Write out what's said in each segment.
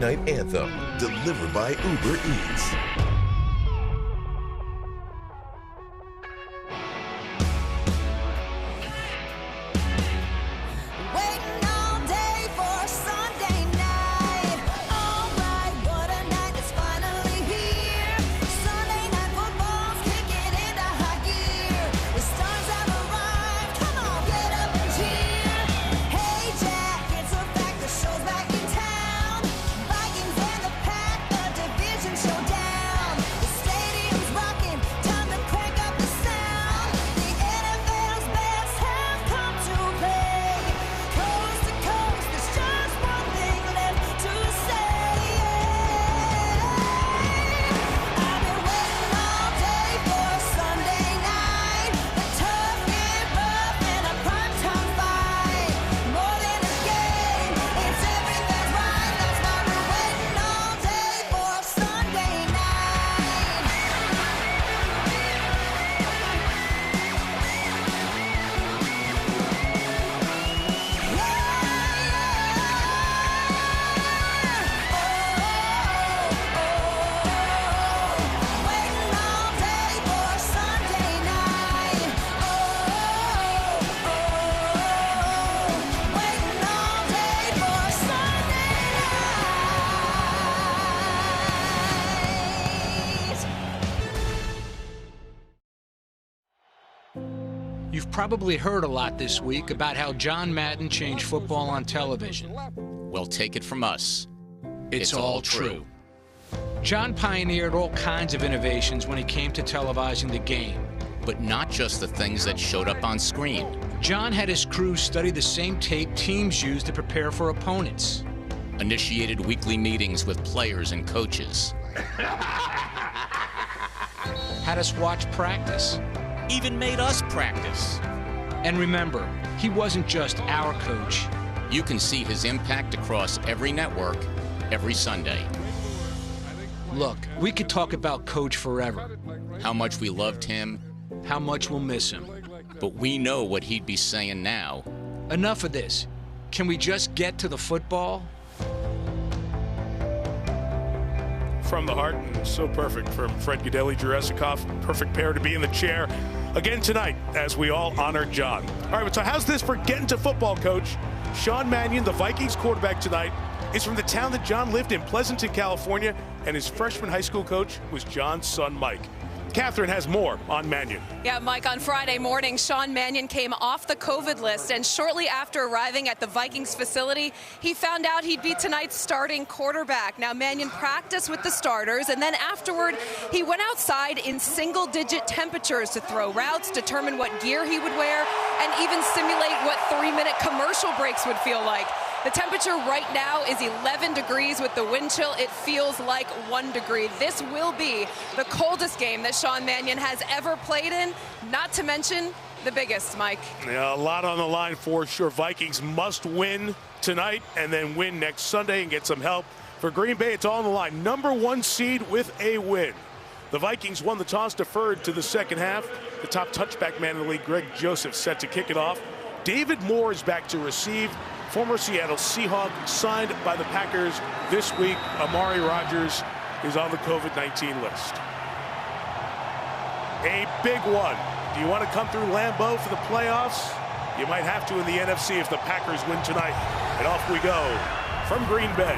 Night Anthem, delivered by Uber Eats. You've probably heard a lot this week about how John Madden changed football on television. Well, take it from us. It's all true. John pioneered all kinds of innovations when he came to televising the game. But not just the things that showed up on screen. John had his crew study the same tape teams use to prepare for opponents. Initiated weekly meetings with players and coaches. Had us watch practice. Even made us practice. And remember, he wasn't just our coach. You can see his impact across every network, every Sunday. Look, we could talk about Coach forever. How much we loved him. How much we'll miss him. But we know what he'd be saying now. Enough of this. Can we just get to the football? From the heart, and so perfect from Fred Gaudelli, Jurassikoff. Perfect pair to be in the chair again tonight as we all honor John. All right, so how's this for getting to football, Coach? Sean Mannion, the Vikings quarterback tonight, is from the town that John lived in, Pleasanton, California, and his freshman high school coach was John's son, Mike. Catherine has more on Mannion. Yeah, Mike, on Friday morning, Sean Mannion came off the COVID list, and shortly after arriving at the Vikings facility, he found out he'd be tonight's starting quarterback. Now, Mannion practiced with the starters, and then afterward, he went outside in single-digit temperatures to throw routes, determine what gear he would wear, and even simulate what 3-minute commercial breaks would feel like. The temperature right now is 11 degrees with the wind chill. It feels like 1 degree. This will be the coldest game that Sean Mannion has ever played in, not to mention the biggest, Mike. Yeah, a lot on the line for sure. Vikings must win tonight and then win next Sunday and get some help. For Green Bay, it's all on the line. #1 seed with a win. The Vikings won the toss, deferred to the second half. The top touchback man in the league, Greg Joseph, set to kick it off. David Moore is back to receive. Former Seattle Seahawk, signed by the Packers this week. Amari Rodgers is on the COVID-19 list. A big one. Do you want to come through Lambeau for the playoffs? You might have to in the NFC if the Packers win tonight. And off we go from Green Bay.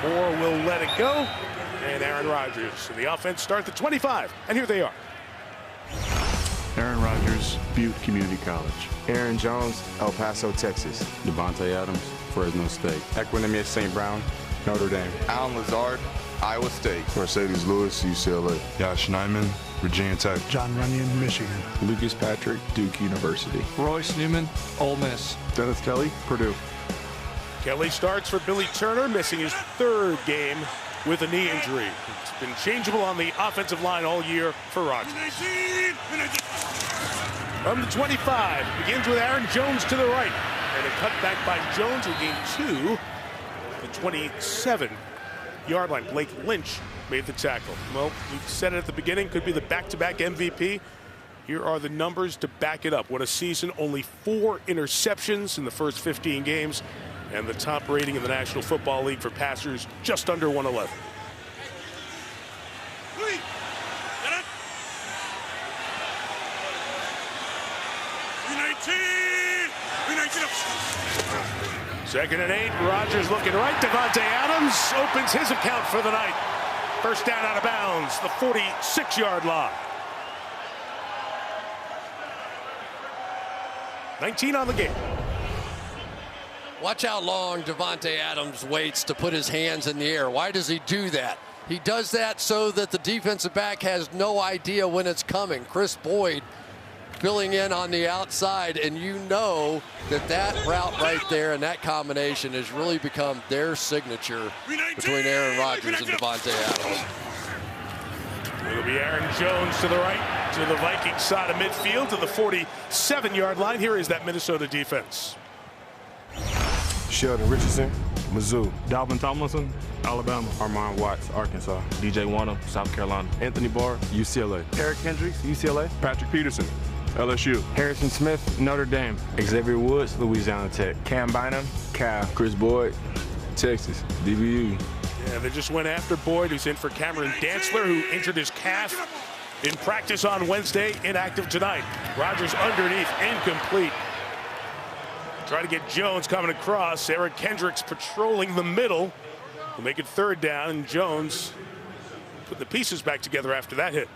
Moore will let it go. And Aaron Rodgers and the offense start the 25. And here they are. Aaron Rodgers, Butte Community College. Aaron Jones, El Paso, Texas. Devontae Adams, Fresno State. Equinemius St. Brown, Notre Dame. Alan Lazard, Iowa State. Mercedes Lewis, UCLA. Josh Nyman, Virginia Tech. John Runyon, Michigan. Lucas Patrick, Duke University. Royce Newman, Ole Miss. Dennis Kelly, Purdue. Kelly starts for Billy Turner, missing his third game with a knee injury. It's been changeable on the offensive line all year for Rodgers. From the 25, begins with Aaron Jones to the right. And a cutback by Jones, who gained 2. The 27-yard line. Blake Lynch made the tackle. Well, we said it at the beginning, could be the back-to-back MVP. Here are the numbers to back it up. What a season. Only 4 interceptions in the first 15 games. And the top rating in the National Football League for passers, just under 111. Second and 8. Rodgers looking right. Davante Adams opens his account for the night. First down out of bounds, the 46-yard line. 19 on the game. Watch how long Davante Adams waits to put his hands in the air. Why does he do that? He does that so that the defensive back has no idea when it's coming. Chris Boyd filling in on the outside, and you know that route right there and that combination has really become their signature between Aaron Rodgers and Davante Adams. It'll be Aaron Jones to the right, to the Vikings side of midfield, to the 47-yard line. Here is that Minnesota defense. Sheldon Richardson, Mizzou. Dalvin Tomlinson, Alabama. Armand Watts, Arkansas. DJ Wanham, South Carolina. Anthony Barr, UCLA. Eric Hendricks, UCLA. Patrick Peterson, LSU. Harrison Smith, Notre Dame. Xavier Woods, Louisiana Tech. Cam Bynum, Cal. Chris Boyd, Texas, DBU. Yeah, they just went after Boyd, who's in for Cameron Dantzler, who injured his calf in practice on Wednesday, inactive tonight. Rodgers underneath, incomplete. Try to get Jones coming across. Eric Kendricks patrolling the middle. Will make it third down, and Jones put the pieces back together after that hit.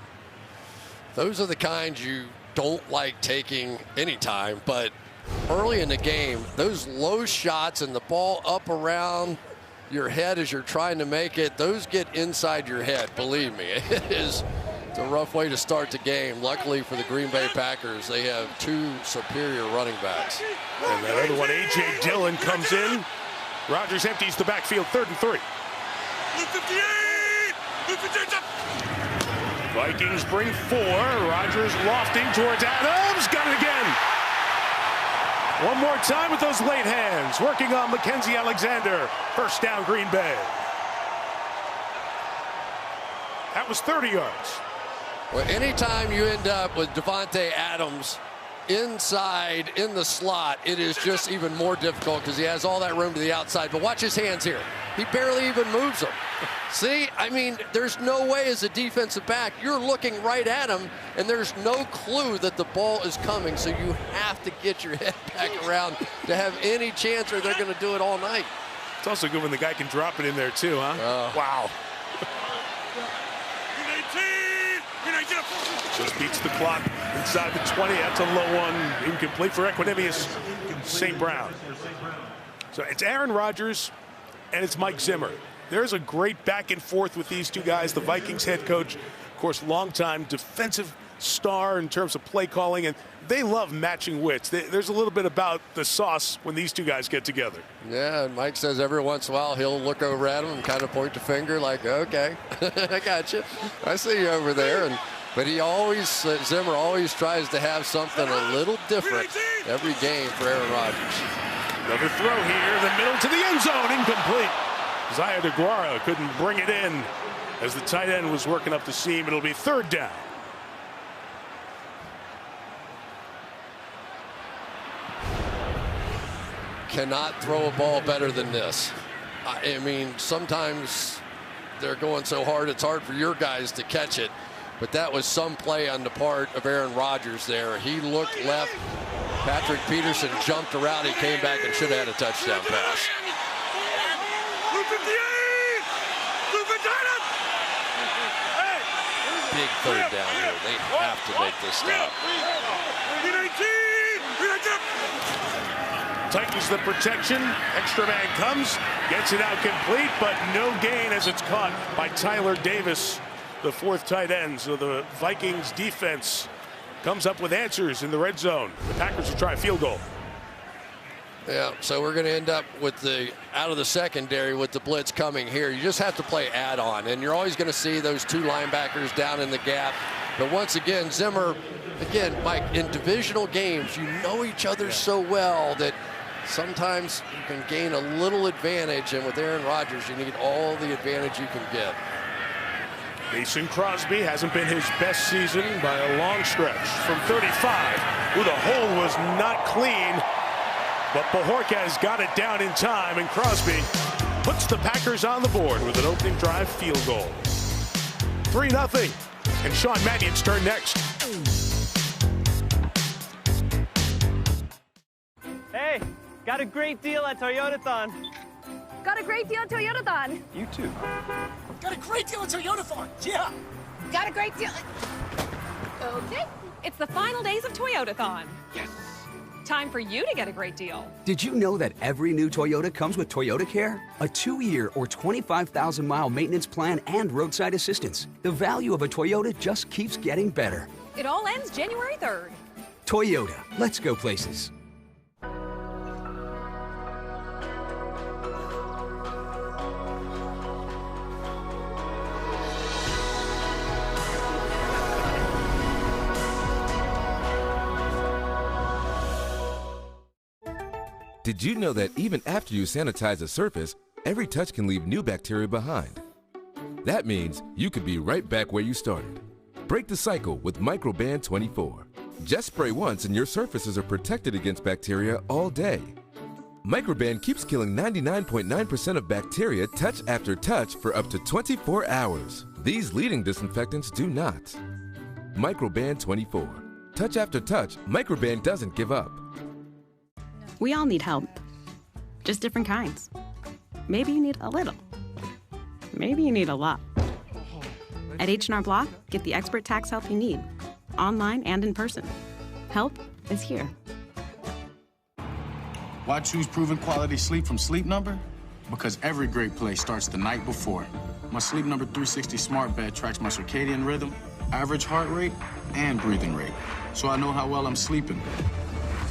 Those are the kinds you don't like taking anytime, but early in the game, those low shots and the ball up around your head as you're trying to make it, those get inside your head, believe me. It's a rough way to start the game. Luckily for the Green Bay Packers, they have two superior running backs. And that other one, A.J. Dillon, comes in. Rodgers empties the backfield, 3rd and 3. Vikings bring 4. Rodgers lofting towards Adams. Got it again. One more time with those late hands. Working on Mackenzie Alexander. First down, Green Bay. That was 30 yards. Well, anytime you end up with Davante Adams inside in the slot, it is just even more difficult because he has all that room to the outside. But watch his hands here. He barely even moves them. See, I mean, there's no way as a defensive back, you're looking right at him, and there's no clue that the ball is coming. So you have to get your head back around to have any chance, or they're going to do it all night. It's also good when the guy can drop it in there, too, huh? Wow. Just beats the clock inside the 20. That's a low one. Incomplete for Equanimous St. Brown. So it's Aaron Rodgers and it's Mike Zimmer. There's a great back and forth with these two guys. The Vikings head coach, of course, longtime defensive star in terms of play calling, and they love matching wits. There's a little bit about the sauce when these two guys get together. Yeah, and Mike says every once in a while he'll look over at him and kind of point the finger like, okay, I got you. I see you over there. But he always, Zimmer always tries to have something a little different every game for Aaron Rodgers. Another throw here, the middle to the end zone, incomplete. Zaya DeGuara couldn't bring it in as the tight end was working up the seam. It'll be 3rd down. Cannot throw a ball better than this. I mean, sometimes they're going so hard, it's hard for your guys to catch it. But that was some play on the part of Aaron Rodgers there. He looked left. Patrick Peterson jumped around. He came back and should have had a touchdown pass. Big 3rd down here. They have to make this stop. Tightens the protection. Extra man comes, gets it out complete, but no gain as it's caught by Tyler Davis, the 4th tight end. So the Vikings defense comes up with answers in the red zone. The Packers will try a field goal. Yeah, so we're going to end up with the out of the secondary with the blitz coming here. You just have to play add-on, and you're always going to see those 2 linebackers down in the gap. But once again, Zimmer, again, Mike, in divisional games, you know each other so well that sometimes you can gain a little advantage, and with Aaron Rodgers, you need all the advantage you can get. Mason Crosby hasn't been his best season by a long stretch. From 35, ooh, the hole was not clean. But Bojorquez got it down in time, and Crosby puts the Packers on the board with an opening drive field goal. 3-0, and Sean Mannion's turn next. Hey, got a great deal at Toyotathon. Got a great deal at Toyotathon. You too. Got a great deal at Toyotathon. Yeah. Got a great deal. Okay, it's the final days of Toyotathon. Yes. Time for you to get a great deal. Did you know that every new Toyota comes with Toyota Care? A 2-year or 25,000-mile maintenance plan and roadside assistance. The value of a Toyota just keeps getting better. It all ends January 3rd. Toyota, let's go places. Did you know that even after you sanitize a surface, every touch can leave new bacteria behind? That means you could be right back where you started. Break the cycle with Microban 24. Just spray once and your surfaces are protected against bacteria all day. Microban keeps killing 99.9% of bacteria touch after touch for up to 24 hours. These leading disinfectants do not. Microban 24. Touch after touch, Microban doesn't give up. We all need help, just different kinds. Maybe you need a little. Maybe you need a lot. At H&R Block, get the expert tax help you need, online and in person. Help is here. Why choose proven quality sleep from Sleep Number? Because every great play starts the night before. My Sleep Number 360 smart bed tracks my circadian rhythm, average heart rate, and breathing rate, so I know how well I'm sleeping.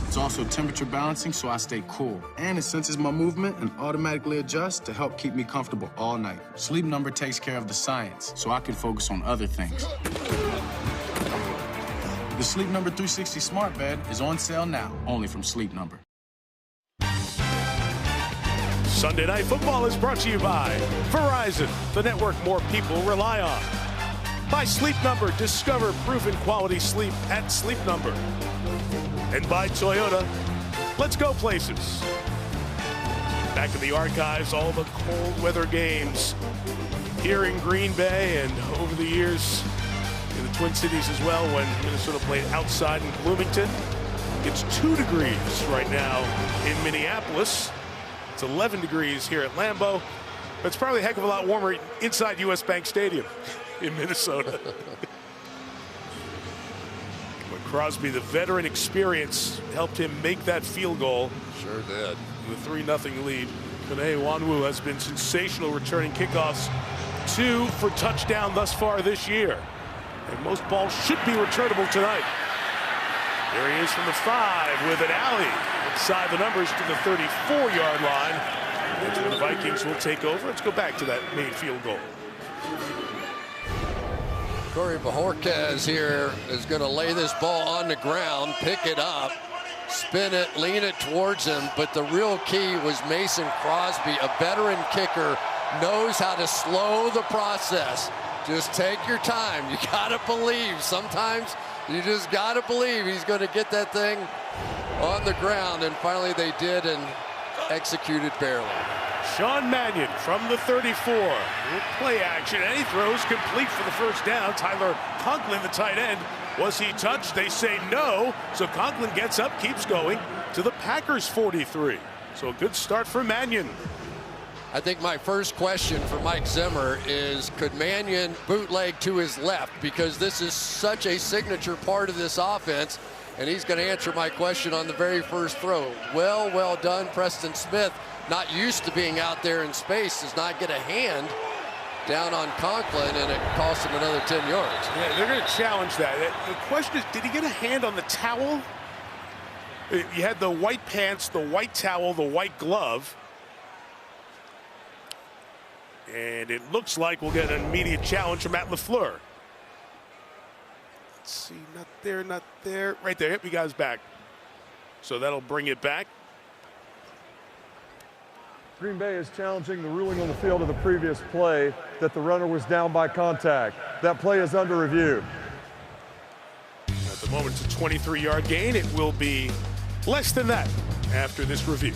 It's also temperature balancing, so I stay cool. And it senses my movement and automatically adjusts to help keep me comfortable all night. Sleep Number takes care of the science, so I can focus on other things. The Sleep Number 360 smart bed is on sale now, only from Sleep Number. Sunday Night Football is brought to you by Verizon, the network more people rely on. By Sleep Number, discover proven quality sleep at Sleep Number. And by Toyota, let's go places. Back in the archives, all the cold weather games here in Green Bay and over the years in the Twin Cities as well when Minnesota played outside in Bloomington. It's 2 degrees right now in Minneapolis. It's 11 degrees here at Lambeau. But it's probably a heck of a lot warmer inside U.S. Bank Stadium in Minnesota. Crosby, the veteran experience, helped him make that field goal. Sure did. With a 3-0 lead. Kene Nwangwu has been sensational returning kickoffs. 2 for touchdown thus far this year. And most balls should be returnable tonight. There he is from the 5 with an alley inside the numbers to the 34-yard line. That's where the Vikings will take over. Let's go back to that main field goal. Corey Bojorquez here is going to lay this ball on the ground, pick it up, spin it, lean it towards him. But the real key was Mason Crosby, a veteran kicker, knows how to slow the process. Just take your time. You got to believe. Sometimes you just got to believe he's going to get that thing on the ground. And finally they did and executed barely. Sean Mannion from the 34. Play action, and he throws complete for the first down. Tyler Conklin, the tight end. Was he touched? They say no. So Conklin gets up, keeps going to the Packers 43. So a good start for Mannion. I think my first question for Mike Zimmer is, could Mannion bootleg to his left? Because this is such a signature part of this offense. And he's going to answer my question on the very first throw. Well done, Preston Smith. Not used to being out there in space, does not get a hand down on Conklin, and it cost him another 10 yards. Yeah, they're going to challenge that. The question is, did he get a hand on the towel? You had the white pants, the white towel, the white glove. And it looks like we'll get an immediate challenge from Matt LaFleur. Let's see, not there, not there. Right there, yep, he got his back. So that'll bring it back. Green Bay is challenging the ruling on the field of the previous play that the runner was down by contact. That play is under review. At the moment, it's a 23-yard gain. It will be less than that after this review.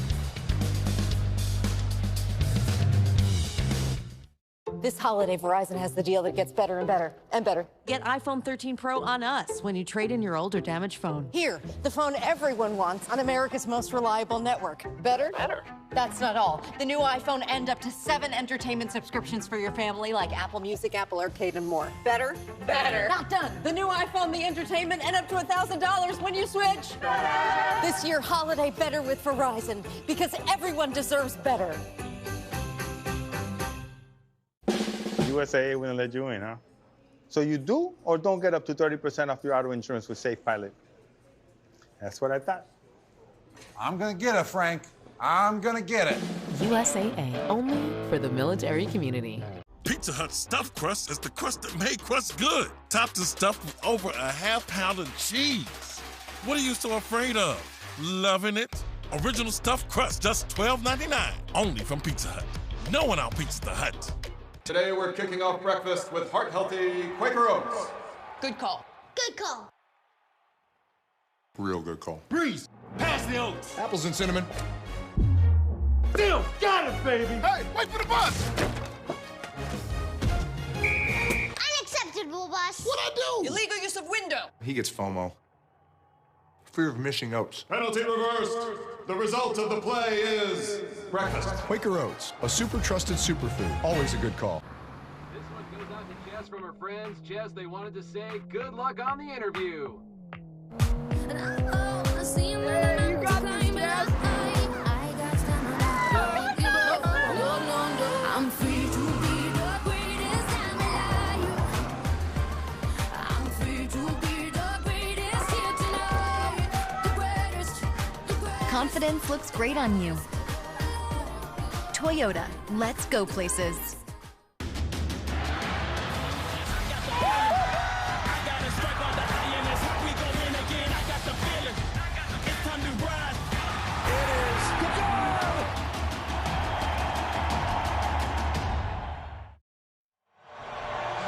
This holiday, Verizon has the deal that gets better and better and better. Get iPhone 13 Pro on us when you trade in your old or damaged phone. Here, the phone everyone wants on America's most reliable network. Better? Better. That's not all. The new iPhone and up to 7 entertainment subscriptions for your family, like Apple Music, Apple Arcade, and more. Better? Better. Not done. The new iPhone, the entertainment, and up to $1,000 when you switch. Better. This year, holiday better with Verizon, because everyone deserves better. USAA wouldn't let you in, huh? So you do or don't get up to 30% off your auto insurance with Safe Pilot? That's what I thought. I'm gonna get it, Frank. I'm gonna get it. USAA, only for the military community. Pizza Hut stuffed crust is the crust that made crust good. Topped and stuffed with over a half-pound of cheese. What are you so afraid of? Loving it? Original stuffed crust, just $12.99. Only from Pizza Hut. No one outpizzas the Hut. Today we're kicking off breakfast with heart-healthy Quaker Oats. Good call. Good call. Real good call. Breeze, pass the oats. Apples and cinnamon. Still got it, baby. Hey, wait for the bus. Unacceptable, bus. What'd I do? Illegal use of window. He gets FOMO. Fear of missing oats. Penalty reversed. The result of the play is breakfast. Quaker Oats, a super trusted superfood. Always a good call. This one goes out to Jess from her friends. Jess, they wanted to say good luck on the interview. I'm free to be the greatest I'm free to be the greatest here tonight. The greatest. Confidence looks great on you. Toyota, let's go places.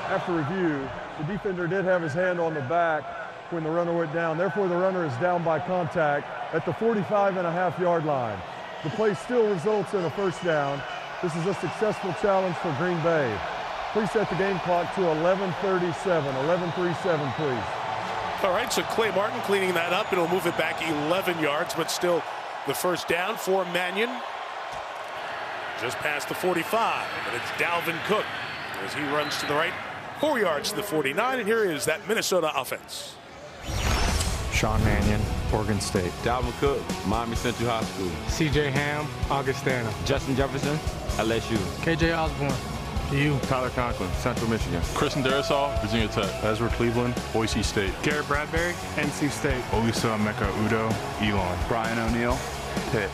After review, the defender did have his hand on the back when the runner went down. Therefore, the runner is down by contact at the 45.5-yard line. The play still results in a first down. This is a successful challenge for Green Bay. Please set the game clock to 11:37. 11:37, please. All right, so Clay Martin cleaning that up. It'll move it back 11 yards, but still the first down for Mannion. Just past the 45, and it's Dalvin Cook as he runs to the right. 4 yards to the 49, and here is that Minnesota offense. Sean Mannion, Oregon State. Dalvin Cook, Miami Central High School. CJ Ham, Augustana. Justin Jefferson, LSU. KJ Osborne, DU. Tyler Conklin, Central Michigan. Kristen Darisaw, Virginia Tech. Ezra Cleveland, Boise State. Garrett Bradbury, NC State. Olisa Mecca Udo, Elon. Brian O'Neill, Pitt.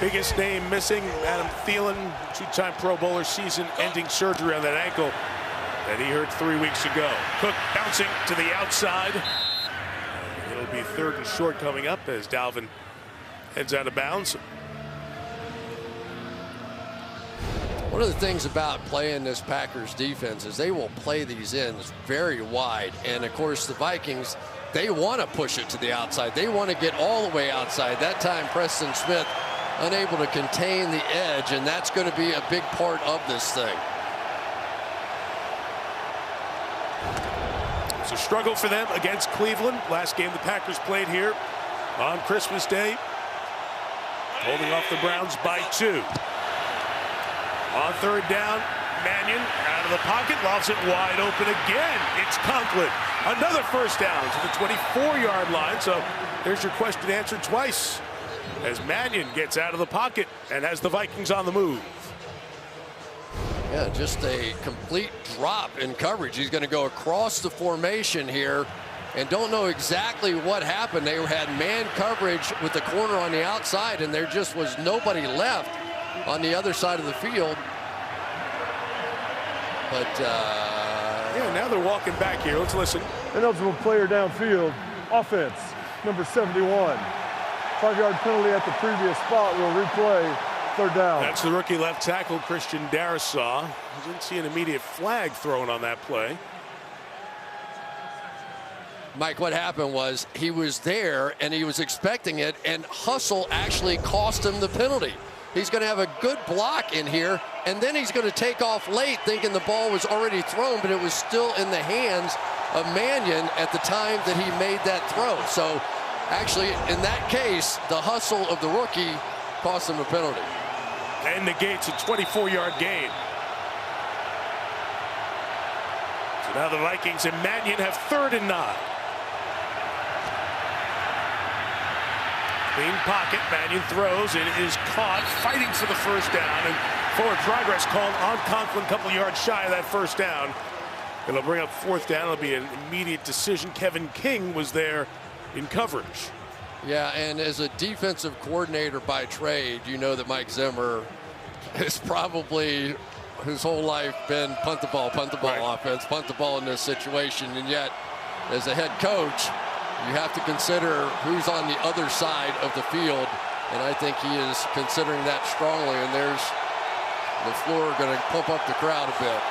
Biggest name missing, Adam Thielen, two-time Pro Bowler, season-ending surgery on that ankle that he hurt 3 weeks ago. Cook bouncing to the outside. It'll be 3rd and short coming up as Dalvin heads out of bounds. One of the things about playing this Packers defense is they will play these ends very wide. And, of course, the Vikings, they want to push it to the outside. They want to get all the way outside. That time, Preston Smith unable to contain the edge, and that's going to be a big part of this thing. It's a struggle for them against Cleveland. Last game the Packers played here on Christmas Day. Holding off the Browns by 2. On 3rd down, Mannion out of the pocket, lofts it wide open again. It's Conklin. Another first down to the 24-yard line. So there's your question answered twice as Mannion gets out of the pocket and has the Vikings on the move. Yeah, just a complete drop in coverage. He's going to go across the formation here and don't know exactly what happened. They had man coverage with the corner on the outside, and there just was nobody left on the other side of the field. But yeah, now they're walking back here. Let's listen. Ineligible player downfield. Offense, number 71. 5-yard penalty at the previous spot. Will replay. 3rd down. That's the rookie left tackle, Christian Darisaw. Didn't see an immediate flag thrown on that play. Mike, what happened was he was there and he was expecting it, and hustle actually cost him the penalty. He's going to have a good block in here, and then he's going to take off late thinking the ball was already thrown, but it was still in the hands of Mannion at the time that he made that throw. So actually, in that case, the hustle of the rookie cost him a penalty. And negates a 24-yard gain. So now the Vikings and Mannion have 3rd and 9. Clean pocket, Mannion throws, and is caught, fighting for the first down, and forward progress called on Conklin, a couple yards shy of that first down. It'll bring up 4th down. It'll be an immediate decision. Kevin King was there in coverage. Yeah, and as a defensive coordinator by trade, you know that Mike Zimmer has probably his whole life been punt the ball offense, punt the ball in this situation, and yet as a head coach, you have to consider who's on the other side of the field, and I think he is considering that strongly, and there's LaFleur going to pump up the crowd a bit.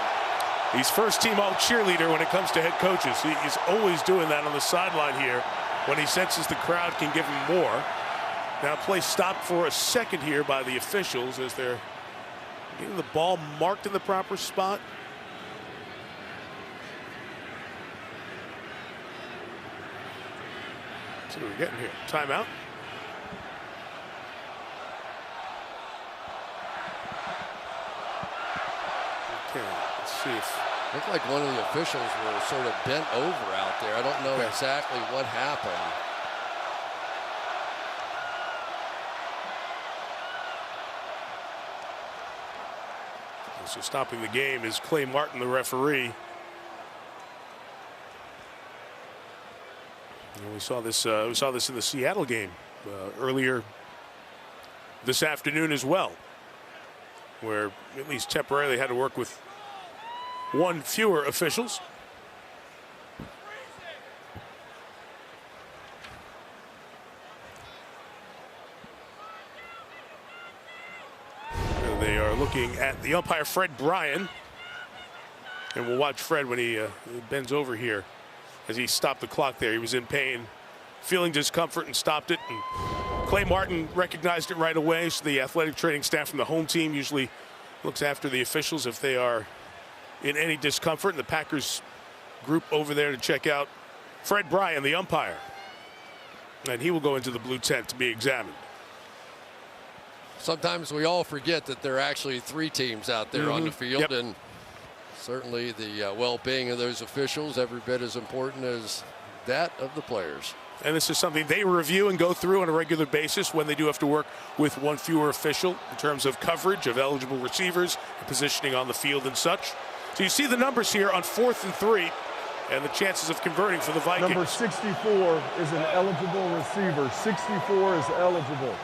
He's first-team all-cheerleader when it comes to head coaches. He's always doing that on the sideline here when he senses the crowd can give him more. Now play stopped for a second here by the officials as they're getting the ball marked in the proper spot. Let's see what we're getting here. Timeout. Okay, let's see if... Looked like one of the officials were sort of bent over out there. I don't know exactly what happened. So stopping the game is Clay Martin, the referee. And we saw this in the Seattle game earlier this afternoon as well, where at least temporarily had to work with one fewer officials. And they are looking at the umpire, Fred Bryan, and we'll watch Fred when he bends over here as he stopped the clock there. He was in pain, feeling discomfort, and stopped it. And Clay Martin recognized it right away. So the athletic training staff from the home team usually looks after the officials if they are in any discomfort, and the Packers group over there to check out Fred Bryan, the umpire, and he will go into the blue tent to be examined. Sometimes we all forget that there are actually 3 teams out there on the field, and certainly the well-being of those officials every bit as important as that of the players. And this is something they review and go through on a regular basis when they do have to work with one fewer official in terms of coverage of eligible receivers, positioning on the field and such. So you see the numbers here on 4th and 3 and the chances of converting for the Vikings. Number 64 is an eligible receiver. 64 is eligible.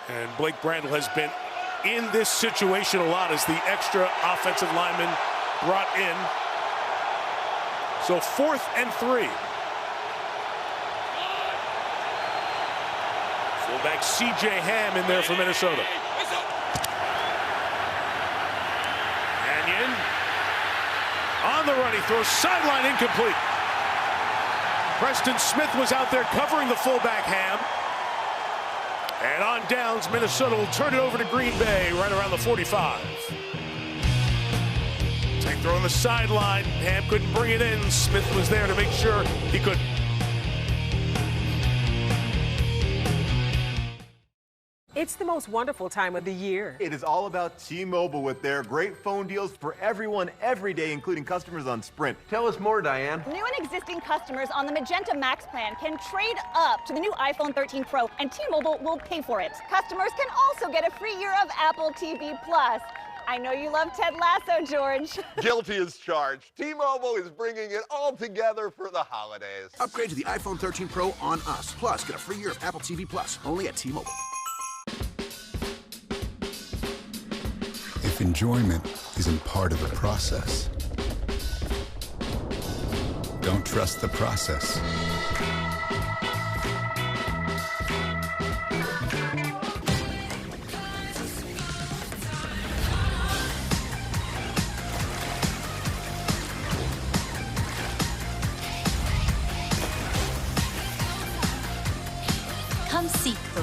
And Blake Brandel has been in this situation a lot as the extra offensive lineman brought in. So 4th and 3. Fullback C.J. Ham in there for Minnesota. Mannion on the run. He throws sideline incomplete. Preston Smith was out there covering the fullback Ham. And on downs, Minnesota will turn it over to Green Bay right around the 45. Tank throw on the sideline. Ham couldn't bring it in. Smith was there to make sure he could. It's the most wonderful time of the year. It is all about T-Mobile with their great phone deals for everyone every day, including customers on Sprint. Tell us more, Diane. New and existing customers on the Magenta Max plan can trade up to the new iPhone 13 Pro, and T-Mobile will pay for it. Customers can also get a free year of Apple TV+. I know you love Ted Lasso, George. Guilty as charged. T-Mobile is bringing it all together for the holidays. Upgrade to the iPhone 13 Pro on us. Plus, get a free year of Apple TV+, only at T-Mobile. If enjoyment isn't part of the process, don't trust the process.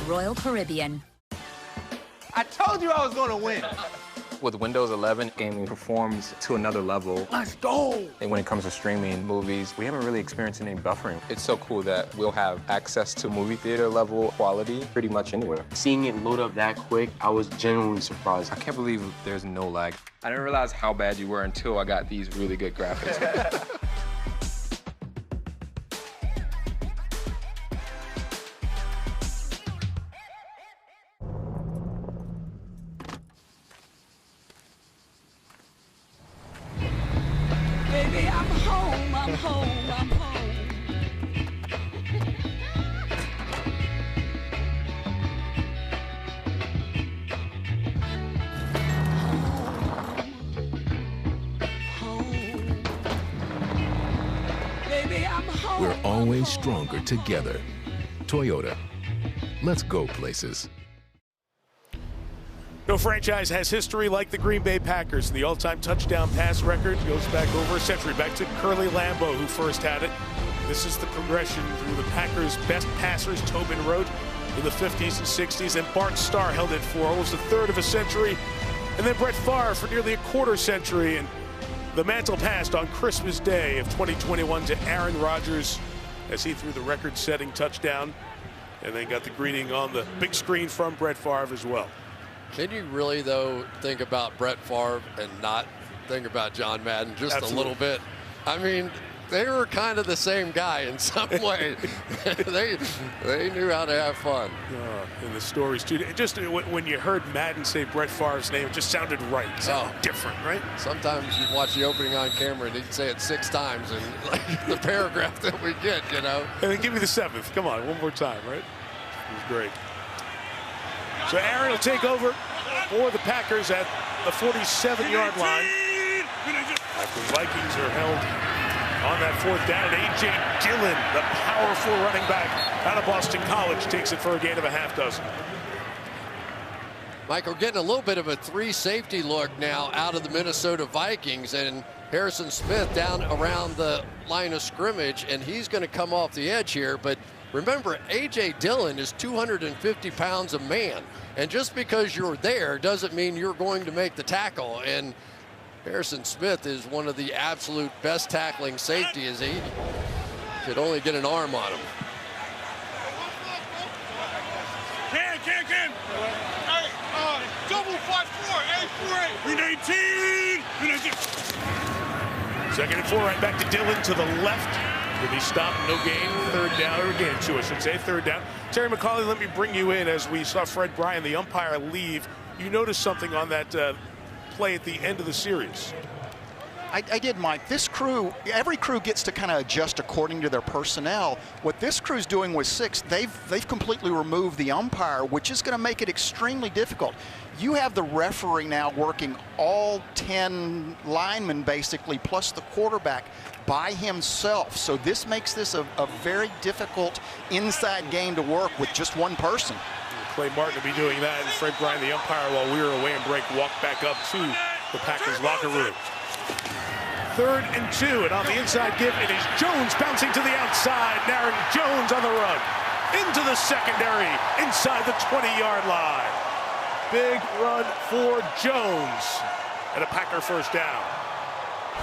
Royal Caribbean. I told you I was going to win. With Windows 11, gaming performs to another level. Let's go! And when it comes to streaming movies, we haven't really experienced any buffering. It's so cool that we'll have access to movie theater level quality pretty much anywhere. Seeing it load up that quick, I was genuinely surprised. I can't believe there's no lag. I didn't realize how bad you were until I got these really good graphics. Baby, I'm home, I'm home, I'm home. Baby, I'm home. We're always stronger together. Toyota. Let's go places. No franchise has history like the Green Bay Packers. The all-time touchdown pass record goes back over a century, back to Curly Lambeau, who first had it. This is the progression through the Packers' best passers, Tobin Rote, in the 50s and 60s, and Bart Starr held it for almost a third of a century, and then Brett Favre for nearly a quarter century, and the mantle passed on Christmas Day of 2021 to Aaron Rodgers as he threw the record-setting touchdown, and then got the greeting on the big screen from Brett Favre as well. Can you really, though, think about Brett Favre and not think about John Madden just Absolutely. a little bit? I mean, they were kind of the same guy in some way. they knew how to have fun. And the stories, too. Just when you heard Madden say Brett Favre's name, it just sounded right. It sounded different, right? Sometimes you watch the opening on camera and he'd say it 6 times in like, the paragraph that we get, you know. And then give me the 7th. Come on, one more time, right? It was great. So Aaron will take over for the Packers at the 47-yard line. After the Vikings are held on that 4th down. A.J. Dillon, the powerful running back out of Boston College, takes it for a gain of a half dozen. Michael, getting a little bit of a 3-safety look now out of the Minnesota Vikings, and Harrison Smith down around the line of scrimmage, and he's going to come off the edge here. But remember, A.J. Dillon is 250 pounds a man, and just because you're there doesn't mean you're going to make the tackle. And Harrison Smith is one of the absolute best tackling safeties. He could only get an arm on him. Can. Hey, double 5-4, 8-4-8. We 19. 2nd and 4, right back to Dillon to the left. Will be stopped, no gain, 3rd down, or gain 2, I should say, 3rd down. Terry McCauley, let me bring you in as we saw Fred Bryan, the umpire, leave. You noticed something on that play at the end of the series. I did, Mike. This crew, every crew gets to kind of adjust according to their personnel. What this crew's doing with 6, they've completely removed the umpire, which is going to make it extremely difficult. You have the referee now working all 10 linemen, basically, plus the quarterback by himself. So this makes this a very difficult inside game to work with just one person. Clay Martin will be doing that, and Fred Bryan, the umpire, while we were away and break, walked back up to the Packers locker room. 3rd and 2, and on the inside give, it is Jones bouncing to the outside. Aaron Jones on the run into the secondary inside the 20-yard line. Big run for Jones and a Packer 1st down.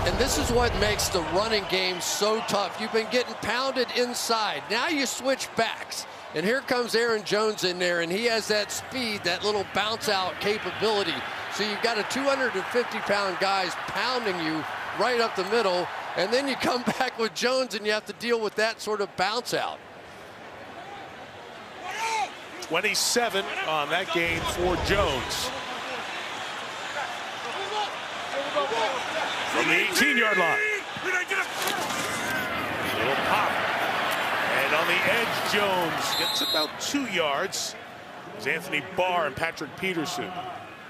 And this is what makes the running game so tough. You've been getting pounded inside. Now you switch backs. And here comes Aaron Jones in there, and he has that speed, that little bounce-out capability. So you've got a 250-pound guys pounding you right up the middle, and then you come back with Jones, and you have to deal with that sort of bounce-out. 27 on that gain for Jones. From the 18-yard line. Little pop. And on the edge, Jones gets about 2 yards. As Anthony Barr and Patrick Peterson,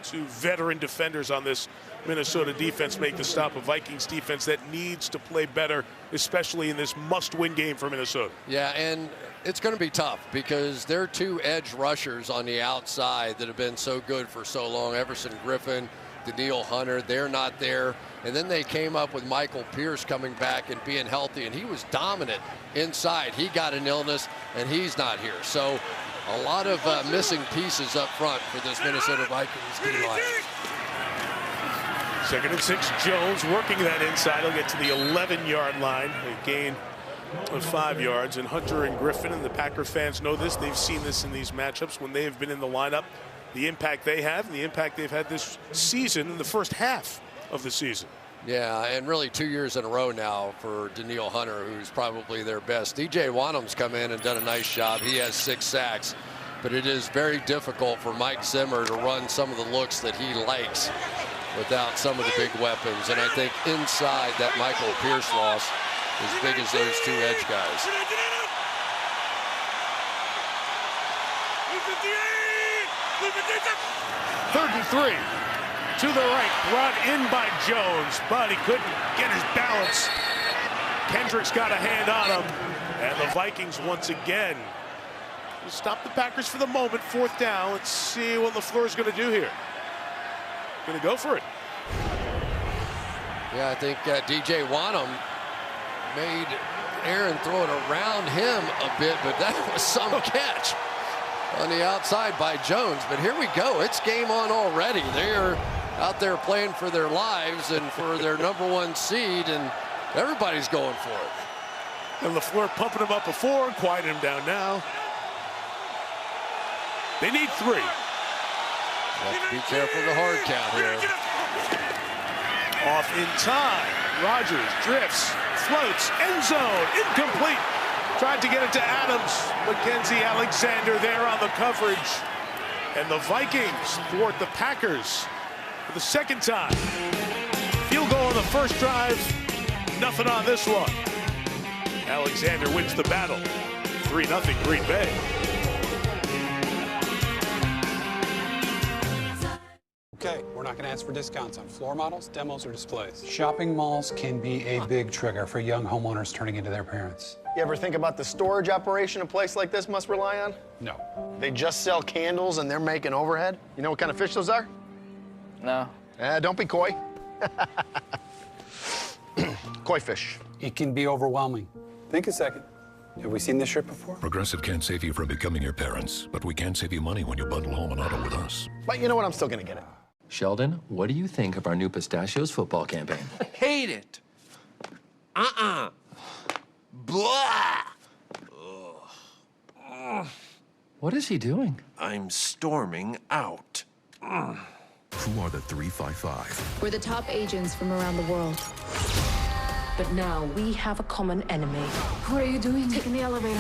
2 veteran defenders on this Minnesota defense, make the stop. A Vikings defense that needs to play better, especially in this must-win game for Minnesota. Yeah, and it's going to be tough because there are 2 edge rushers on the outside that have been so good for so long. Everson Griffin, Daniil Hunter, they're not there. And then they came up with Michael Pierce coming back and being healthy, and he was dominant inside. He got an illness, and he's not here. So A lot of missing pieces up front for this Minnesota Vikings D-line. 2nd and 6, Jones working that inside. He'll get to the 11-yard line. A gain of 5 yards. And Hunter and Griffin, and the Packer fans know this. They've seen this in these matchups when they have been in the lineup. The impact they have and the impact they've had this season in the first half of the season. Yeah, and really 2 years in a row now for Danielle Hunter, who's probably their best. DJ Wanham's come in and done a nice job. He has 6 sacks. But it is very difficult for Mike Zimmer to run some of the looks that he likes without some of the big weapons. And I think inside that Michael Pierce loss, as big as those 2 edge guys. 3rd and 3. To the right, brought in by Jones, but he couldn't get his balance. Kendricks got a hand on him, and the Vikings once again stop the Packers for the moment. 4th down. Let's see what LaFleur's going to do here. Going to go for it. Yeah, I think DJ Wanham made Aaron throw it around him a bit, but that was some catch on the outside by Jones. But here we go. It's game on already. They're out there playing for their lives and for their #1 seed, and everybody's going for it. And LaFleur pumping him up before, quieting him down now. They need 3. Have to be careful of the hard count here. Off in time. Rodgers drifts, floats, end zone, incomplete. Tried to get it to Adams. Mackenzie Alexander there on the coverage. And the Vikings thwart the Packers for the 2nd time. Field goal on the first drive. Nothing on this one. Alexander wins the battle. 3-0 Green Bay. Okay, we're not going to ask for discounts on floor models, demos, or displays. Shopping malls can be a big trigger for young homeowners turning into their parents. You ever think about the storage operation a place like this must rely on? No. They just sell candles and they're making overhead? You know what kind of fish those are? No. Don't be coy. Koi fish. It can be overwhelming. Think a second. Have we seen this shirt before? Progressive can't save you from becoming your parents, but we can save you money when you bundle home and auto with us. But you know what? I'm still going to get it. Sheldon, what do you think of our new Pistachios football campaign? Hate it. Blah. What is he doing? I'm storming out. Who are the 355? We're the top agents from around the world. But now we have a common enemy. What are you doing? Taking the elevator.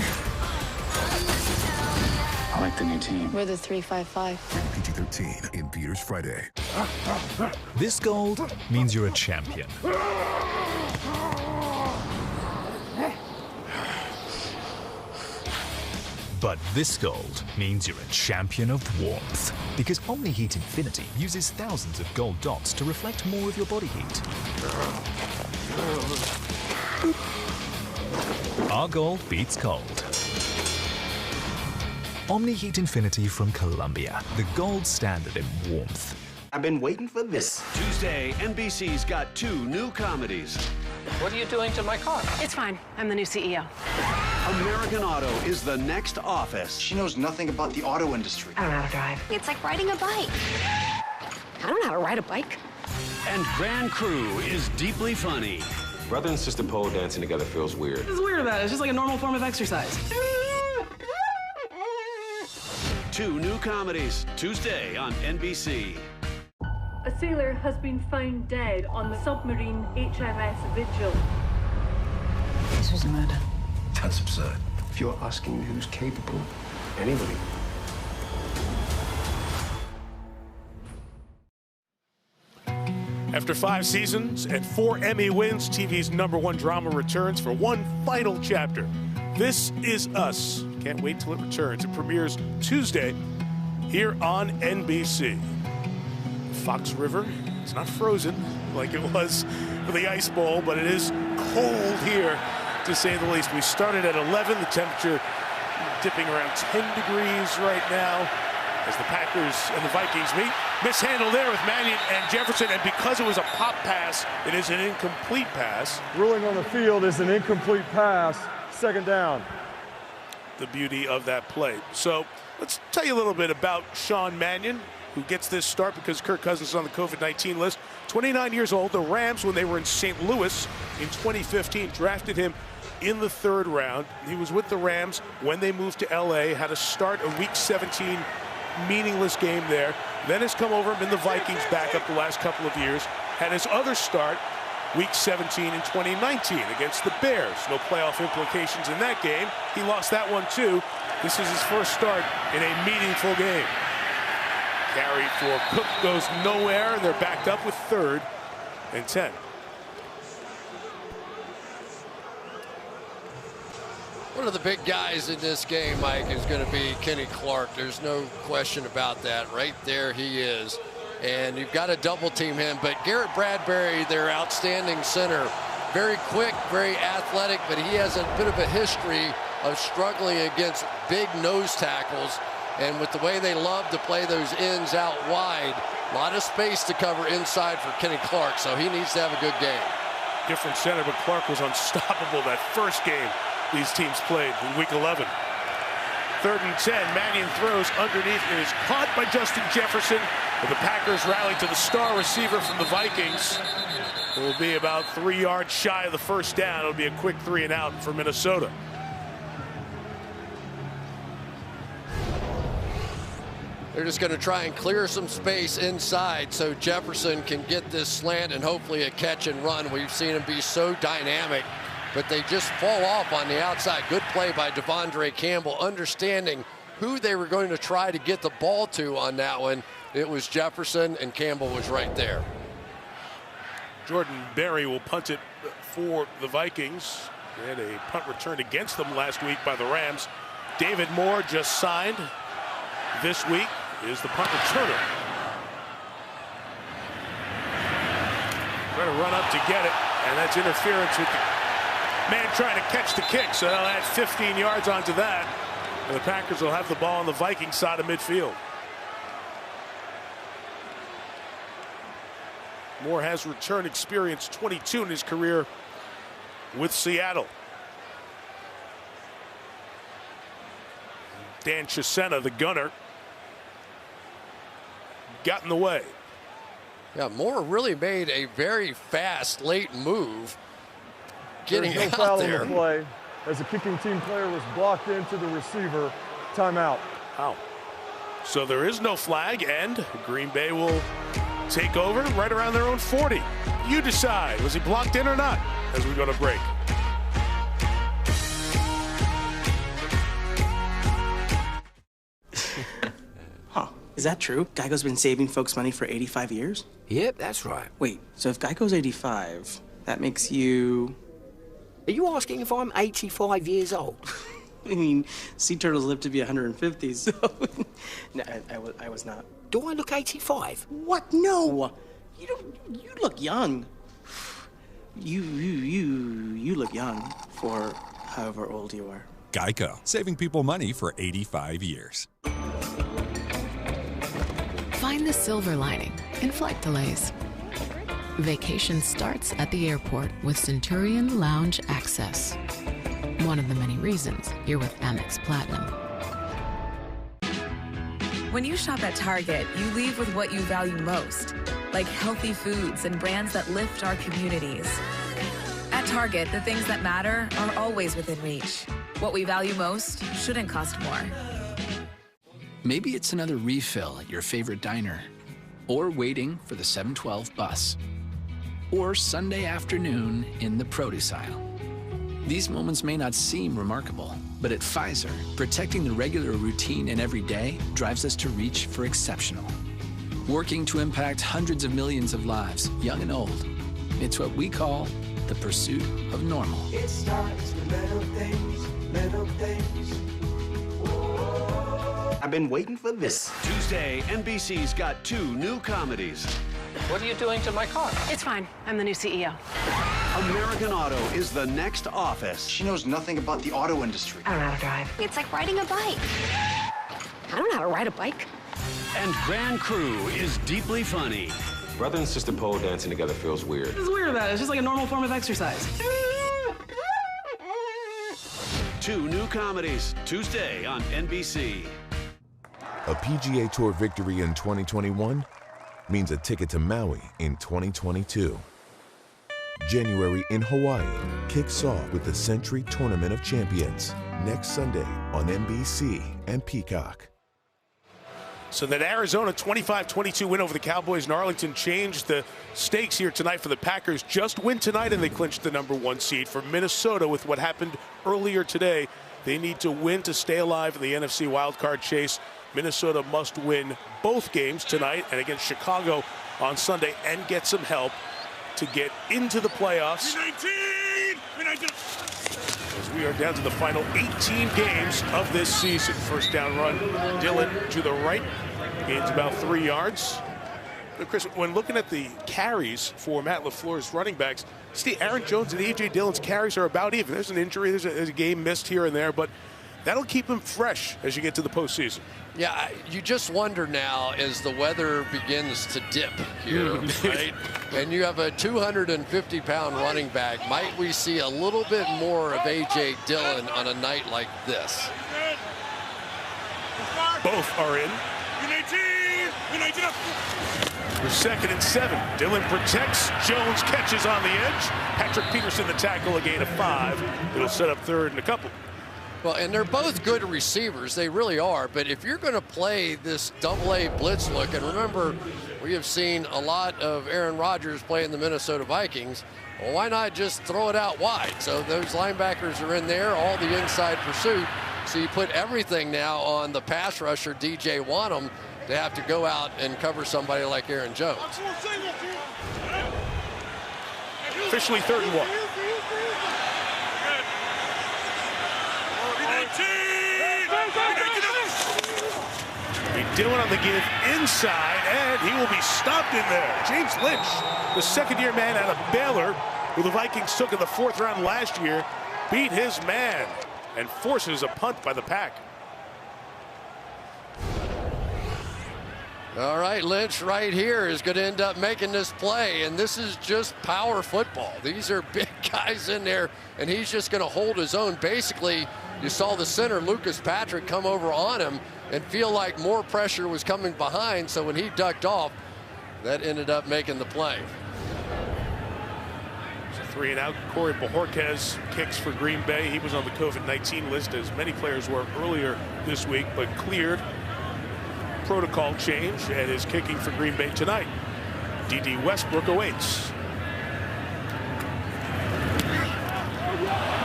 I like the new team. We're the 355. PG-13 in theaters Friday. This gold means you're a champion. But this gold means you're a champion of warmth. Because Omni-Heat Infinity uses thousands of gold dots to reflect more of your body heat. Our gold beats cold. Omni-Heat Infinity from Columbia, the gold standard in warmth. I've been waiting for this. Tuesday, NBC's got 2 new comedies. What are you doing to my car? It's fine. I'm the new CEO. American Auto is the next Office. She knows nothing about the auto industry. I don't know how to drive. It's like riding a bike. I don't know how to ride a bike. And Grand Crew is deeply funny. Brother and sister pole dancing together feels weird. What's weird about it? It's just like a normal form of exercise. 2 new comedies, Tuesday on NBC. A sailor has been found dead on the submarine HMS Vigil. This was a murder. That's absurd. If you're asking me who's capable, anybody. After 5 seasons and 4 Emmy wins, TV's #1 drama returns for one final chapter. This Is Us. Can't wait till it returns. It premieres Tuesday here on NBC. Fox River, it's not frozen like it was for the Ice Bowl, but it is cold here, to say the least. We started at 11, the temperature dipping around 10 degrees right now as the Packers and the Vikings meet. Mishandle there with Mannion and Jefferson, and because it was a pop pass, it is an incomplete pass. Ruling on the field is an incomplete pass. 2nd down. the beauty of that play. So let's tell you a little bit about Sean Mannion, who gets this start because Kirk Cousins is on the COVID-19 list. 29 years old. The Rams, when they were in St. Louis in 2015, drafted him in the 3rd round. He was with the Rams when they moved to LA, had a start a Week 17 meaningless game there, then has come over, been the Vikings backup the last couple of years, had his other start Week 17 in 2019 against the Bears. No playoff implications in that game. He lost that one too. This is his first start in a meaningful game. Carry for Cook goes nowhere, and they're backed up with 3rd and 10. One of the big guys in this game, Mike, is going to be Kenny Clark. There's no question about that. Right there he is. And you've got to double team him. But Garrett Bradbury, their outstanding center, very quick, very athletic, but he has a bit of a history of struggling against big nose tackles. And with the way they love to play those ends out wide, a lot of space to cover inside for Kenny Clark, so he needs to have a good game. Different center, but Clark was unstoppable that first game these teams played in Week 11. 3rd and 10, Mannion throws underneath and is caught by Justin Jefferson. But the Packers rally to the star receiver from the Vikings. It will be about 3 yards shy of the first down. It'll be a quick 3 and out for Minnesota. They're just going to try and clear some space inside so Jefferson can get this slant and hopefully a catch and run. We've seen him be so dynamic, but they just fall off on the outside. Good play by Devondre Campbell, understanding who they were going to try to get the ball to on that one. It was Jefferson, and Campbell was right there. Jordan Berry will punt it for the Vikings. They had a punt return against them last week by the Rams. David Moore just signed. This week is the punt returner. Trying to run up to get it, and that's interference with the man trying to catch the kick. So they'll add 15 yards onto that. And the Packers will have the ball on the Viking side of midfield. Moore has return experience, 22 in his career with Seattle. Dan Chisena, the gunner, got in the way. Yeah, Moore really made a very fast late move getting There's no out foul there. On the play as a kicking team player was blocked into the receiver. Timeout. Wow. So there is no flag, and Green Bay will take over right around their own 40. You decide, was he blocked in or not, as we go to break. Huh. Is that true? Geico's been saving folks money for 85 years? Yep, that's right. Wait, so if Geico's 85, that makes you... Are you asking if I'm 85 years old? I mean, sea turtles live to be 150, so... No, I was not. Do I look 85? What? No! You look young. You look young for however old you are. Geico, saving people money for 85 years. Find the silver lining in flight delays. Vacation starts at the airport with Centurion Lounge Access. One of the many reasons you're with Amex Platinum. When you shop at Target, you leave with what you value most, like healthy foods and brands that lift our communities. At Target, the things that matter are always within reach. What we value most shouldn't cost more. Maybe it's another refill at your favorite diner, or waiting for the 7:12 bus, or Sunday afternoon in the produce aisle. These moments may not seem remarkable, but at Pfizer, protecting the regular routine and every day drives us to reach for exceptional. Working to impact hundreds of millions of lives, young and old. It's what we call the pursuit of normal. It starts with little things, little things. I've been waiting for this. Tuesday, NBC's got 2 new comedies. What are you doing to my car? It's fine. I'm the new CEO. American Auto is the next Office. She knows nothing about the auto industry. I don't know how to drive. It's like riding a bike. I don't know how to ride a bike. And Grand Crew is deeply funny. Brother and sister pole dancing together feels weird. What's weird about it? It's just like a normal form of exercise. 2 new comedies, Tuesday on NBC. A PGA Tour victory in 2021 means a ticket to Maui in 2022. January in Hawaii kicks off with the Century Tournament of Champions next Sunday on NBC and Peacock. So that Arizona 25-22 win over the Cowboys in Arlington changed the stakes here tonight for the Packers. Just win tonight and they clinched the #1 seed. For Minnesota, with what happened earlier today, they need to win to stay alive in the NFC wildcard chase. Minnesota must win both games tonight and against Chicago on Sunday and get some help to get into the playoffs. As we are down to the final 18 games of this season. First down run, Dillon to the right, gains about 3 yards. But Chris, when looking at the carries for Matt LaFleur's running backs, see Aaron Jones and A.J. Dillon's carries are about even. There's an injury, there's a game missed here and there, but that'll keep him fresh as you get to the postseason. Yeah, you just wonder now as the weather begins to dip here, right? And you have a 250-pound running back. Might we see a little bit more of A.J. Dillon on a night like this? Both are in. For 2nd and 7. Dillon protects. Jones catches on the edge. Patrick Peterson the tackle, a gain of 5. It'll set up 3rd and a couple. Well, and they're both good receivers. They really are. But if you're going to play this double-A blitz look, and remember, we have seen a lot of Aaron Rodgers play in the Minnesota Vikings, well, why not just throw it out wide? So those linebackers are in there, all the inside pursuit. So you put everything now on the pass rusher, DJ Wanham, to have to go out and cover somebody like Aaron Jones. Officially 3rd and 1. Dillon on the give inside, and he will be stopped in there. James Lynch, the second-year man out of Baylor, who the Vikings took in the 4th round last year, beat his man and forces a punt by the Pack. All right, Lynch right here is going to end up making this play, and this is just power football. These are big guys in there, and he's just going to hold his own. Basically, you saw the center, Lucas Patrick, come over on him and feel like more pressure was coming behind, so when he ducked off, that ended up making the play. So 3 and out. Corey Bojorquez kicks for Green Bay. He was on the COVID-19 list, as many players were earlier this week, but cleared. Protocol change and is kicking for Green Bay tonight. D.D. Westbrook awaits.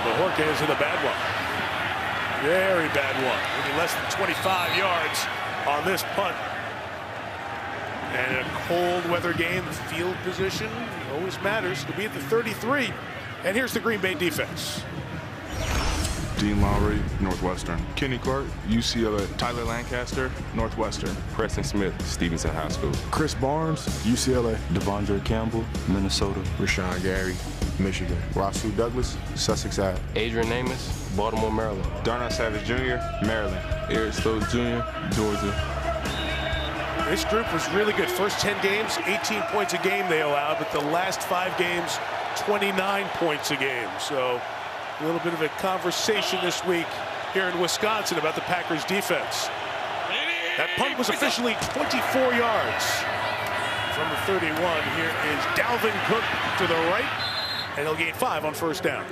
Bojorquez in a bad one. Very bad one. Maybe less than 25 yards on this punt. And in a cold weather game, field position always matters. To be at the 33. And here's the Green Bay defense. Dean Lowry, Northwestern. Kenny Clark, UCLA. Tyler Lancaster, Northwestern. Preston Smith, Stevenson High School. Chris Barnes, UCLA. Devondre Campbell, Minnesota. Rashawn Gary, Michigan. Rasul Douglas, Sussex Ave. Adrian Amos, Baltimore, Maryland. Darnell Savage Jr., Maryland. Eric Stokes Jr., Georgia. This group was really good. First 10 games, 18 points a game they allowed, but the last 5 games, 29 points a game. So a little bit of a conversation this week here in Wisconsin about the Packers defense. That punt was officially 24 yards from the 31. Here is Dalvin Cook to the right, and he'll gain 5 on 1st down.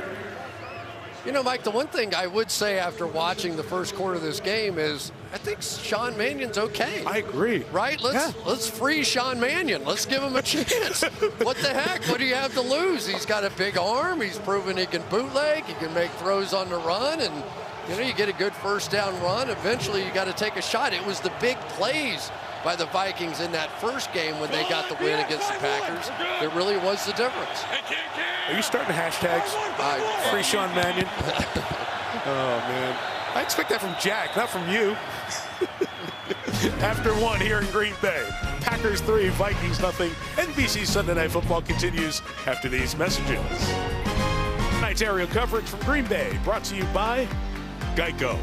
You know, Mike, the one thing I would say after watching the first quarter of this game is I think Sean Mannion's okay. I agree. Right? Let's free Sean Mannion. Let's give him a chance. What the heck? What do you have to lose? He's got a big arm. He's proven he can bootleg. He can make throws on the run. And, you know, you get a good 1st down run. Eventually, you got to take a shot. It was the big plays by the Vikings in that first game when they got the win against the Packers that really was the difference. Are you starting hashtags? Free Sean Mannion? Oh, man. I expect that from Jack, not from you. After 1 here in Green Bay. Packers 3, Vikings nothing. NBC Sunday Night Football continues after these messages. Tonight's aerial coverage from Green Bay, brought to you by Geico.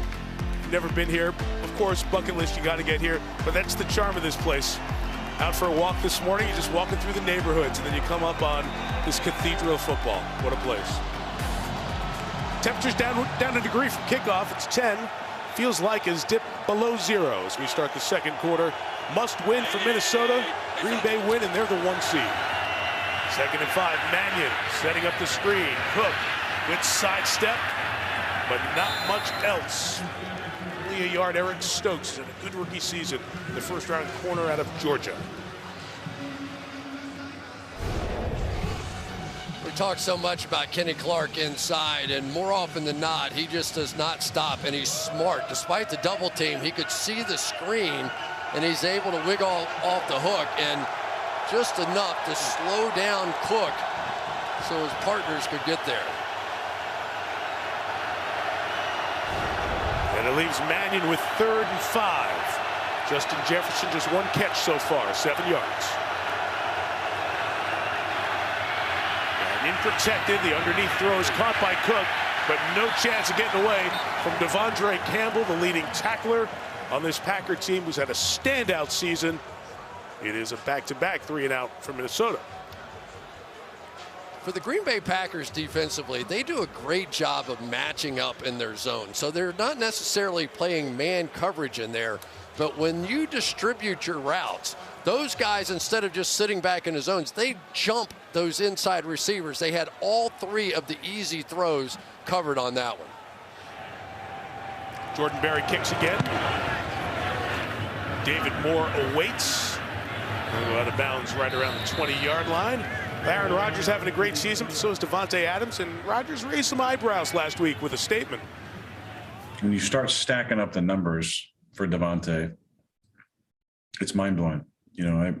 Never been here. Of course, bucket list, you got to get here. But that's the charm of this place. Out for a walk this morning, you're just walking through the neighborhoods, and then you come up on this cathedral of football. What a place. Temperatures down a degree from kickoff. It's 10. Feels like has dipped below 0 as we start the second quarter. Must win for Minnesota. Green Bay win, and they're the 1 seed. 2nd and 5. Mannion setting up the screen. Cook, good sidestep, but not much else. Only a yard. Eric Stokes in a good rookie season. The first-round corner out of Georgia. We talk so much about Kenny Clark inside, and more often than not, he just does not stop, and he's smart. Despite the double team, he could see the screen, and he's able to wiggle off the hook, and just enough to slow down Cook so his partners could get there. And it leaves Mannion with 3rd and 5. Justin Jefferson just 1 catch so far, 7 yards. Mannion protected. The underneath throw is caught by Cook, but no chance of getting away from Devondre Campbell, the leading tackler on this Packer team, who's had a standout season. It is a back-to-back 3-and-out for Minnesota. For the Green Bay Packers defensively, they do a great job of matching up in their zone. So they're not necessarily playing man coverage in there, but when you distribute your routes, those guys, instead of just sitting back in the zones, they jump those inside receivers. They had all 3 of the easy throws covered on that one. Jordan Berry kicks again. David Moore awaits. He'll go out of bounds right around the 20-yard line. Aaron Rodgers having a great season, but so is Davante Adams, and Rodgers raised some eyebrows last week with a statement. When you start stacking up the numbers for Davante, it's mind-blowing. You know,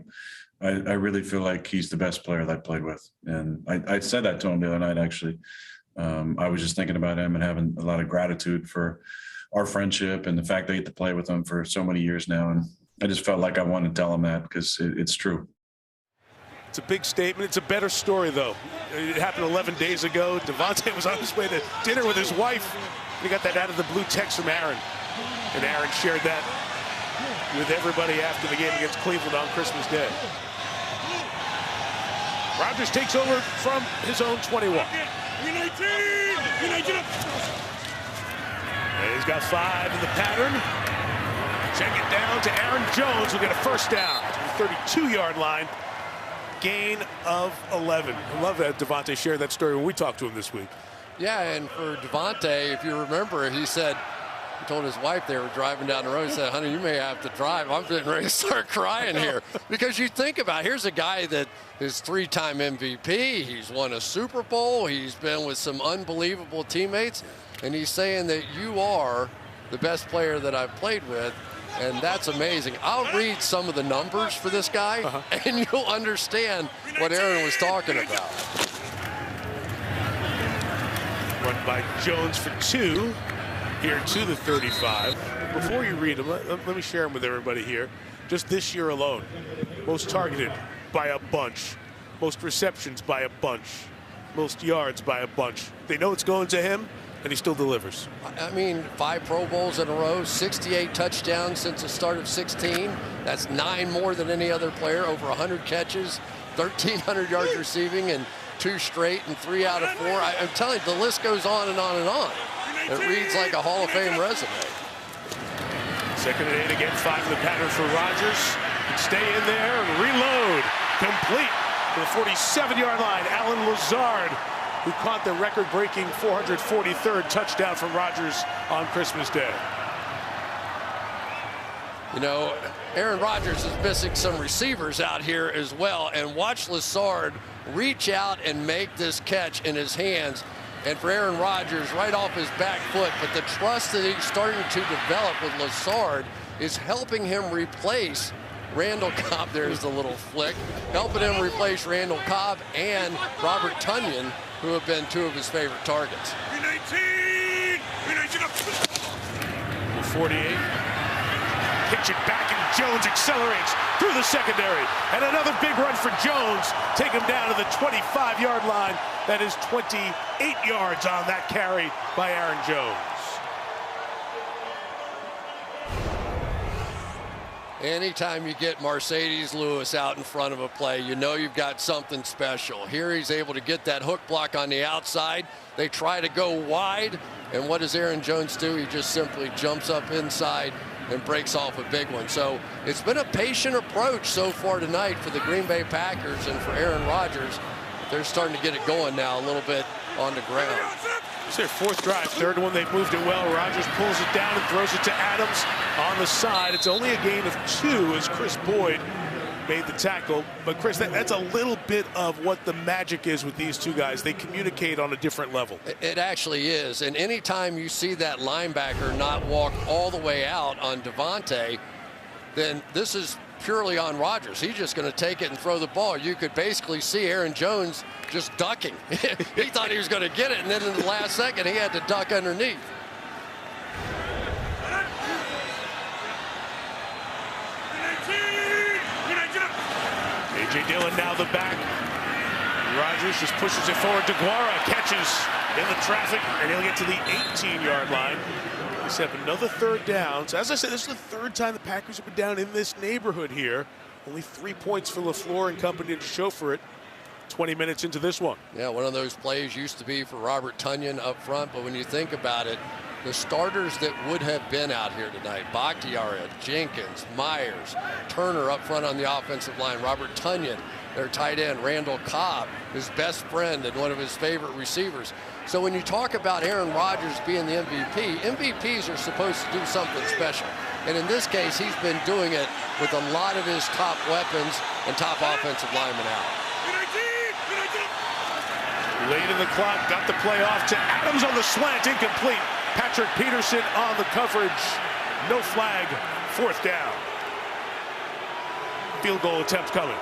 I really feel like he's the best player that I played with, and I said that to him the other night, actually. I was just thinking about him and having a lot of gratitude for our friendship and the fact that I get to play with him for so many years now, and I just felt like I wanted to tell him that because it's true. It's a big statement. It's a better story, though. It happened 11 days ago. Davante was on his way to dinner with his wife. He got that out of the blue text from Aaron. And Aaron shared that with everybody after the game against Cleveland on Christmas Day. Rodgers takes over from his own 21. And he's got 5 in the pattern. Check it down to Aaron Jones, who'll get a first down to the 32-yard line. Gain of 11. I love that Davante shared that story when we talked to him this week. Yeah, and for Davante, if you remember, he said, he told his wife they were driving down the road, he said, honey, you may have to drive. I'm getting ready to start crying here. Because you think about it, here's a guy that is 3-time MVP. He's won a Super Bowl. He's been with some unbelievable teammates. And he's saying that you are the best player that I've played with. And that's amazing. I'll read some of the numbers for this guy, and you'll understand what Aaron was talking about. Run by Jones for 2 here to the 35. Before you read them, let me share them with everybody here. Just this year alone, most targeted by a bunch, most receptions by a bunch, most yards by a bunch. They know it's going to him, and he still delivers. I mean, 5 Pro Bowls in a row, 68 touchdowns since the start of 16. That's 9 more than any other player, over 100 catches, 1,300 yards receiving, and 2 straight and 3 out of 4. I'm telling you, the list goes on and on and on. It reads like a Hall of Fame resume. 2nd and 8 again, 5 in the pattern for Rodgers. Can stay in there and reload. Complete to the 47-yard line. Alan Lazard, who caught the record-breaking 443rd touchdown from Rodgers on Christmas Day. You know, Aaron Rodgers is missing some receivers out here as well, and watch Lazard reach out and make this catch in his hands. And for Aaron Rodgers, right off his back foot, but the trust that he's starting to develop with Lazard is helping him replace Randall Cobb. There's the little flick. Helping him replace Randall Cobb and Robert Tonyan, who have been 2 of his favorite targets. 48. Pitch it back, and Jones accelerates through the secondary. And another big run for Jones. Take him down to the 25-yard line. That is 28 yards on that carry by Aaron Jones. Anytime you get Mercedes Lewis out in front of a play, you know you've got something special. Here he's able to get that hook block on the outside. They try to go wide, and what does Aaron Jones do? He just simply jumps up inside and breaks off a big one. So it's been a patient approach so far tonight for the Green Bay Packers and for Aaron Rodgers. They're starting to get it going now a little bit on the ground. It's their fourth drive, third one. They've moved it well. Rodgers pulls it down and throws it to Adams on the side. It's only a gain of 2 as Chris Boyd made the tackle. But Chris, that's a little bit of what the magic is with these two guys. They communicate on a different level. It actually is. And anytime you see that linebacker not walk all the way out on Davante, then this is purely on Rodgers. He's just going to take it and throw the ball. You could basically see Aaron Jones just ducking. He thought he was going to get it, and then in the last second, he had to duck underneath. A.J. Dillon now the back. Rodgers just pushes it forward. DeGuara catches in the traffic, and he'll get to the 18-yard line. They set up another third down. So as I said, this is the third time the Packers have been down in this neighborhood here. Only 3 points for LaFleur and company to show for it. 20 minutes into this one. Yeah, one of those plays used to be for Robert Tonyan up front, but when you think about it, the starters that would have been out here tonight, Bakhtiari, Jenkins, Myers, Turner up front on the offensive line, Robert Tonyan, their tight end, Randall Cobb, his best friend and one of his favorite receivers. So when you talk about Aaron Rodgers being the MVP, MVPs are supposed to do something special. And in this case, he's been doing it with a lot of his top weapons and top offensive linemen out. Late in the clock, got the play off to Adams on the slant, incomplete. Patrick Peterson on the coverage. No flag, fourth down. Field goal attempt coming.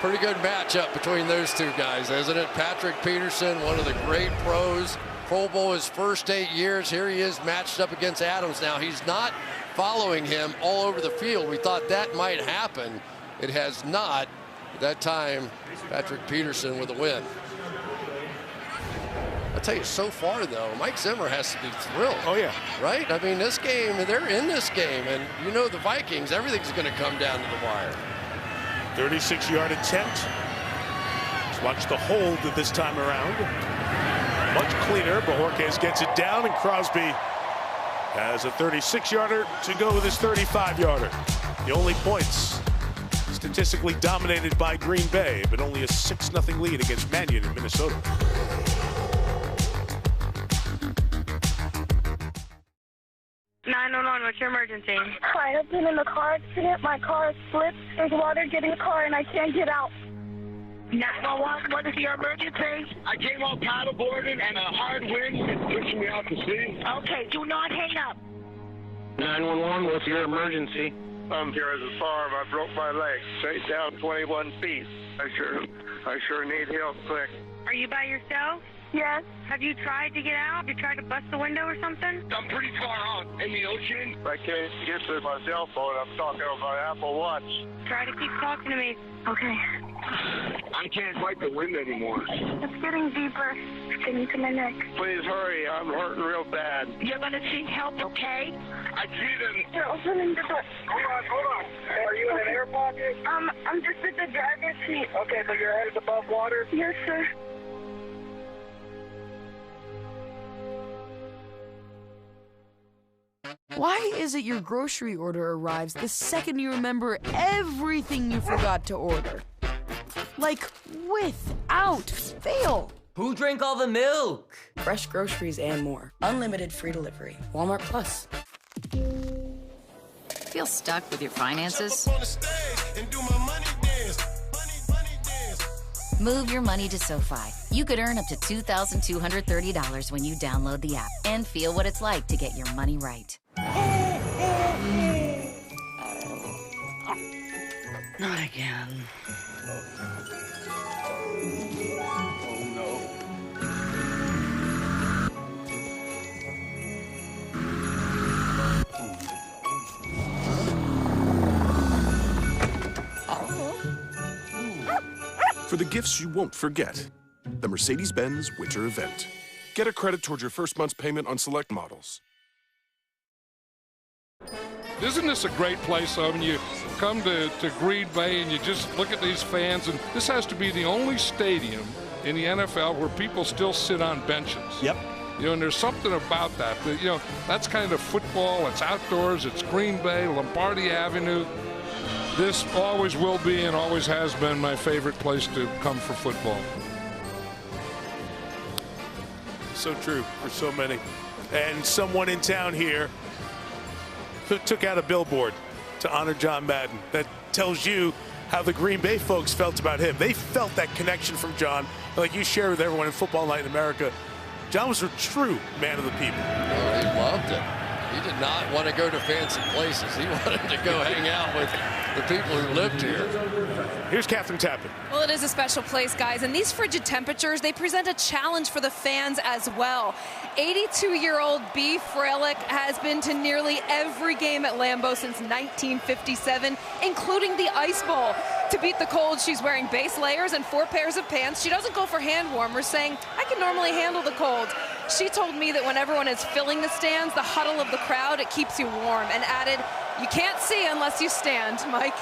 Pretty good matchup between those two guys, isn't it? Patrick Peterson, one of the great pros. Pro Bowl his first 8 years. Here he is matched up against Adams now. He's not following him all over the field. We thought that might happen. It has not. That time, Patrick Peterson with a win. I'll tell you, so far, though, Mike Zimmer has to be thrilled. Oh, yeah. Right? I mean, this game, they're in this game, and you know the Vikings, everything's going to come down to the wire. 36-yard attempt. Let's watch the hold this time around. Much cleaner. Bojorquez gets it down, and Crosby has a 36-yarder to go with his 35-yarder. The only points statistically dominated by Green Bay, but only a 6-0 lead against Mannion in Minnesota. What's your emergency? Hi, I've been in a car accident. My car slipped. There's water getting the car, and I can't get out. 911, what is your emergency? I came out paddleboarding, and a hard wind is pushing me out to sea. Okay, do not hang up. 911, what's your emergency? I'm here at the farm. I broke my leg, straight down 21 feet. I sure need help quick. Are you by yourself? Yes. Have you tried to get out? Have you tried to bust the window or something? I'm pretty far out in the ocean. I can't get to my cell phone. I'm talking on my Apple Watch. Try to keep talking to me. Okay. I can't fight the wind anymore. It's getting deeper. It's getting to my neck. Please hurry. I'm hurting real bad. You're going to seek help, okay? I see them. They're opening the door. Hold on. Are you in an air pocket? I'm just at the driver's seat. Okay, so your head is above water? Yes, sir. Why is it your grocery order arrives the second you remember everything you forgot to order? Like, without fail. Who drank all the milk? Fresh groceries and more. Unlimited free delivery. Walmart Plus. Feel stuck with your finances? Move your money to SoFi. You could earn up to $2,230 when you download the app and feel what it's like to get your money right. Not again. For the gifts you won't forget, the Mercedes-Benz Winter Event. Get a credit toward your first month's payment on select models. Isn't this a great place? I mean, you come to Green Bay and you just look at these fans, and this has to be the only stadium in the NFL where people still sit on benches. Yep. You know, and there's something about that. You know, that's kind of football. It's outdoors. It's Green Bay, Lombardi Avenue. This always will be and always has been my favorite place to come for football. So true for so many. And someone in town here took out a billboard to honor John Madden. That tells you how the Green Bay folks felt about him. They felt that connection from John, like you shared with everyone in Football Night in America. John was a true man of the people. Oh, he loved it. He did not want to go to fancy places. He wanted to go hang out with the people who lived here. Here's Catherine Tappan. Well, it is a special place, guys, and these frigid temperatures, they present a challenge for the fans as well. 82-year-old B. Freilich has been to nearly every game at Lambeau since 1957, including the Ice Bowl. To beat the cold, she's wearing base layers and 4 pairs of pants. She doesn't go for hand warmers, saying, I can normally handle the cold. She told me that when everyone is filling the stands, the huddle of the crowd, it keeps you warm, and added, you can't see unless you stand, Mike.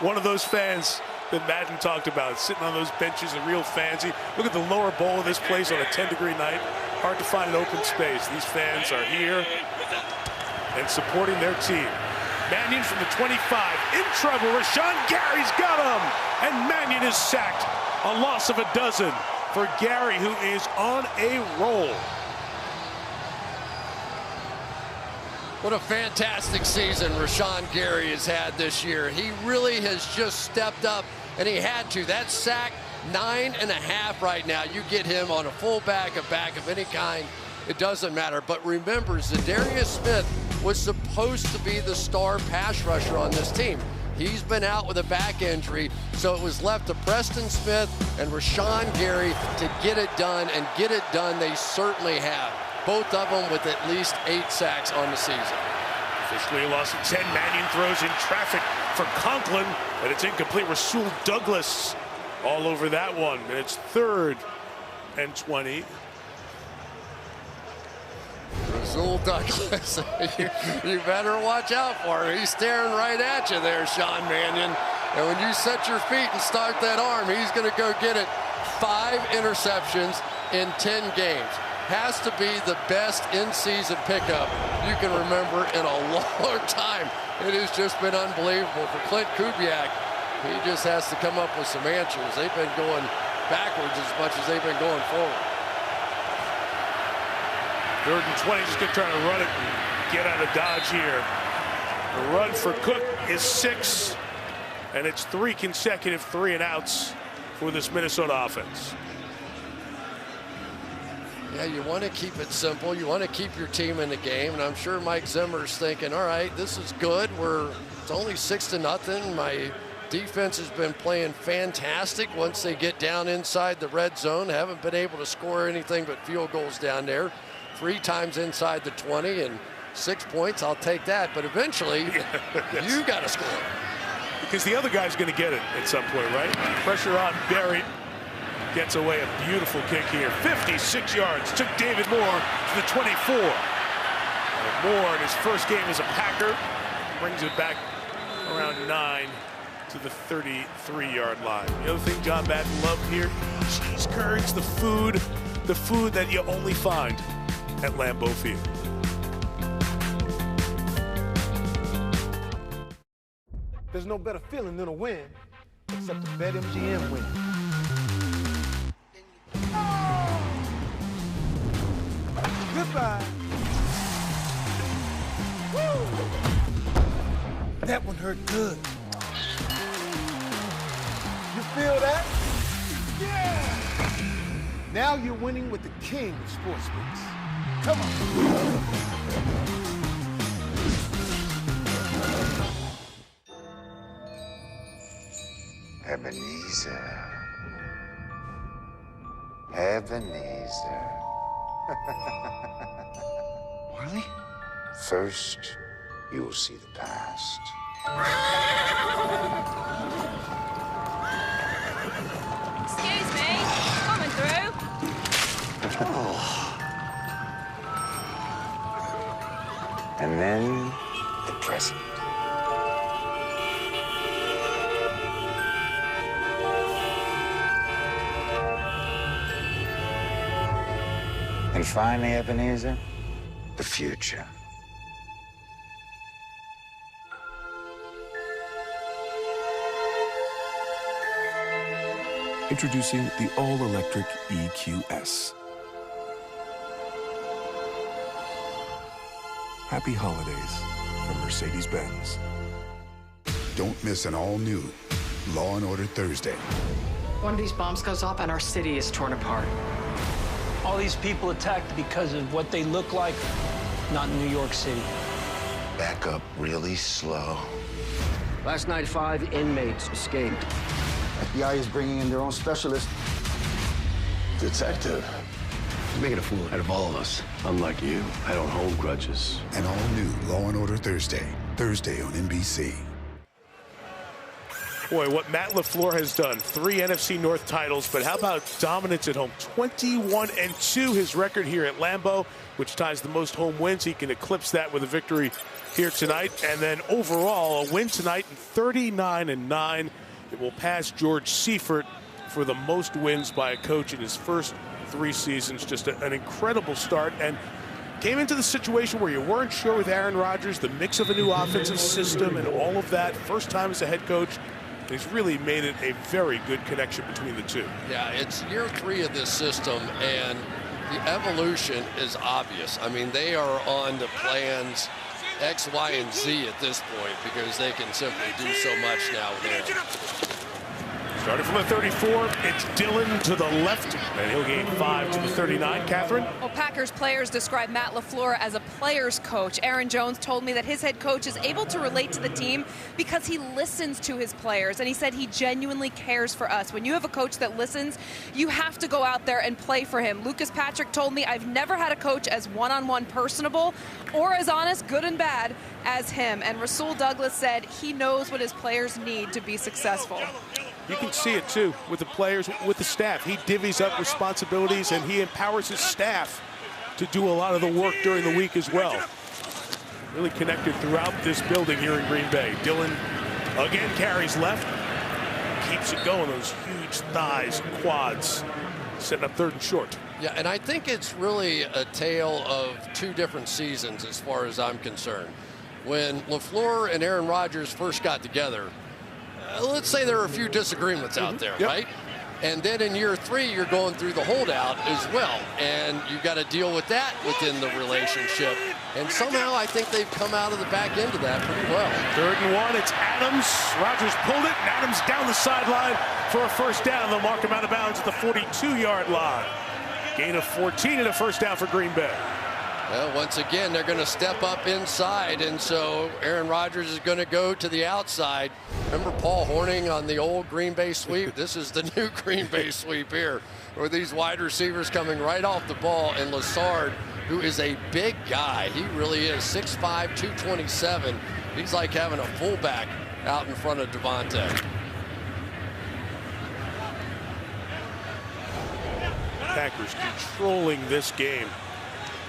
One of those fans that Madden talked about, sitting on those benches, a real fancy. Look at the lower bowl of this place on a 10-degree night. Hard to find an open space. These fans are here and supporting their team. Mannion from the 25, in trouble. Rashawn Gary's got him, and Mannion is sacked. A loss of a dozen for Gary, who is on a roll. What a fantastic season Rashawn Gary has had this year. He really has just stepped up, and he had to. That sack, 9.5 right now. You get him on a fullback, a back of any kind, it doesn't matter. But remember, Zadarius Smith was supposed to be the star pass rusher on this team. He's been out with a back injury, so it was left to Preston Smith and Rashawn Gary to get it done, and get it done they certainly have. Both of them with at least 8 sacks on the season. Officially a loss of 10. Mannion throws in traffic for Conklin, but it's incomplete. Rasul Douglas all over that one, and it's 3rd and 20. Rasul Douglas, you better watch out for him. He's staring right at you there, Sean Mannion. And when you set your feet and start that arm, he's going to go get it. 5 interceptions in 10 games. Has to be the best in-season pickup you can remember in a long time. It has just been unbelievable for Clint Kubiak. He just has to come up with some answers. They've been going backwards as much as they've been going forward. 3rd and 20, just going to try to run it and get out of dodge here. The run for Cook is 6, and it's 3 consecutive 3-and-outs for this Minnesota offense. Yeah, you want to keep it simple. You want to keep your team in the game, and I'm sure Mike Zimmer's thinking, all right, this is good. It's only 6-0. My defense has been playing fantastic once they get down inside the red zone. Haven't been able to score anything but field goals down there. 3 times inside the 20, and 6 points, I'll take that. But eventually, you got to score. Because the other guy's going to get it at some point, right? Pressure on Barry. Gets away a beautiful kick here. 56 yards. Took David Moore to the 24. And Moore in his first game as a Packer brings it back around 9 to the 33-yard line. The other thing John Madden loved here, cheese curds, the food that you only find at Lambeau Field. There's no better feeling than a win, except a BetMGM win. Goodbye. Woo! That one hurt good. You feel that? Yeah! Now you're winning with the king of sportsbooks. Come on. Ebenezer. Ebenezer. Marley? First, you'll see the past. Excuse me, coming through. And then the us. And finally, Ebenezer, the future. Introducing the all-electric EQS. Happy holidays from Mercedes-Benz. Don't miss an all-new Law & Order Thursday. One of these bombs goes off and our city is torn apart. All these people attacked because of what they look like, not in New York City. Back up really slow. Last night, 5 inmates escaped. FBI is bringing in their own specialist. Detective. He's making a fool out of all of us. Unlike you, I don't hold grudges. An all-new Law & Order Thursday. Thursday on NBC. Boy, what Matt LaFleur has done. 3 NFC North titles, but how about dominance at home? 21-2 his record here at Lambeau, which ties the most home wins. He can eclipse that with a victory here tonight. And then overall, a win tonight in 39-9. It will pass George Seifert for the most wins by a coach in his first 3 seasons. Just an incredible start, and came into the situation where you weren't sure with Aaron Rodgers, the mix of a new offensive system and all of that. First time as a head coach. He's really made it a very good connection between the two. Yeah, it's year 3 of this system, and the evolution is obvious. I mean, they are on the plans X, Y, and Z at this point because they can simply do so much now with Aaron. Starting from the 34, it's Dillon to the left, and he'll gain 5 to the 39. Catherine? Well, Packers players describe Matt LaFleur as a player's coach. Aaron Jones told me that his head coach is able to relate to the team because he listens to his players, and he said he genuinely cares for us. When you have a coach that listens, you have to go out there and play for him. Lucas Patrick told me, I've never had a coach as one-on-one personable or as honest, good and bad, as him. And Rasul Douglas said he knows what his players need to be successful. You can see it, too, with the players, with the staff. He divvies up responsibilities, and he empowers his staff to do a lot of the work during the week as well. Really connected throughout this building here in Green Bay. Dillon again carries left. Keeps it going, those huge thighs, quads, setting up 3rd and short. Yeah, and I think it's really a tale of 2 different seasons as far as I'm concerned. When LaFleur and Aaron Rodgers first got together, let's say there are a few disagreements out there, right? And then in year 3, you're going through the holdout as well. And you've got to deal with that within the relationship. And somehow I think they've come out of the back end of that pretty well. 3rd and 1, it's Adams. Rodgers pulled it, and Adams down the sideline for a first down. They'll mark him out of bounds at the 42-yard line. Gain of 14 and a first down for Green Bay. Well, once again, they're going to step up inside, and so Aaron Rodgers is going to go to the outside. Remember Paul Hornung on the old Green Bay sweep? This is the new Green Bay sweep here, with these wide receivers coming right off the ball, and Lazard, who is a big guy. He really is, 6'5", 227. He's like having a fullback out in front of Davante. Packers controlling this game.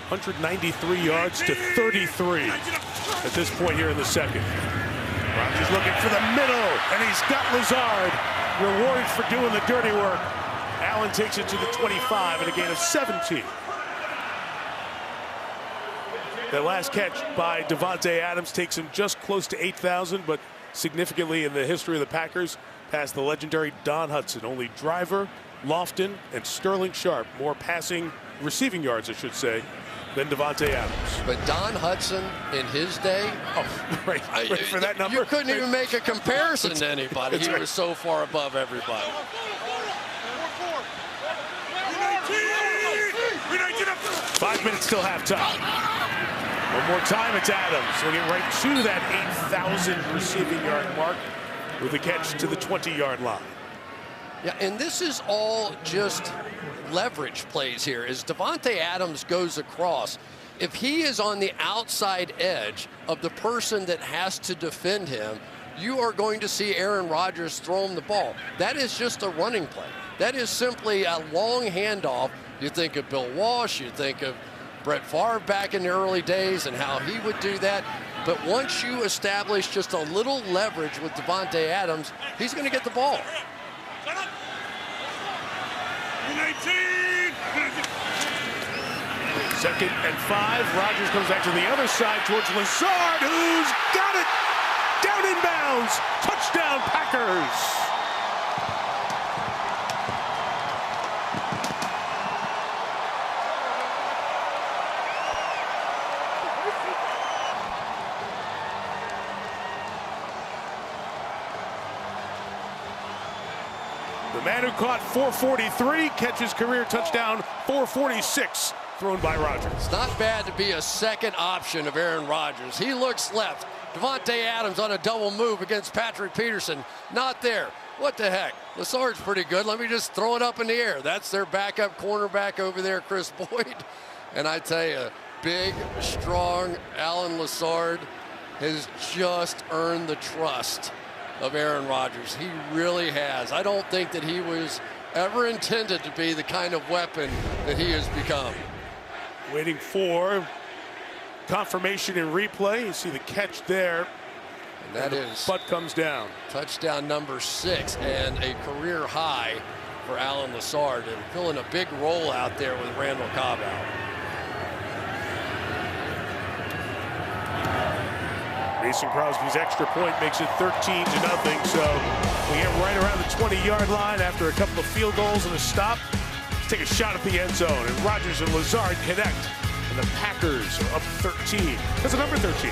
193 yards to 33 at this point here in the second. Rodgers looking for the middle, and he's got Lazard rewarded for doing the dirty work. Allen takes it to the 25 and a gain of 17. That last catch by Davante Adams takes him just close to 8,000, but significantly in the history of the Packers, past the legendary Don Hutson. Only Driver, Lofton, and Sterling Sharp more receiving yards, I should say, than Davante Adams. But Don Hutson in his day, right for that number, you couldn't even make a comparison to anybody. He was so far above everybody. 5 minutes till halftime. One more time, it's Adams. He'll get right to that 8,000 receiving yard mark with a catch to the 20-yard line. Yeah, and this is all just leverage plays here. As Davante Adams goes across, if he is on the outside edge of the person that has to defend him, you are going to see Aaron Rodgers throw him the ball. That is just a running play. That is simply a long handoff. You think of Bill Walsh, you think of Brett Favre back in the early days and how he would do that. But once you establish just a little leverage with Davante Adams, he's going to get the ball. Second and 5. Rodgers comes back to the other side towards Lazard, who's got it. Down in bounds. Touchdown, Packers. The man who caught 443 catches career touchdown 446 thrown by Rodgers. It's not bad to be a second option of Aaron Rodgers. He looks left. Davante Adams on a double move against Patrick Peterson. Not there. What the heck? Lazard's pretty good. Let me just throw it up in the air. That's their backup cornerback over there, Chris Boyd. And I tell you, big, strong Allen Lazard has just earned the trust of Aaron Rodgers. He really has. I don't think that he was ever intended to be the kind of weapon that he has become. Waiting for confirmation in replay. You see the catch there. And that is butt comes down. Touchdown number 6 and a career high for Allen Lazard, and filling a big role out there with Randall Cobb out. Mason Crosby's extra point makes it 13-0. So we get right around the 20-yard line after a couple of field goals and a stop. Let's take a shot at the end zone, and Rodgers and Lazard connect. And the Packers are up 13. That's a number 13.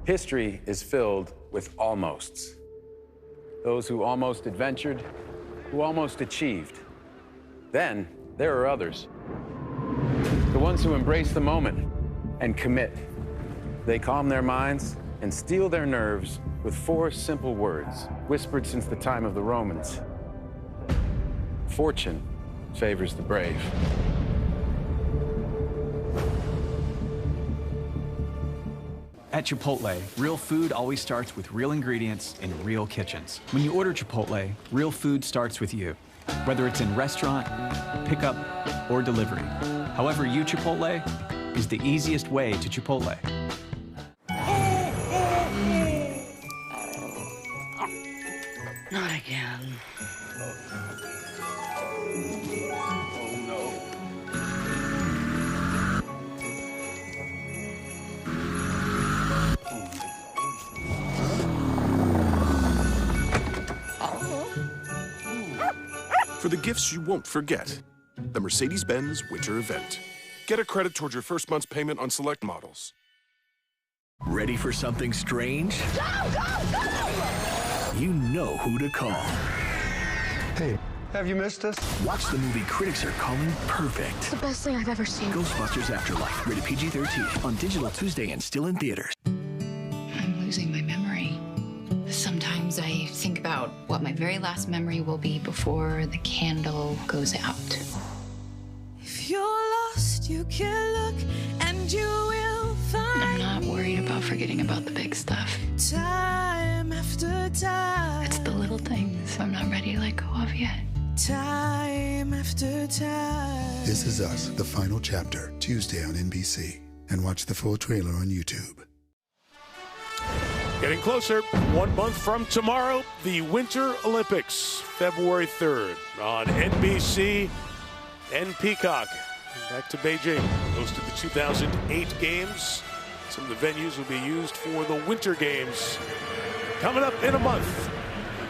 History is filled with almosts. Those who almost adventured, who almost achieved. Then there are others. The ones who embrace the moment and commit. They calm their minds and steel their nerves with 4 simple words, whispered since the time of the Romans. Fortune favors the brave. At Chipotle, real food always starts with real ingredients in real kitchens. When you order Chipotle, real food starts with you. Whether it's in restaurant, pickup, or delivery. However you Chipotle is the easiest way to Chipotle. Not again. For the gifts you won't forget, the Mercedes-Benz Winter Event. Get a credit towards your first month's payment on select models. Ready for something strange? Go, go, go! You know who to call. Hey, have you missed us? Watch the movie critics are calling perfect. It's the best thing I've ever seen. Ghostbusters Afterlife, rated PG-13, on digital Tuesday and still in theaters. I'm losing my memory. Sometimes I think about what my very last memory will be before the candle goes out. If you're lost, you can look and you will find. I'm not worried about forgetting about the big stuff. Time after time. It's the little things I'm not ready to let go of yet. Time after time. This Is Us, the final chapter, Tuesday on NBC. And watch the full trailer on YouTube. Getting closer. 1 month from tomorrow, the Winter Olympics, February 3rd on NBC and Peacock. Back to Beijing. Hosted the 2008 Games. Some of the venues will be used for the Winter Games. Coming up in a month,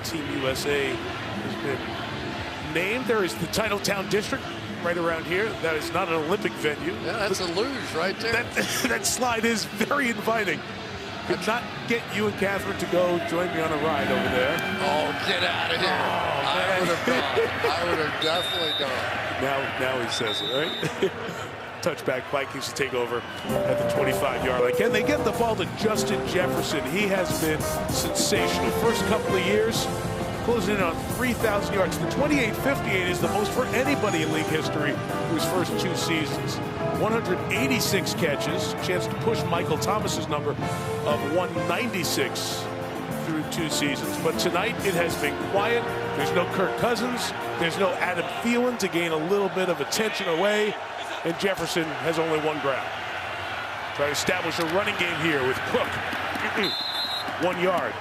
Team USA has been named. There is the Titletown District right around here. That is not an Olympic venue. Yeah, that's a luge right there. That slide is very inviting. Could not get you and Catherine to go join me on a ride over there. Oh, get out of here. I would have gone. I would have definitely gone. Now he says it, right? Touchback, Vikings to take over at the 25-yard line. Can they get the ball to Justin Jefferson? He has been sensational. First couple of years, closing in on 3,000 yards. The 28-58 is the most for anybody in league history whose first 2 seasons. 186 catches, chance to push Michael Thomas's number of 196 through 2 seasons. But tonight it has been quiet. There's no Kirk Cousins. There's no Adam Thielen to gain a little bit of attention away. and Jefferson has only one ground. Try to establish a running game here with Cook. 1 yard.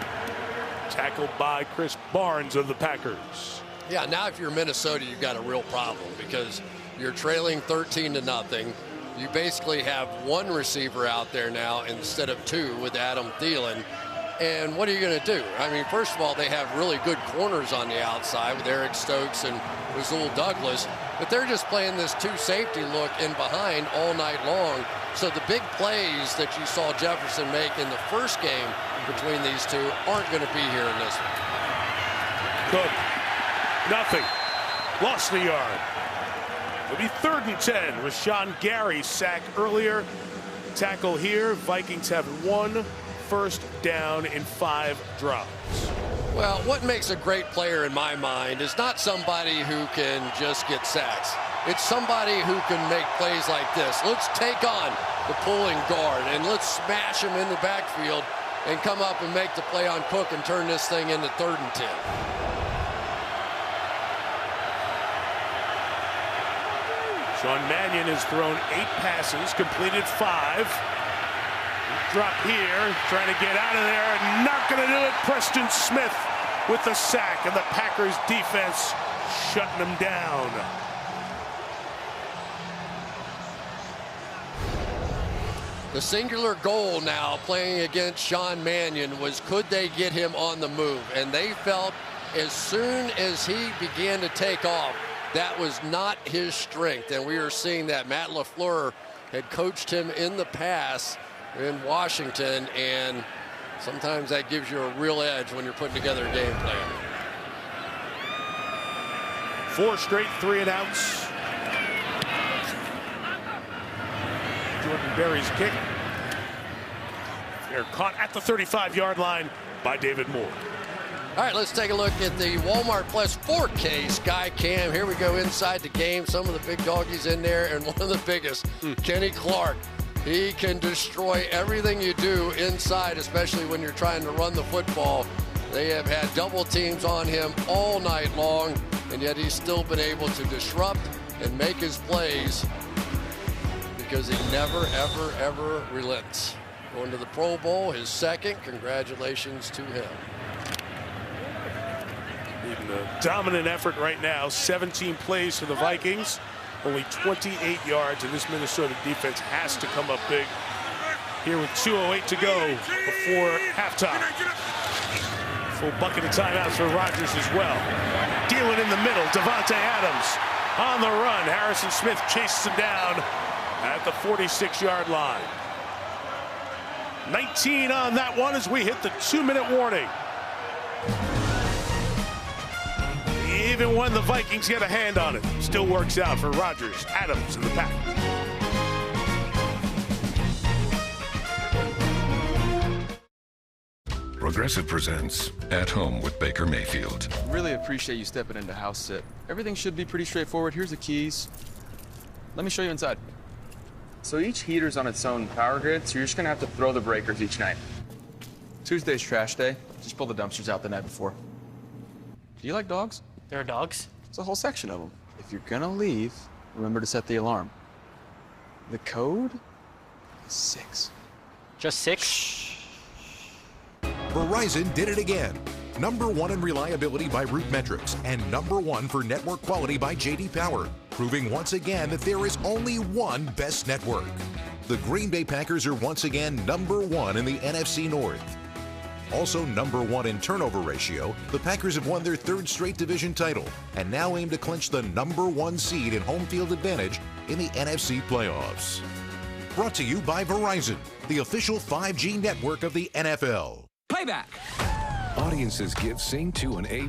Tackled by Chris Barnes of the Packers. Yeah, now if you're Minnesota, you've got a real problem because you're trailing 13-0. You basically have one receiver out there now instead of two with Adam Thielen. And what are you going to do? I mean, first of all, they have really good corners on the outside with Eric Stokes and Rasul Douglas, but they're just playing this two-safety look in behind all night long. So the big plays that you saw Jefferson make in the first game between these two aren't going to be here in this one. Cook, nothing. Lost the yard. It'll be 3rd and 10. Rashawn Gary sacked earlier. Tackle here. Vikings have 1 first down in 5 drops. Well, what makes a great player in my mind is not somebody who can just get sacks. It's somebody who can make plays like this. Let's take on the pulling guard and let's smash him in the backfield and come up and make the play on Cook and turn this thing into 3rd and 10. Sean Mannion has thrown 8 passes, completed 5. Drop here, trying to get out of there, not going to do it. Preston Smith with the sack, and the Packers defense shutting them down. The singular goal now playing against Sean Mannion was could they get him on the move, and they felt as soon as he began to take off that was not his strength, and we are seeing that. Matt LaFleur had coached him in the past in Washington, and sometimes that gives you a real edge when you're putting together a game plan. 4 straight 3-and-outs. Jordan Berry's kick. They're caught at the 35-yard line by David Moore. All right, let's take a look at the Walmart Plus 4K Sky Cam. Here we go inside the game. Some of the big doggies in there, and one of the biggest, Kenny Clark. He can destroy everything you do inside, especially when you're trying to run the football. They have had double teams on him all night long, and yet he's still been able to disrupt and make his plays because he never, ever, ever relents. Going to the Pro Bowl, his 2nd. Congratulations to him. Leading a dominant effort right now. 17 plays for the Vikings. Only 28 yards, and this Minnesota defense has to come up big here with 2:08 to go before halftime. Full bucket of timeouts for Rodgers as well. Dealing in the middle, Davante Adams on the run. Harrison Smith chases him down at the 46-yard line. 19 on that one as we hit the 2-minute warning. Even when the Vikings get a hand on it, still works out for Rodgers, Adams, and the Packers. Progressive presents At Home with Baker Mayfield. Really appreciate you stepping into house sit. Everything should be pretty straightforward. Here's the keys. Let me show you inside. So each heater's on its own power grid, so you're just gonna have to throw the breakers each night. Tuesday's trash day. Just pull the dumpsters out the night before. Do you like dogs? There are dogs? It's a whole section of them. If you're gonna leave, remember to set the alarm. The code is 6. Just 6? Verizon did it again. #1 in reliability by RootMetrics and #1 for network quality by J.D. Power, proving once again that there is only one best network. The Green Bay Packers are once again #1 in the NFC North. Also #1 in turnover ratio, the Packers have won their 3rd straight division title and now aim to clinch the #1 seed in home field advantage in the NFC playoffs. Brought to you by Verizon, the official 5G network of the NFL. Playback. Audiences give Sing 2 an A+.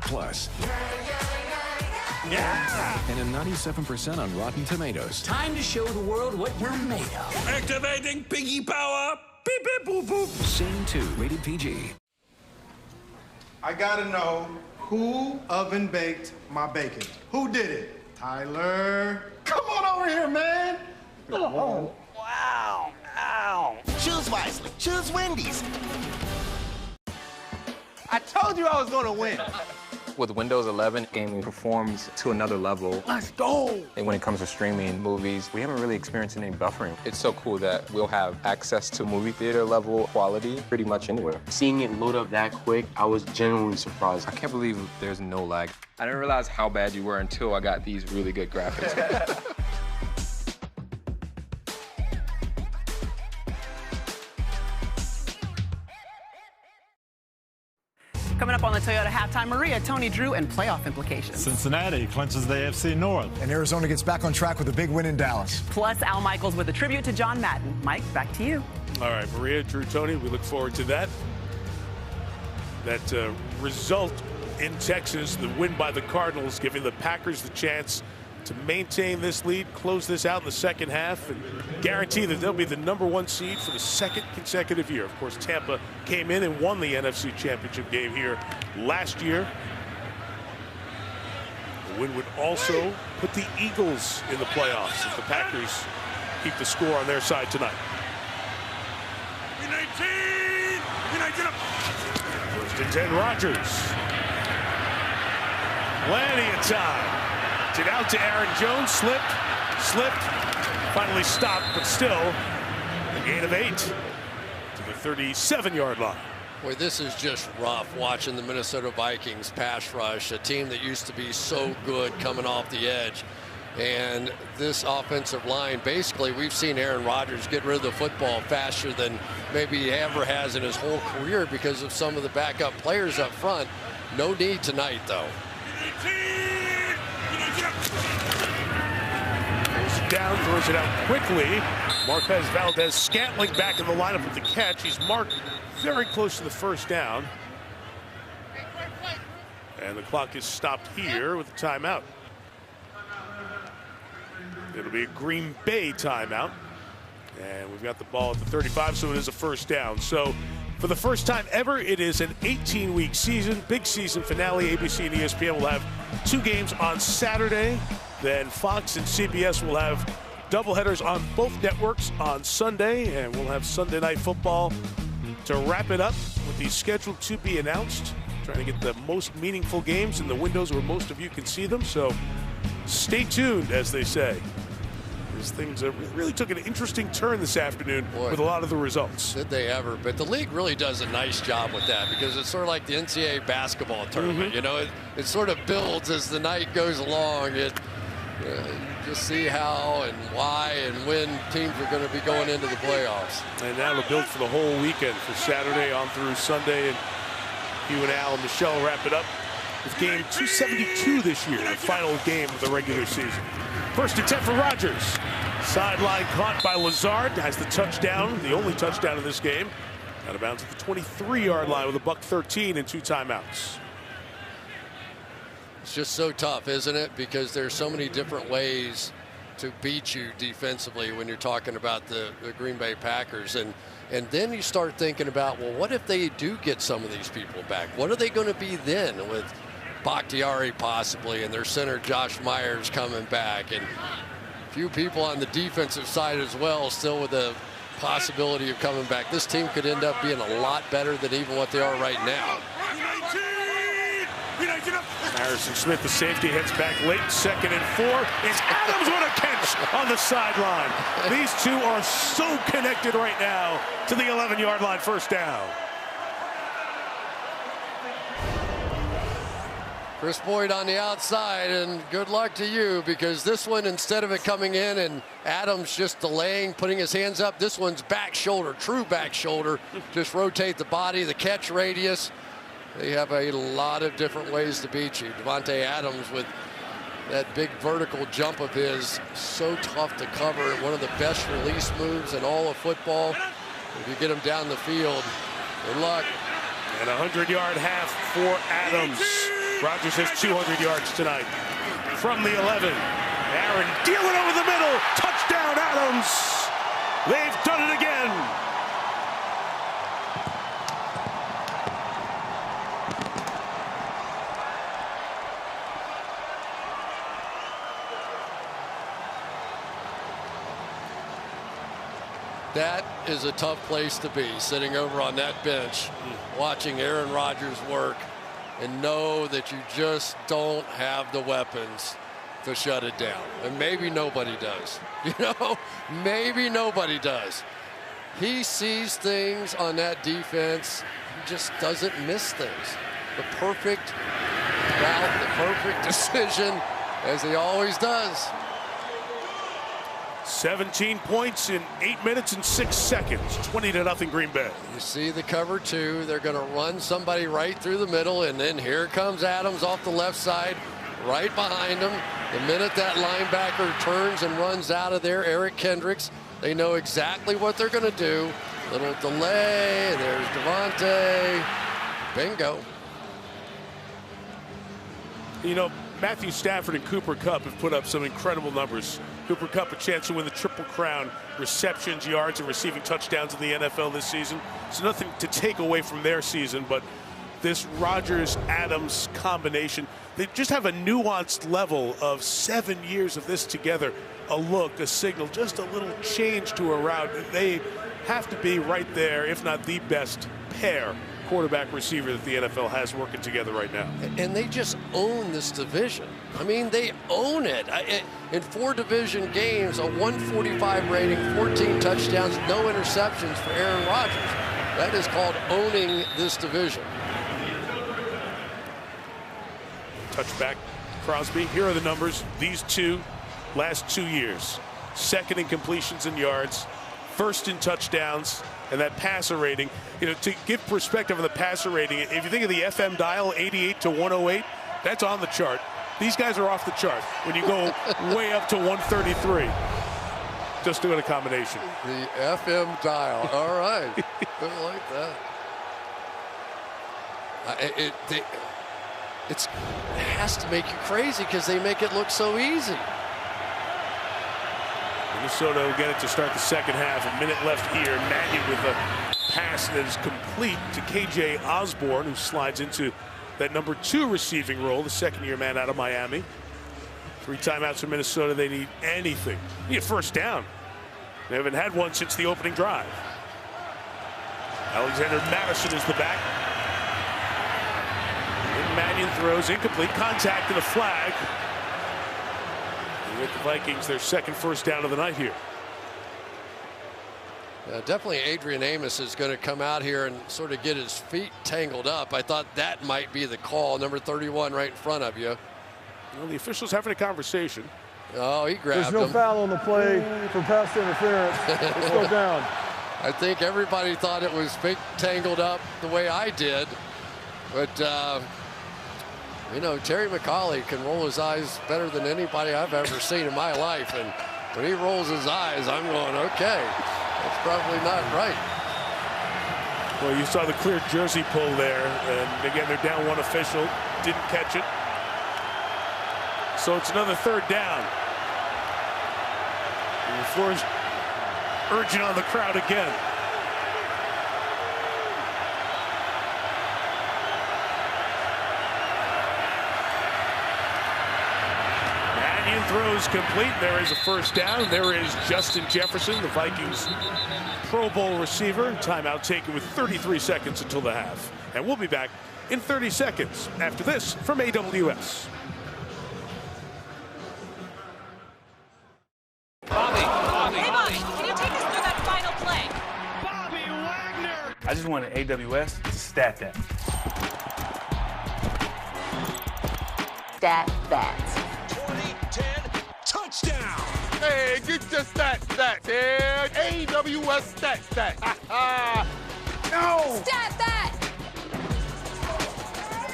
Yeah! And a 97% on Rotten Tomatoes. Time to show the world what you're made of. Activating piggy power. Beep, beep, boop, boop. Sing 2, rated PG. I gotta know who oven baked my bacon. Who did it? Tyler. Come on over here, man. Oh, wow. Ow. Choose wisely. Choose Wendy's. I told you I was gonna win. With Windows 11, gaming performs to another level. Let's go! And when it comes to streaming movies, we haven't really experienced any buffering. It's so cool that we'll have access to movie theater level quality pretty much anywhere. Seeing it load up that quick, I was genuinely surprised. I can't believe there's no lag. I didn't realize how bad you were until I got these really good graphics. Coming up on the Toyota Halftime, Maria, Tony Drew, and playoff implications. Cincinnati clinches the AFC North. And Arizona gets back on track with a big win in Dallas. Plus, Al Michaels with a tribute to John Madden. Mike, back to you. All right, Maria, Drew, Tony, we look forward to that. That result in Texas, the win by the Cardinals, giving the Packers the chance to maintain this lead, close this out in the second half, and guarantee that they'll be the #1 seed for the second consecutive year. Of course, Tampa came in and won the NFC Championship game here last year. The win would also put the Eagles in the playoffs if the Packers keep the score on their side tonight. First and 10, Rodgers. Plenty of time. It out to Aaron Jones, slipped, finally stopped, but still a gain of 8 to the 37-yard line. Boy, this is just rough watching the Minnesota Vikings pass rush, a team that used to be so good coming off the edge. And this offensive line, basically, we've seen Aaron Rodgers get rid of the football faster than maybe he ever has in his whole career because of some of the backup players up front. No need tonight, though. Down, throws it out quickly. Marquez Valdez-Scantling back in the lineup with the catch. He's marked very close to the first down. And the clock is stopped here with a timeout. It'll be a Green Bay timeout. And we've got the ball at the 35, so it is a first down. So for the first time ever, it is an 18-week season, big season finale. ABC and ESPN will have 2 games on Saturday. Then Fox and CBS will have doubleheaders on both networks on Sunday, and we'll have Sunday Night Football to wrap it up with the schedule to be announced. Trying to get the most meaningful games in the windows where most of you can see them, so stay tuned, as they say. These things really took an interesting turn this afternoon with a lot of the results. Did they ever? But the league really does a nice job with that because it's sort of like the NCAA basketball tournament. You know, it sort of builds as the night goes along. You just see how and why and when teams are going to be going into the playoffs. And that'll build for the whole weekend, for Saturday on through Sunday. And you and Al and Michelle wrap it up with game 272 this year, the final game of the regular season. First and 10 for Rodgers. Sideline caught by Lazard, has the touchdown, the only touchdown of this game. Out of bounds at the 23-yard line with a $1:13 and 2 timeouts. It's just so tough, isn't it? Because there's so many different ways to beat you defensively when you're talking about the Green Bay Packers. And then you start thinking about, well, what if they do get some of these people back? What are they going to be then with Bakhtiari possibly and their center Josh Myers coming back and a few people on the defensive side as well still with the possibility of coming back? This team could end up being a lot better than even what they are right now. Harrison Smith, the safety, heads back late. 2nd and 4. It's Adams with a catch on the sideline. These two are so connected right now to the 11-yard line, first down. Chris Boyd on the outside, and good luck to you because this one, instead of it coming in and Adams just delaying, putting his hands up, this one's back shoulder, true back shoulder. Just rotate the body, the catch radius. They have a lot of different ways to beat you. Davante Adams with that big vertical jump of his, so tough to cover. One of the best release moves in all of football. If you get him down the field, good luck. And a 100-yard half for Adams. Rodgers has 200 yards tonight. From the 11, Aaron dealing over the middle. Touchdown, Adams. They've done it again. That is a tough place to be, sitting over on that bench, watching Aaron Rodgers work. and know that you just don't have the weapons to shut it down. And maybe nobody does. You know, maybe nobody does. He sees things on that defense. He just doesn't miss things. The perfect route, the perfect decision, as he always does. 17 points in 8 minutes and 6 seconds. 20-0 Green Bay. You see the cover two. They're going to run somebody right through the middle, and then here comes Adams off the left side, right behind him. The minute that linebacker turns and runs out of there, Eric Kendricks, they know exactly what they're going to do. Little delay. There's Davante. Bingo. You know, Matthew Stafford and Cooper Kupp have put up some incredible numbers. Cooper Kupp a chance to win the Triple Crown, receptions, yards, and receiving touchdowns in the NFL this season. So nothing to take away from their season, but this Rodgers-Adams combination, they just have a nuanced level of 7 years of this together. A look, a signal, just a little change to a route. They have to be right there, if not the best pair, quarterback receiver that the NFL has working together right now. And they just own this division. I mean, they own it. In 4 division games, a 145 rating, 14 touchdowns, no interceptions for Aaron Rodgers. That is called owning this division. Touchback, Crosby. Here are the numbers. These two, last 2 years. Second in completions and yards, first in touchdowns, and that passer rating. You know, to give perspective on the passer rating, if you think of the FM dial, 88 to 108, that's on the chart. These guys are off the chart when you go way up to 133. Just doing a combination. The FM dial. All right. I like that. It has to make you crazy because they make it look so easy. Minnesota will get it to start the second half. A minute left here. Mannion with a pass that is complete to KJ Osborne, who slides into that number 2 receiving role, the second-year man out of Miami. 3 timeouts for Minnesota. They need anything. They need a first down. They haven't had one since the opening drive. Alexander Madison is the back. And Mannion throws incomplete. Contact and a flag. With the Vikings, their second first down of the night here. Definitely Adrian Amos is going to come out here and sort of get his feet tangled up. I thought that might be the call. Number 31 right in front of you. Well, the official's having a conversation. Oh, he grabbed him. There's no foul on the play for pass interference. Let's go down. I think everybody thought it was feet tangled up the way I did. But, you know, Terry McAuley can roll his eyes better than anybody I've ever seen in my life. And when he rolls his eyes, I'm going, okay, that's probably not right. Well, you saw the clear jersey pull there. And again, they're down one official. Didn't catch it. So it's another third down. And LaFleur's urging on the crowd again. Mannion throws complete. There is a first down. There is Justin Jefferson, the Vikings Pro Bowl receiver. Timeout taken with 33 seconds until the half. And we'll be back in 30 seconds after this from AWS. I just wanted AWS to stat that. Stat that. 2010 touchdown. Hey, get your stat, Ted. AWS stat. No. Stat that.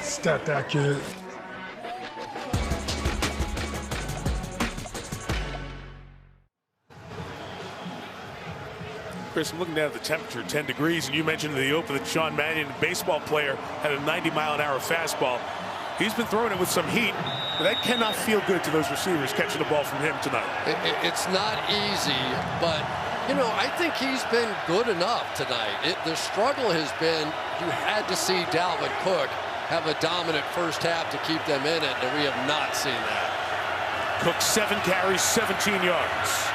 Stat that, kid. Chris, I'm looking down at the temperature, 10 degrees, and you mentioned in the open that Sean Mannion, a baseball player, had a 90-mile-an-hour fastball. He's been throwing it with some heat, but that cannot feel good to those receivers catching the ball from him tonight. It's not easy, but, you know, I think he's been good enough tonight. The struggle has been you had to see Dalvin Cook have a dominant first half to keep them in it, and we have not seen that. Cook 7 carries, 17 yards.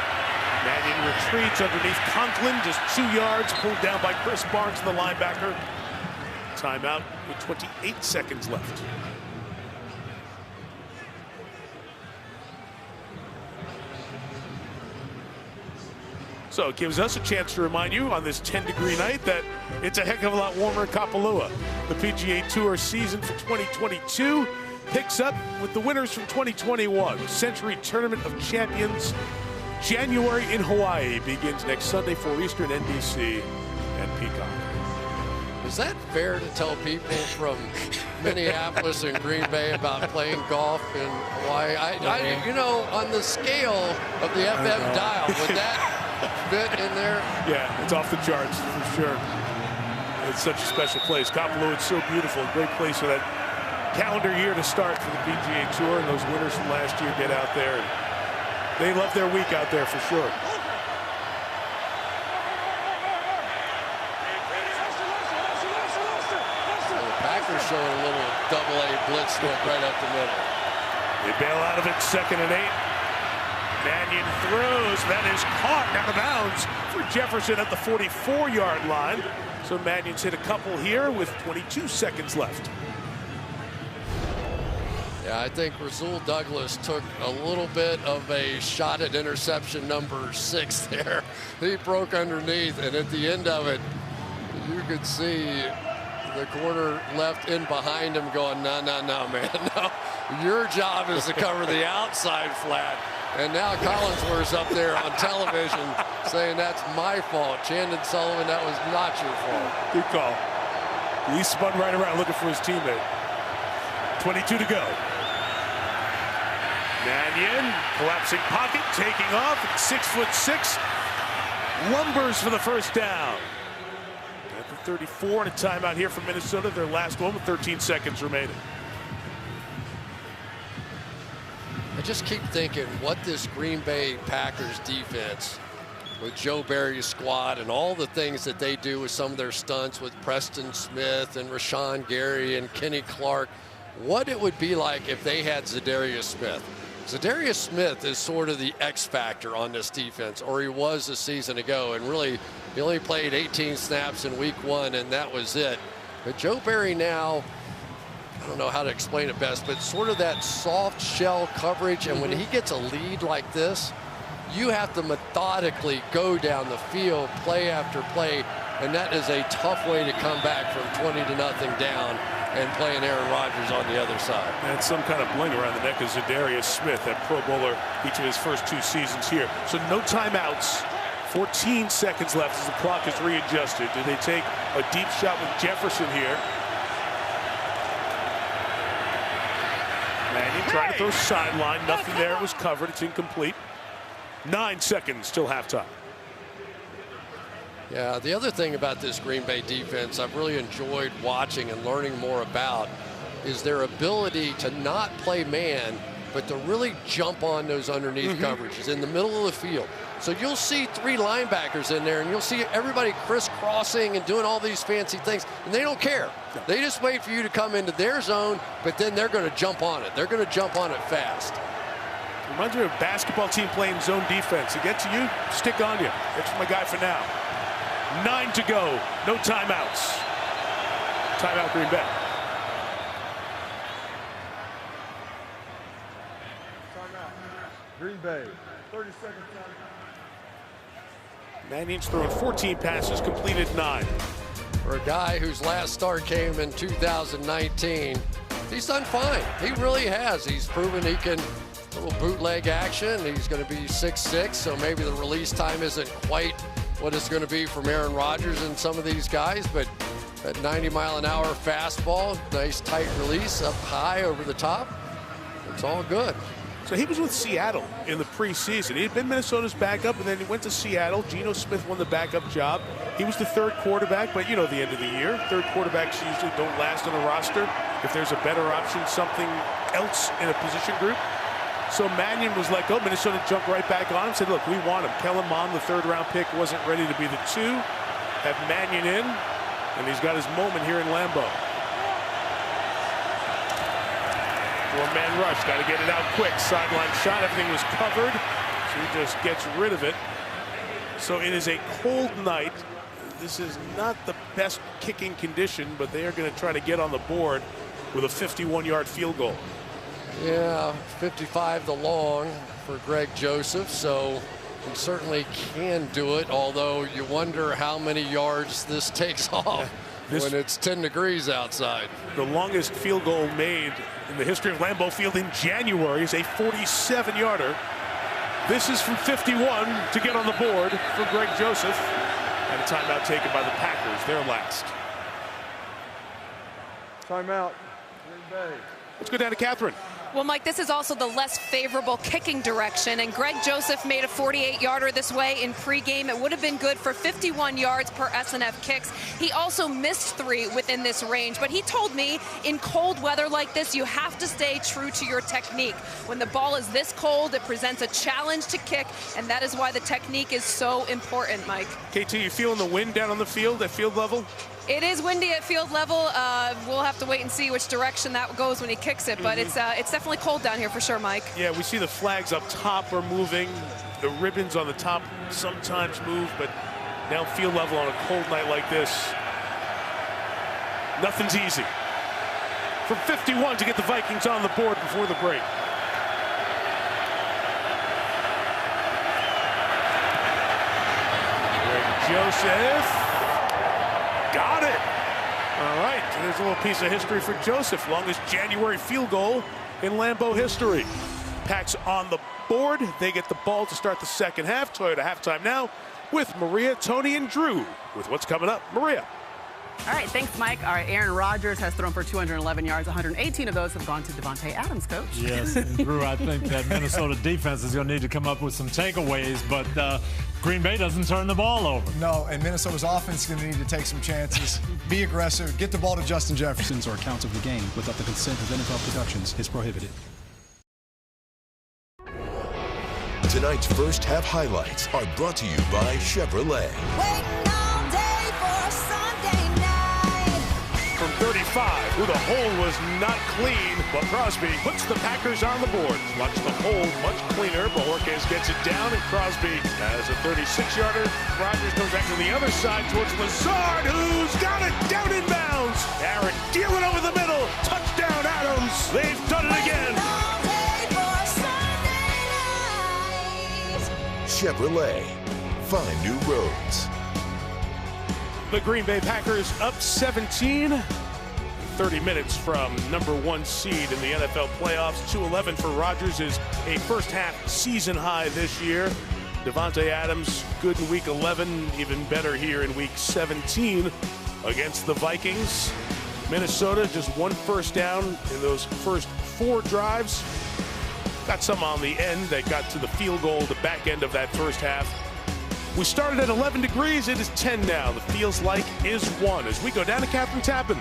Mannion retreats underneath Conklin, just 2 yards, pulled down by Chris Barnes, the linebacker. timeout with 28 seconds left. So it gives us a chance to remind you on this 10-degree night that it's a heck of a lot warmer in Kapalua. The PGA Tour season for 2022 picks up with the winners from 2021. Century Tournament of Champions. January in Hawaii begins next Sunday, 4 Eastern, NBC and Peacock. Is that fair to tell people from Minneapolis and Green Bay about playing golf in Hawaii? You know, on the scale of the FM dial, would that fit in there? Yeah, it's off the charts for sure. It's such a special place. Kapalua is so beautiful. Great place for that calendar year to start for the PGA Tour, and those winners from last year get out there. And they love their week out there for sure. The Packers showing a little double-A blitz look right up the middle. They bail out of it, 2nd and 8. Mannion throws. That is caught out of bounds for Jefferson at the 44-yard line. So Mannion's hit a couple here with 22 seconds left. Yeah, I think Rasul Douglas took a little bit of a shot at interception number 6 there. He broke underneath, and at the end of it, you could see the corner left in behind him going, no, man, no. Your job is to cover the outside flat. And now Collinsworth's up there on television saying that's my fault. Chandon Sullivan, that was not your fault. Good call. He spun right around looking for his teammate. 22 to go. Mannion, collapsing pocket, taking off at 6'6", lumbers for the first down. At the 34 and a timeout here from Minnesota, their last one with 13 seconds remaining. I just keep thinking what this Green Bay Packers defense with Joe Barry's squad and all the things that they do with some of their stunts with Preston Smith and Rashawn Gary and Kenny Clark, what it would be like if they had Zadarius Smith. Zadarius Smith is sort of the X factor on this defense, or he was a season ago, and really he only played 18 snaps in week 1, and that was it. But Joe Barry now, I don't know how to explain it best, but sort of that soft shell coverage, and when he gets a lead like this, you have to methodically go down the field play after play, and that is a tough way to come back from 20-0 down and playing Aaron Rodgers on the other side. And some kind of bling around the neck of Zadarius Smith, that Pro Bowler each of his first 2 seasons here. So no timeouts. 14 seconds left as the clock is readjusted. Do they take a deep shot with Jefferson here? Mannion trying to throw sideline. Nothing there. It was covered. It's incomplete. 9 seconds till halftime. Yeah, the other thing about this Green Bay defense I've really enjoyed watching and learning more about is their ability to not play man, but to really jump on those underneath coverages in the middle of the field. So you'll see 3 linebackers in there, and you'll see everybody crisscrossing and doing all these fancy things, and they don't care. They just wait for you to come into their zone, but then they're going to jump on it. They're going to jump on it fast. Reminds me of a basketball team playing zone defense. It gets to you, stick on you. That's my guy for now. 9 to go. No timeouts. Timeout Green Bay. Timeout. Green Bay. 30-second timeout. Mannion's thrown 14 passes, completed 9. For a guy whose last start came in 2019, he's done fine. He really has. He's proven he can, little bootleg action. He's going to be 6'6", so maybe the release time isn't quite what it's going to be from Aaron Rodgers and some of these guys, but that 90-mile-an-hour fastball, nice tight release up high over the top. It's all good. So he was with Seattle in the preseason. He had been Minnesota's backup, and then he went to Seattle. Geno Smith won the backup job. He was the 3rd quarterback, but you know the end of the year. 3rd quarterbacks usually don't last on a roster. If there's a better option, something else in a position group. So Mannion was like, oh, Minnesota jumped right back on him, said, look, we want him. Kellen Mond, the 3rd-round pick, wasn't ready to be the 2. Have Mannion in, and he's got his moment here in Lambeau. 4-man rush, got to get it out quick. Sideline shot, everything was covered, so he just gets rid of it. So it is a cold night. this is not the best kicking condition, but they are going to try to get on the board with a 51-yard field goal. Yeah, 55 the long for Greg Joseph, so he certainly can do it, although you wonder how many yards this takes off when it's 10 degrees outside. The longest field goal made in the history of Lambeau Field in January is a 47-yarder. This is from 51 to get on the board for Greg Joseph. And a timeout taken by the Packers, their last. Timeout, Green Bay. Let's go down to Catherine. Well, Mike, this is also the less favorable kicking direction, and Greg Joseph made a 48-yarder this way in pregame. It would have been good for 51 yards per SNF kicks. He also missed 3 within this range, but he told me in cold weather like this, you have to stay true to your technique. When the ball is this cold, it presents a challenge to kick, and that is why the technique is so important, Mike. KT, you feeling the wind down on the field at field level? It is windy at field level. We'll have to wait and see which direction that goes when he kicks it, but it's definitely cold down here for sure, Mike. Yeah, we see the flags up top are moving. The ribbons on the top sometimes move, but down field level on a cold night like this, nothing's easy. From 51 to get the Vikings on the board before the break. Greg Joseph. Got it. All right, there's a little piece of history for Joseph. Longest January field goal in Lambeau history. Packs on the board. They get the ball to start the second half. Toyota halftime now with Maria, Tony, and Drew with what's coming up. Maria. All right, thanks, Mike. All right, Aaron Rodgers has thrown for 211 yards. 118 of those have gone to Davante Adams, Coach. Yes, and Drew, I think that Minnesota defense is going to need to come up with some takeaways, but Green Bay doesn't turn the ball over. No, and Minnesota's offense is going to need to take some chances, be aggressive, get the ball to Justin Jefferson. Or accounts of the game without the consent of NFL Productions is prohibited. Tonight's first half highlights are brought to you by Chevrolet. From 35, who the hole was not clean, but Crosby puts the Packers on the board. Watch the hole much cleaner. Bojorquez gets it down, and Crosby has a 36-yarder. Rodgers goes back to the other side towards Lazard, who's got it down in bounds. Aaron dealing over the middle. Touchdown, Adams. They've done it again. Chevrolet. Find new roads. The Green Bay Packers up 17. 30 minutes from #1 seed in the NFL playoffs. 211 for Rodgers is a first half season high this year. Davante Adams, good in week 11, even better here in week 17 against the Vikings. Minnesota just 1 first down in those first 4 drives. Got some on the end that got to the field goal, the back end of that first half. We started at 11 degrees. It is 10 now. The feels like is 1 as we go down to Catherine Tappan.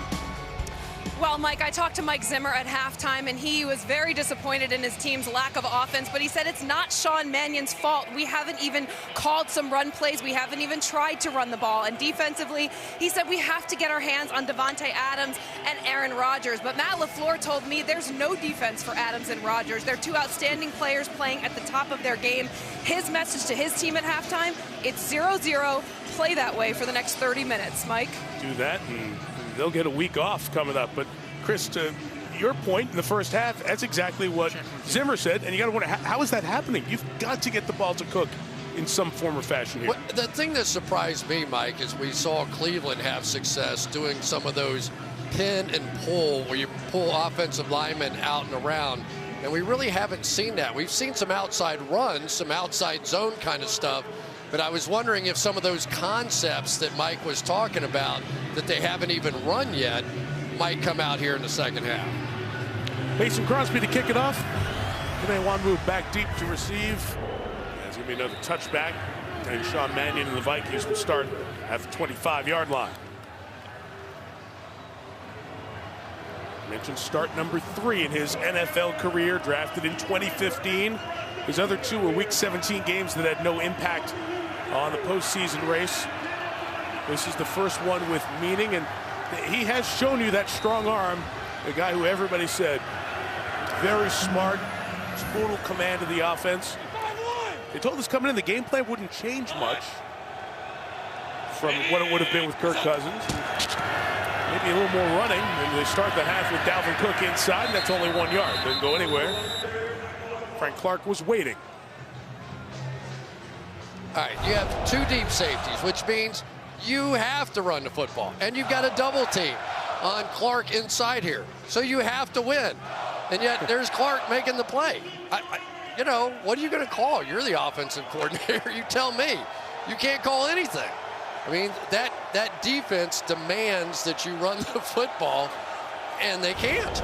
Well, Mike, I talked to Mike Zimmer at halftime, and he was very disappointed in his team's lack of offense, but he said it's not Sean Mannion's fault. We haven't even called some run plays. We haven't even tried to run the ball. And defensively, he said we have to get our hands on Davante Adams and Aaron Rodgers. But Matt LaFleur told me there's no defense for Adams and Rodgers. They're 2 outstanding players playing at the top of their game. His message to his team at halftime, it's 0-0. Play that way for the next 30 minutes. Mike? Do that, and they'll get a week off coming up. But Chris, to your point in the first half, that's exactly what Zimmer said. And you got to wonder, how is that happening? You've got to get the ball to Cook in some form or fashion here. Well, the thing that surprised me, Mike, is we saw Cleveland have success doing some of those pin and pull, where you pull offensive linemen out and around. And we really haven't seen that. We've seen some outside runs, some outside zone kind of stuff. But I was wondering if some of those concepts that Mike was talking about that they haven't even run yet might come out here in the second half. Mason Crosby to kick it off. They want to move back deep to receive. There's going to be another touchback. And Sean Mannion and the Vikings will start at the 25-yard line. I mentioned start #3 in his NFL career, drafted in 2015. His other 2 were Week 17 games that had no impact on the postseason race. This is the first one with meaning, and he has shown you that strong arm. The guy who everybody said, very smart, total command of the offense. They told us coming in the game plan wouldn't change much. from what it would have been with Kirk Cousins. Maybe a little more running, and they start the half with Dalvin Cook inside, and that's only 1 yard. Didn't go anywhere. Frank Clark was waiting. All right, you have 2 deep safeties, which means you have to run the football. And you've got a double team on Clark inside here. So you have to win. And yet there's Clark making the play. You know, what are you going to call? You're the offensive coordinator. You tell me. You can't call anything. I mean, that defense demands that you run the football, and they can't.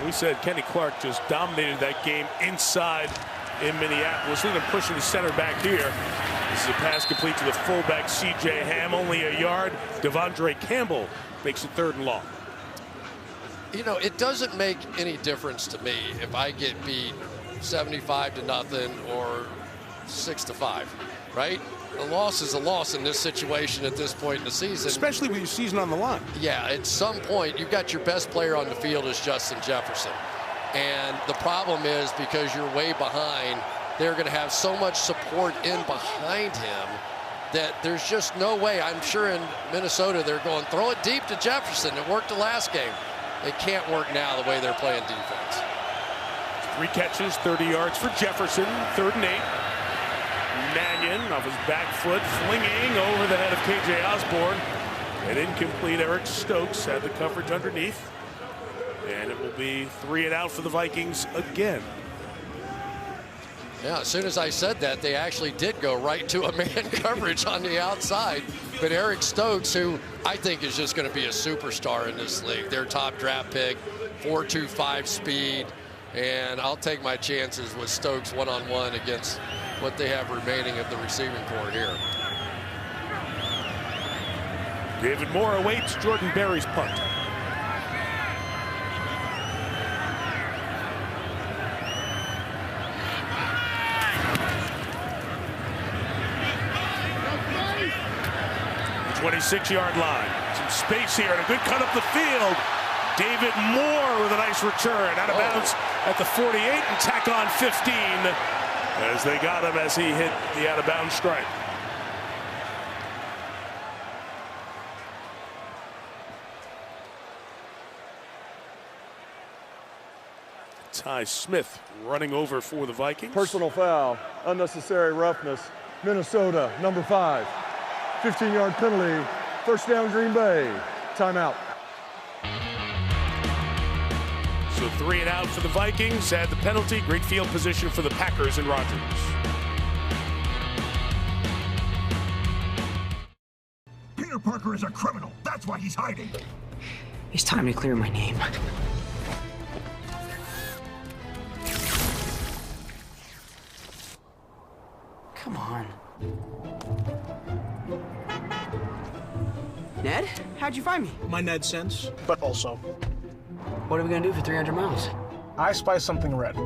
We said Kenny Clark just dominated that game inside in Minneapolis. Look at him pushing the center back here. This is a pass complete to the fullback, C.J. Ham, only a yard. Devondre Campbell makes it 3rd and long. You know, it doesn't make any difference to me if I get beat 75-0 or 6-5, right? A loss is a loss in this situation at this point in the season. Especially with your season on the line. Yeah, at some point, you've got your best player on the field is Justin Jefferson. And the problem is because you're way behind, they're going to have so much support in behind him that there's just no way. I'm sure in Minnesota they're going, throw it deep to Jefferson. It worked the last game. It can't work now the way they're playing defense. 3 catches, 30 yards for Jefferson, 3rd and 8. Mannion off his back foot, flinging over the head of K.J. Osborne. And incomplete. Eric Stokes had the coverage underneath. And it will be 3 and out for the Vikings again. Yeah, as soon as I said that, they actually did go right to a man coverage on the outside. But Eric Stokes, who I think is just going to be a superstar in this league, their top draft pick, 4.25 speed. And I'll take my chances with Stokes one-on-one against what they have remaining of the receiving corps here. David Moore awaits Jordan Berry's punt. The 26-yard line. Some space here and a good cut up the field. David Moore with a nice return out of bounds at the 48 and tack on 15 as they got him as he hit the out of bounds stripe. Ty Smith running over for the Vikings. Personal foul, unnecessary roughness. Minnesota, number 5. 15-yard penalty, 1st down Green Bay. Timeout. So 3 and out for the Vikings. Had the penalty. Great field position for the Packers and Rodgers. Peter Parker is a criminal. That's why he's hiding. It's time to clear my name. Come on. Ned, how'd you find me? My Ned sense, but also. What are we gonna do for 300 miles? I spy something red.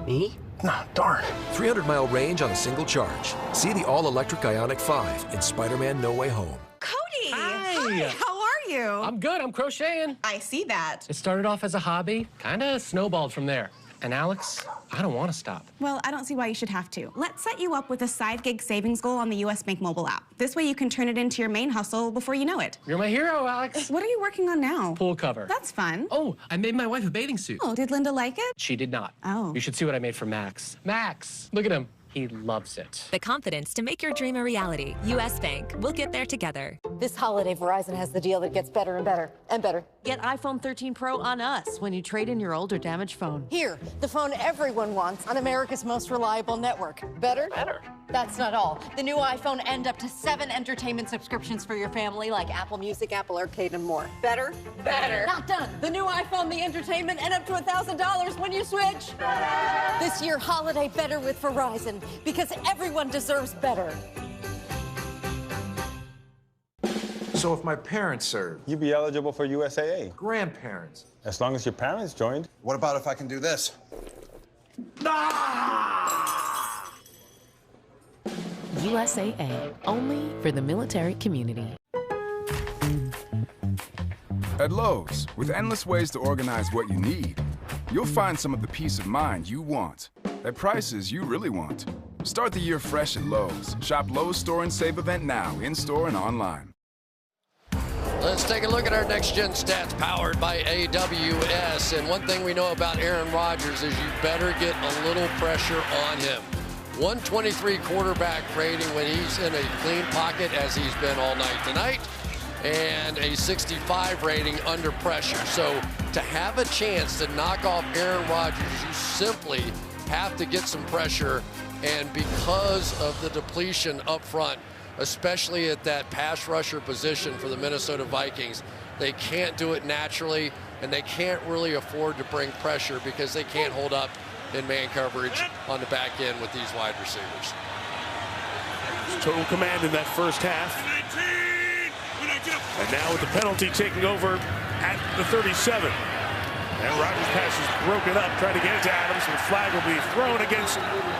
Me? Nah, darn. 300-mile range on a single charge. See the all-electric Ioniq 5 in Spider-Man No Way Home. Cody! Hi! How are you? I'm good. I'm crocheting. I see that. It started off as a hobby, kind of snowballed from there. And Alex, I don't want to stop. Well, I don't see why you should have to. Let's set you up with a side gig savings goal on the US Bank mobile app. This way you can turn it into your main hustle before you know it. You're my hero, Alex. What are you working on now? Pool cover. That's fun. Oh, I made my wife a bathing suit. Oh, did Linda like it? She did not. Oh. You should see what I made for Max. Max, look at him. He loves it. The confidence to make your dream a reality. US Bank. We'll get there together. This holiday, Verizon has the deal that gets better and better and better. Get iPhone 13 Pro on us when you trade in your old or damaged phone. Here, the phone everyone wants on America's most reliable network. Better? Better. That's not all. The new iPhone and up to 7 entertainment subscriptions for your family, like Apple Music, Apple Arcade, and more. Better? Better. Not done. The new iPhone, the entertainment, and up to $1,000 when you switch. Better. This year, holiday better with Verizon, because everyone deserves better. So if my parents served? You'd be eligible for USAA. Grandparents? As long as your parents joined. What about if I can do this? USAA, only for the military community. At Lowe's, with endless ways to organize what you need, you'll find some of the peace of mind you want at prices you really want. Start the year fresh at Lowe's. Shop Lowe's Store and Save event now, in-store and online. Let's take a look at our next-gen stats powered by AWS. And one thing we know about Aaron Rodgers is you better get a little pressure on him. 123 quarterback rating when he's in a clean pocket, as he's been all night tonight, and a 65 rating under pressure. So to have a chance to knock off Aaron Rodgers, you simply have to get some pressure. And because of the depletion up front, especially at that pass rusher position for the Minnesota Vikings, they can't do it naturally, and they can't really afford to bring pressure because they can't hold up in man coverage on the back end with these wide receivers. Total command in that first half. And now with the penalty taking over at the 37. And Rodgers' pass is broken up, trying to get it to Adams, and the flag will be thrown against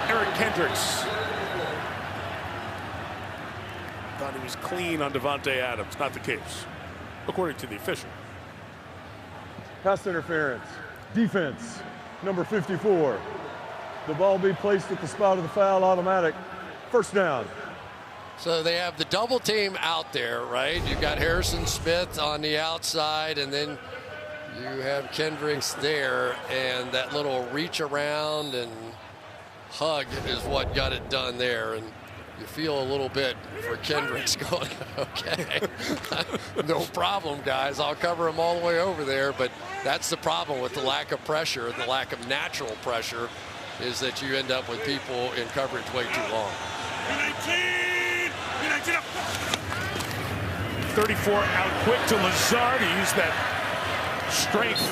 Eric Kendricks. Thought he was clean on Davante Adams. Not the case, according to the official. Pass interference. Defense, number 54. The ball be placed at the spot of the foul, automatic. First down. So they have the double team out there, right? You've got Harrison Smith on the outside, and then you have Kendricks there, and that little reach around and hug is what got it done there. And you feel a little bit for Kendricks going, okay, no problem, guys. I'll cover him all the way over there. But that's the problem with the lack of pressure, the lack of natural pressure, is that you end up with people in coverage way too long. 34 out quick to Lazard. He used that strength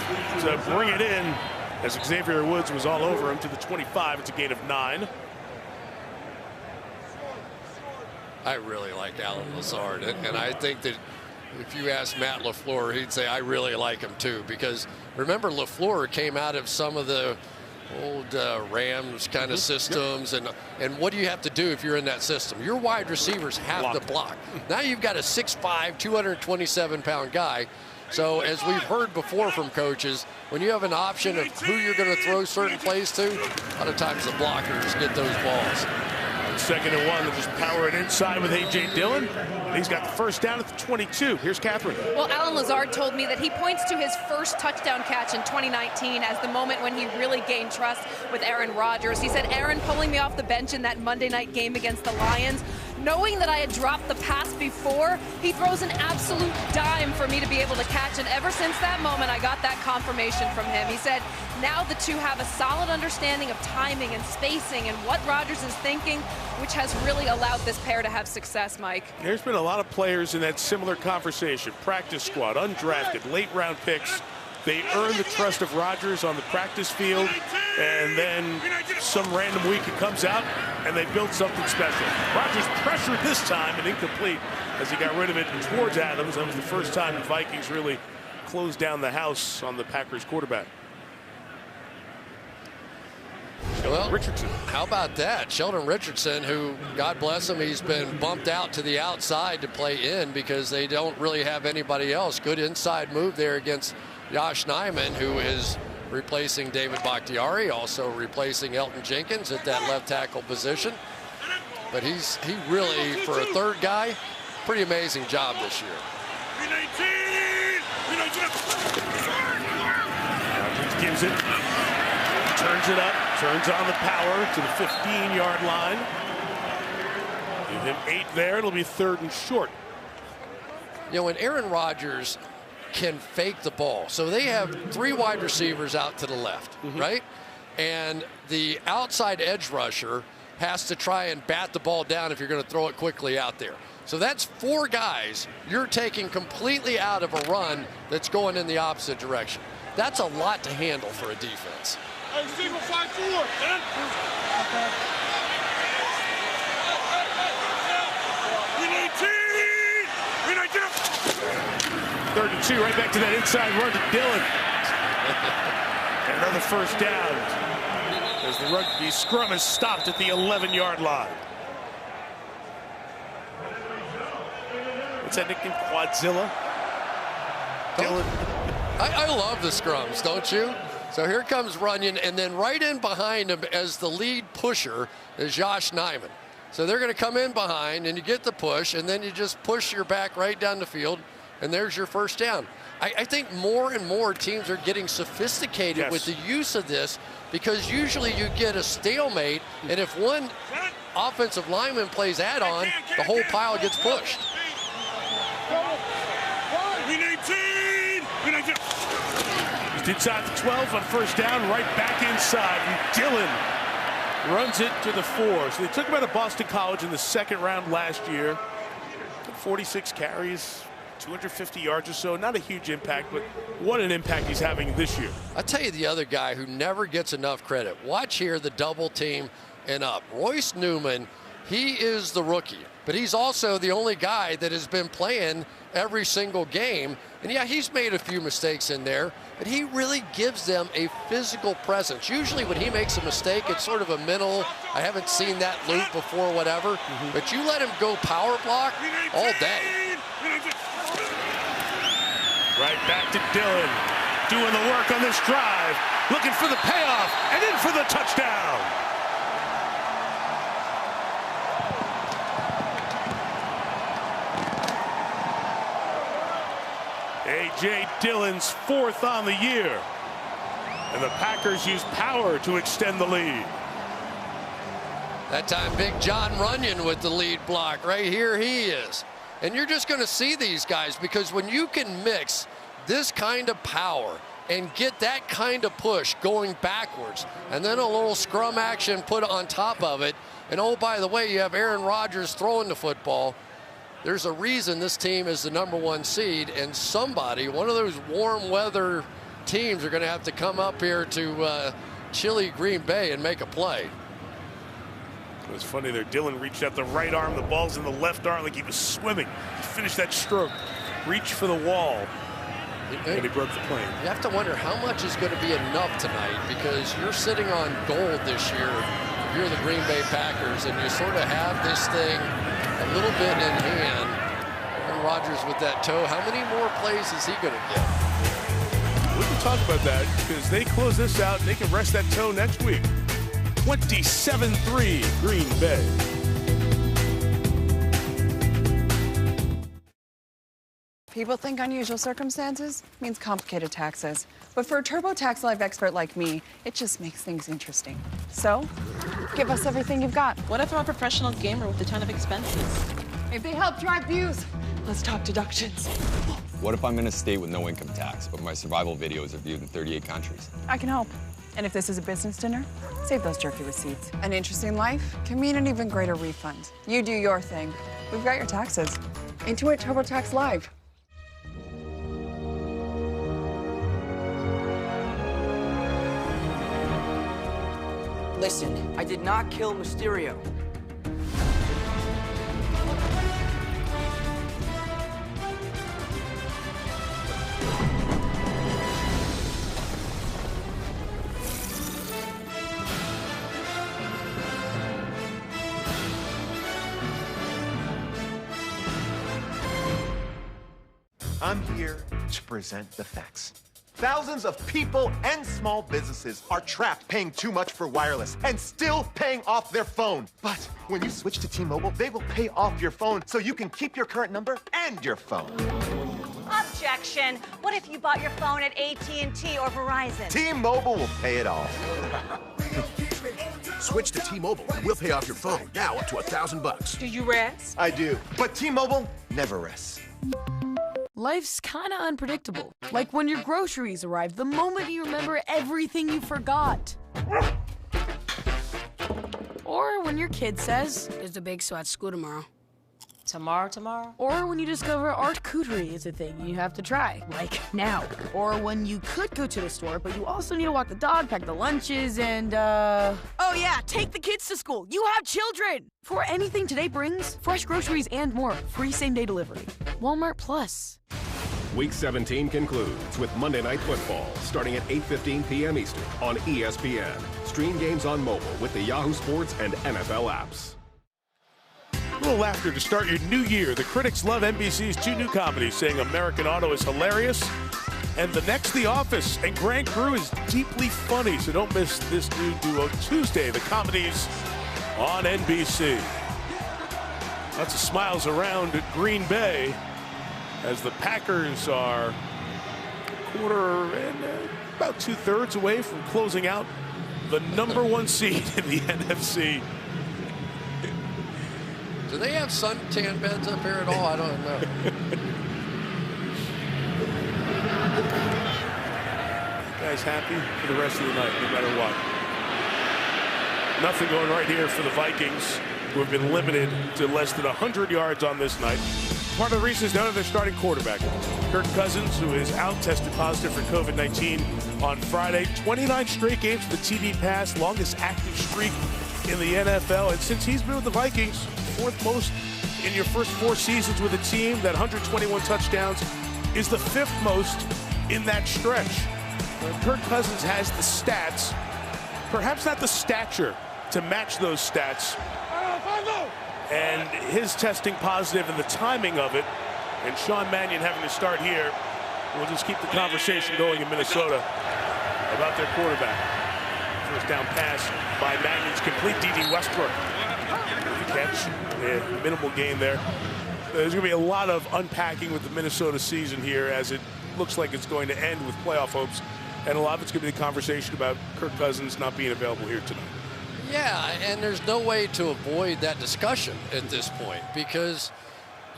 to bring it in as Xavier Woods was all over him to the 25. It's a gain of 9. I really like Allen Lazard, and I think that if you ask Matt LaFleur, he'd say I really like him too, because remember LaFleur came out of some of the old Rams kind of systems, and what do you have to do if you're in that system? Your wide receivers have to block. Now you've got a 6'5", 227-pound guy. So as we've heard before from coaches, when you have an option of who you're going to throw certain plays to, a lot of times the blockers get those balls. 2nd and 1, they'll just power it inside with A.J. Dillon. He's got the first down at the 22. Here's Catherine. Well, Allen Lazard told me that he points to his first touchdown catch in 2019 as the moment when he really gained trust with Aaron Rodgers. He said, Aaron pulling me off the bench in that Monday night game against the Lions, knowing that I had dropped the pass before, he throws an absolute dime for me to be able to catch. And ever since that moment, I got that confirmation from him. He said, now the two have a solid understanding of timing and spacing and what Rodgers is thinking, which has really allowed this pair to have success, Mike. There's been a lot of players in that similar conversation. Practice squad, undrafted, late round picks. They earn the trust of Rodgers on the practice field, and then some random week it comes out and they build something special. Rodgers pressured this time and incomplete as he got rid of it towards Adams. That was the first time the Vikings really closed down the house on the Packers quarterback. Well, Richardson. How about that? Sheldon Richardson, who, God bless him, he's been bumped out to the outside to play in because they don't really have anybody else. Good inside move there against Josh Nijman, who is replacing David Bakhtiari, also replacing Elton Jenkins at that left tackle position. But he really, for a third guy, pretty amazing job this year. Gives it, turns it up, turns on the power to the 15-yard line. Give him 8 there. It'll be 3rd and short. You know, when Aaron Rodgers can fake the ball, so they have 3 wide receivers out to the left, right? And the outside edge rusher has to try and bat the ball down if you're going to throw it quickly out there. So that's 4 guys you're taking completely out of a run that's going in the opposite direction. That's a lot to handle for a defense. 3rd and 2, right back to that inside run to Dillon. And another first down as the rugby scrum is stopped at the 11-yard line. What's that nickname? Quadzilla? Dillon. I love the scrums, don't you? So here comes Runyon, and then right in behind him as the lead pusher is Josh Nijman. So they're going to come in behind, and you get the push, and then you just push your back right down the field. and there's your first down. I think more and more teams are getting sophisticated with the use of this, because usually you get a stalemate, and if one offensive lineman plays add-on, the whole pile gets pushed. Just inside the 12 on first down, right back inside, and Dillon runs it to the 4. So they took him out of Boston College in the second round last year. 46 carries, 250 yards or so. Not a huge impact, but what an impact he's having this year. I'll tell you the other guy who never gets enough credit. Watch here, the double team and up. Royce Newman, he is the rookie, but he's also the only guy that has been playing every single game. And yeah, he's made a few mistakes in there, but he really gives them a physical presence. Usually when he makes a mistake, it's sort of a mental, I haven't seen that loop before, whatever. But you let him go power block all day. Right back to Dillon, doing the work on this drive, looking for the payoff, and in for the touchdown. A.J. Dillon's 4th on the year. And the Packers use power to extend the lead. That time, Big John Runyon with the lead block. Right here he is. And you're just going to see these guys, because when you can mix this kind of power and get that kind of push going backwards, and then a little scrum action put on top of it, and oh, by the way, you have Aaron Rodgers throwing the football. There's a reason this team is the #1 seed, and somebody, one of those warm weather teams, are going to have to come up here to chilly Green Bay and make a play. It was funny there. Dillon reached out the right arm. The ball's in the left arm like he was swimming. He finished that stroke. Reached for the wall. And he broke the plane. You have to wonder how much is going to be enough tonight, because you're sitting on gold this year. You're the Green Bay Packers, and you sort of have this thing a little bit in hand. Aaron Rodgers with that toe. How many more plays is he going to get? We can talk about that, because they close this out and they can rest that toe next week. 27-3 Green Bay. People think unusual circumstances means complicated taxes. But for a TurboTax Live expert like me, it just makes things interesting. So, give us everything you've got. What if I'm a professional gamer with a ton of expenses? If they help drive views, let's talk deductions. What if I'm in a state with no income tax, but my survival videos are viewed in 38 countries? I can help. And if this is a business dinner, save those jerky receipts. An interesting life can mean an even greater refund. You do your thing. We've got your taxes. Intuit TurboTax Live. Listen, I did not kill Mysterio. I'm here to present the facts. Thousands of people and small businesses are trapped paying too much for wireless and still paying off their phone. But when you switch to T-Mobile, they will pay off your phone so you can keep your current number and your phone. Objection. What if you bought your phone at AT&T or Verizon? T-Mobile will pay it all. Switch to T-Mobile and we'll pay off your phone, now up to $1,000. Do you rest? I do. But T-Mobile never rests. Life's kinda unpredictable. Like when your groceries arrive the moment you remember everything you forgot. Or when your kid says, "There's the bake sale at school tomorrow." Tomorrow? Or when you discover art charcuterie is a thing you have to try, like now. Or when you could go to the store, but you also need to walk the dog, pack the lunches, and oh yeah, take the kids to school. You have children! For anything today brings, fresh groceries and more, free same-day delivery. Walmart Plus. Week 17 concludes with Monday Night Football, starting at 8:15 p.m. Eastern on ESPN. Stream games on mobile with the Yahoo Sports and NFL apps. A little laughter to start your new year. The critics love NBC's two new comedies, saying American Auto is hilarious, and the next The Office and Grand Crew is deeply funny. So don't miss this new duo Tuesday. The comedies on NBC. Lots of smiles around Green Bay as the Packers are quarter and about 2/3 away from closing out the #1 seed in the NFC. Do they have suntan beds up here at all? I don't know. Guys happy for the rest of the night, no matter what. Nothing going right here for the Vikings, who have been limited to less than 100 yards on this night. Part of the reason is none of their starting quarterback. Kirk Cousins, who is out, tested positive for COVID-19 on Friday. 29 straight games with the TD pass, longest active streak in the NFL. And since he's been with the Vikings, 4th most in your first 4 seasons with a team, that 121 touchdowns is the 5th most in that stretch. Kirk Cousins has the stats, perhaps not the stature to match those stats. And his testing positive and the timing of it, and Sean Mannion having to start here, will just keep the conversation going in Minnesota about their quarterback. First down pass by Mannion's complete. D.D. Westbrook. The catch, minimal gain there. There's going to be a lot of unpacking with the Minnesota season here, as it looks like it's going to end with playoff hopes. And a lot of it's going to be the conversation about Kirk Cousins not being available here tonight. Yeah, and there's no way to avoid that discussion at this point, because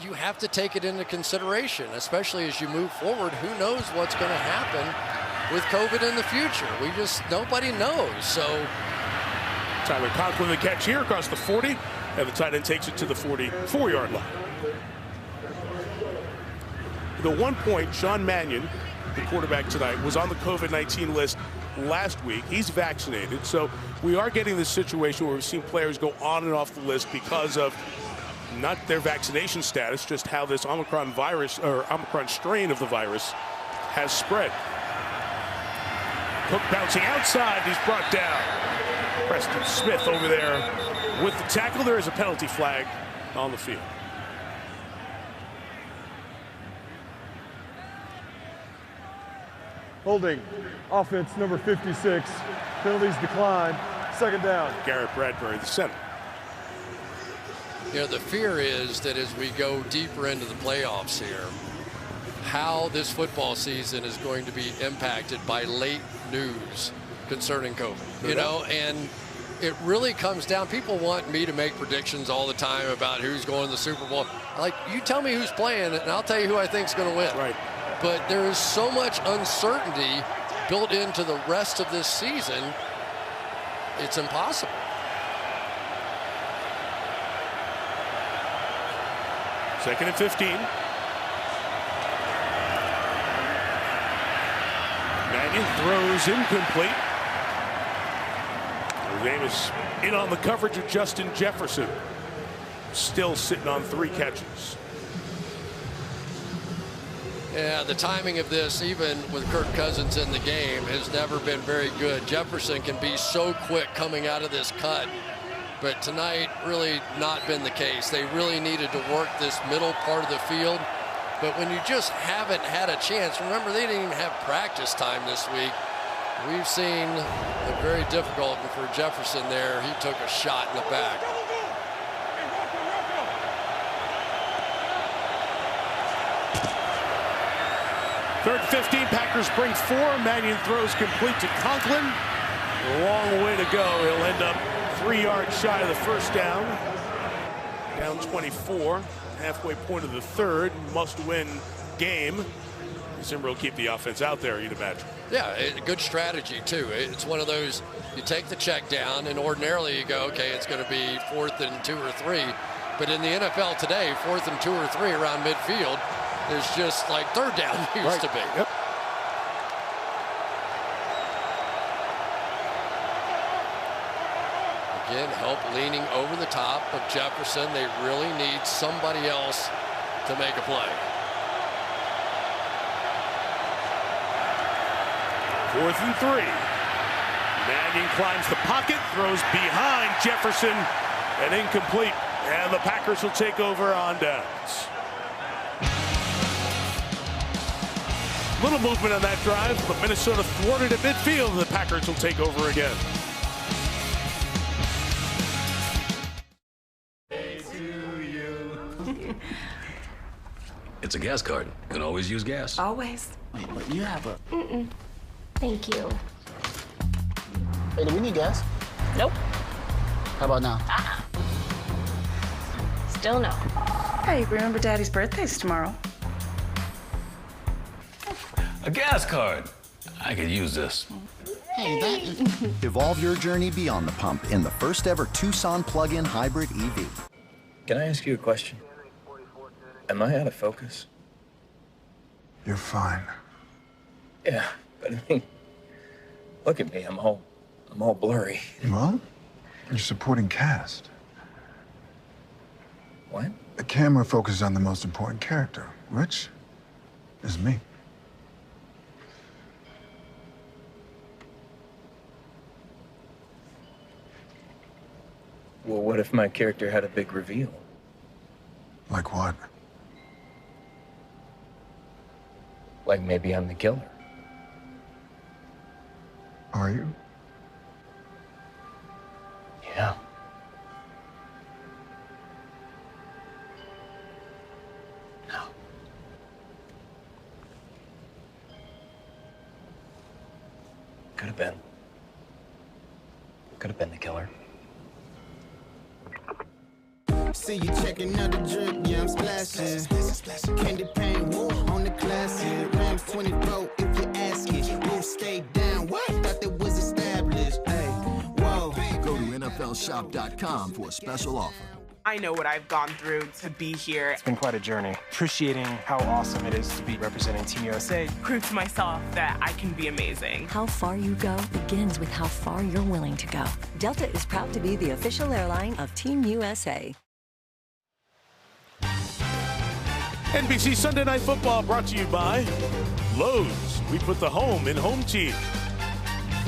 you have to take it into consideration, especially as you move forward. Who knows what's going to happen with COVID in the future? Nobody knows. So Tyler Conklin, the catch here across the 40, and the tight end takes it to the 44-yard line. The 1 point, Sean Mannion, the quarterback tonight, was on the COVID-19 list last week. He's vaccinated, so we are getting this situation where we've seen players go on and off the list because of not their vaccination status, just how this Omicron virus, or Omicron strain of the virus, has spread. Cook bouncing outside, he's brought down. Preston Smith over there with the tackle. There is a penalty flag on the field. Holding, offense number 56. Penalties declined. 2nd down. Garrett Bradbury, the center. You know, the fear is that as we go deeper into the playoffs here, how this football season is going to be impacted by late news concerning COVID. You know, and it really comes down. People want me to make predictions all the time about who's going to the Super Bowl. Like, you tell me who's playing, and I'll tell you who I think is going to win. Right. But there is so much uncertainty built into the rest of this season, it's impossible. Second and 15. Mannion throws incomplete. Davis in on the coverage of Justin Jefferson. Still sitting on 3 catches. Yeah, the timing of this, even with Kirk Cousins in the game, has never been very good. Jefferson can be so quick coming out of this cut, but tonight really not been the case. They really needed to work this middle part of the field, but when you just haven't had a chance, remember they didn't even have practice time this week. We've seen it very difficult, and for Jefferson there, he took a shot in the back. Third and 15, Packers bring 4. Mannion throws complete to Conklin. A long way to go. He'll end up 3 yards shy of the first down. Down 24, halfway point of the 3rd, must-win game. Zimmer will keep the offense out there, you'd imagine. Yeah, good strategy, too. It's one of those, you take the check down, and ordinarily you go, okay, it's going to be 4th and 2 or 3. But in the NFL today, 4th and 2 or 3 around midfield is just like 3rd down used to be. Yep. Again, help leaning over the top of Jefferson. They really need somebody else to make a play. 4th and 3. Mannion climbs the pocket, throws behind Jefferson, and incomplete. And the Packers will take over on downs. Little movement on that drive, but Minnesota thwarted at midfield, and the Packers will take over again. It's a gas card. You can always use gas. Always. Wait, but you have a... Mm-mm. Thank you. Hey, do we need gas? Nope. How about now? Still no. Hey, remember Daddy's birthday's tomorrow. A gas card. I could use this. Hey, that... Evolve your journey beyond the pump in the first ever Tucson plug-in hybrid EV. Can I ask you a question? Am I out of focus? You're fine. Yeah, but I mean, look at me. I'm all blurry. Well, you're supporting cast. What? The camera focuses on the most important character, which is me. Well, what if my character had a big reveal? Like what? Like maybe I'm the killer. Are you? Yeah. No. Could have been. Could have been the killer. See you checking out the drip, yeah, I'm splashing. Candy paint, woo, on the classic. Rams 24, if you ask it. Woo, stay down, what? Thought that was established. Hey, whoa. Go to NFLshop.com for a special offer. I know what I've gone through to be here. It's been quite a journey. Appreciating how awesome it is to be representing Team USA. Prove to myself that I can be amazing. How far you go begins with how far you're willing to go. Delta is proud to be the official airline of Team USA. NBC Sunday Night Football brought to you by Lowe's. We put the home in home team.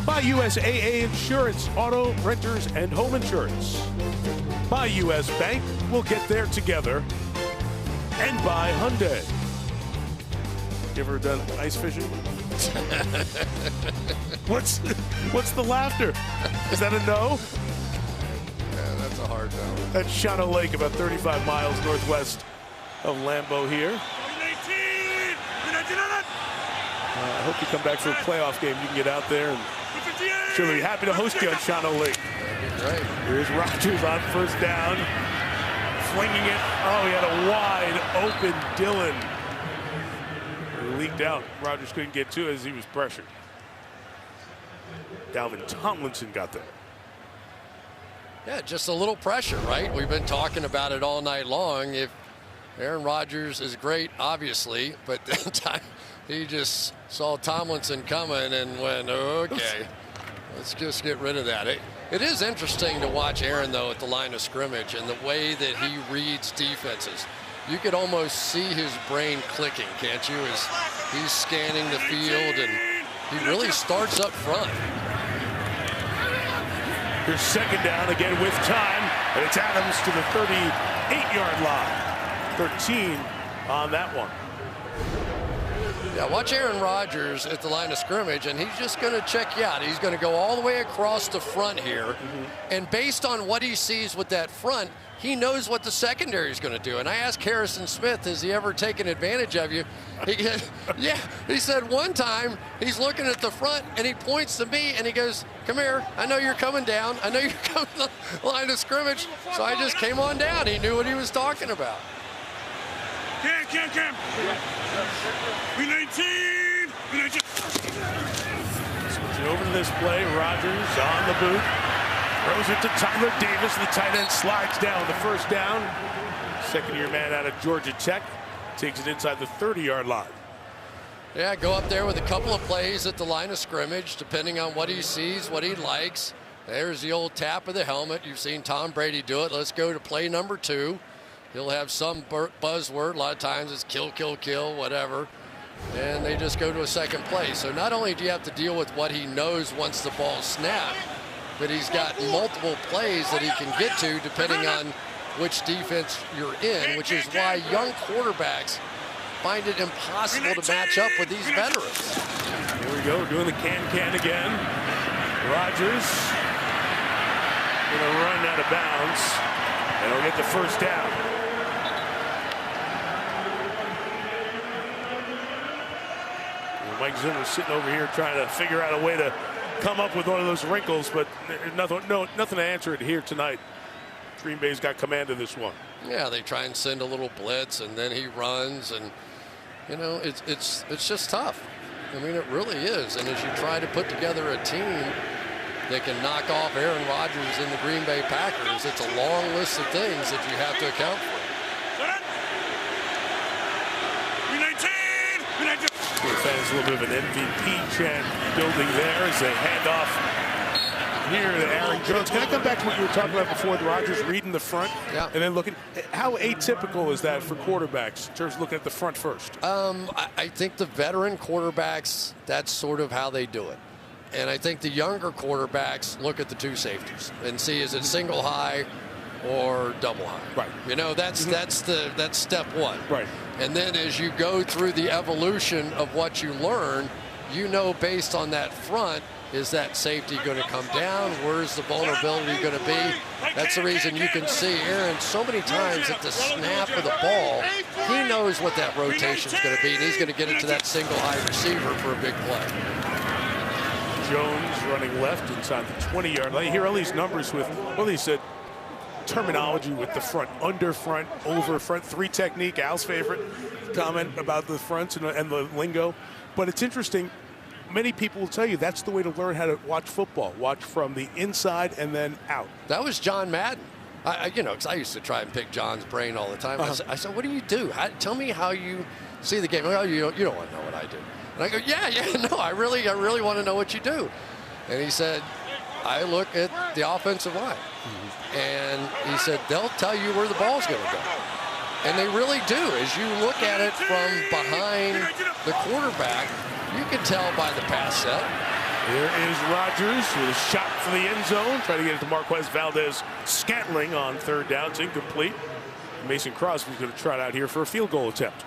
By USAA Insurance, auto, renters, and home insurance. By US Bank, we'll get there together. And by Hyundai. You ever done ice fishing? What's the laughter? Is that a no? Yeah, that's a hard no. That's Shawano Lake, about 35 miles northwest of Lambeau here. I hope you come back for a playoff game. You can get out there, and sure we'll be happy to host you on Shawano Lake. Right. Here's Rodgers on first down, flinging it. Oh, he had a wide open Dillon. He leaked out. Rodgers couldn't get to it as he was pressured. Dalvin Tomlinson got there. Yeah, just a little pressure, right? We've been talking about it all night long. If Aaron Rodgers is great, obviously, but that time he just saw Tomlinson coming and went, okay, let's just get rid of that. It is interesting to watch Aaron, though, at the line of scrimmage and the way that he reads defenses. You could almost see his brain clicking, can't you, as he's scanning the field, and he really starts up front. Here's second down again with time, and it's Adams to the 38-yard line. 13 on that one. Yeah, watch Aaron Rodgers at the line of scrimmage, and he's just going to check you out. He's going to go all the way across the front here, and based on what he sees with that front, he knows what the secondary is going to do. And I asked Harrison Smith, has he ever taken advantage of you? He said one time he's looking at the front, and he points to me, and he goes, come here, I know you're coming down. I know you're coming to the line of scrimmage, so I just came on down. He knew what he was talking about. Cam. Switching over to this play, Rodgers on the boot. Throws it to Tyler Davis. The tight end slides down the first down. Second-year man out of Georgia Tech. Takes it inside the 30-yard line. Yeah, go up there with a couple of plays at the line of scrimmage, depending on what he sees, what he likes. There's the old tap of the helmet. You've seen Tom Brady do it. Let's go to play number 2. He'll have some buzzword. A lot of times it's kill, kill, kill, whatever. And they just go to a second play. So not only do you have to deal with what he knows once the ball's snapped, but he's got multiple plays that he can get to depending on which defense you're in, which is why young quarterbacks find it impossible to match up with these veterans. Here we go, doing the can again. Rodgers gonna run out of bounds, and he'll get the first down. Mike Zimmer sitting over here trying to figure out a way to come up with one of those wrinkles, but nothing to answer it here tonight. Green Bay's got command of this one. Yeah, they try and send a little blitz, and then he runs, and you know it's just tough. I mean, it really is. And as you try to put together a team that can knock off Aaron Rodgers and the Green Bay Packers, it's a long list of things that you have to account for. Fans, a little bit of an MVP chant building there as they hand off here to Aaron Jones. Can I come back to what you were talking about before, the Rodgers reading the front and then looking? How atypical is that for quarterbacks in terms of looking at the front first? I think the veteran quarterbacks, that's sort of how they do it. And I think the younger quarterbacks look at the two safeties and see, is it single high or double high? Right. You know, that's step one. Right. And then as you go through the evolution of what you learn, you know, based on that front, is that safety going to come down? Where's the vulnerability going to be? That's the reason you can see Aaron so many times at the snap of the ball, he knows what that rotation is going to be, and he's going to get it to that single high receiver for a big play. Jones running left inside the 20-yard line. You hear all these numbers with, well, they said terminology with the front, under front, over front, three technique. Al's favorite comment about the fronts and the lingo. But it's interesting. Many people will tell you that's the way to learn how to watch football. Watch from the inside and then out. That was John Madden. You know, because I used to try and pick John's brain all the time. I said, what do you do? Tell me how you see the game. Oh, you don't want to know what I do. And I go, yeah, no, I really want to know what you do. And he said, I look at the offensive line. And he said, they'll tell you where the ball's going to go. And they really do. As you look at it from behind the quarterback, you can tell by the pass set. Here is Rodgers with a shot for the end zone. Trying to get it to Marquez Valdes-Scantling on third down. It's incomplete. Mason Crosby's going to try it out here for a field goal attempt.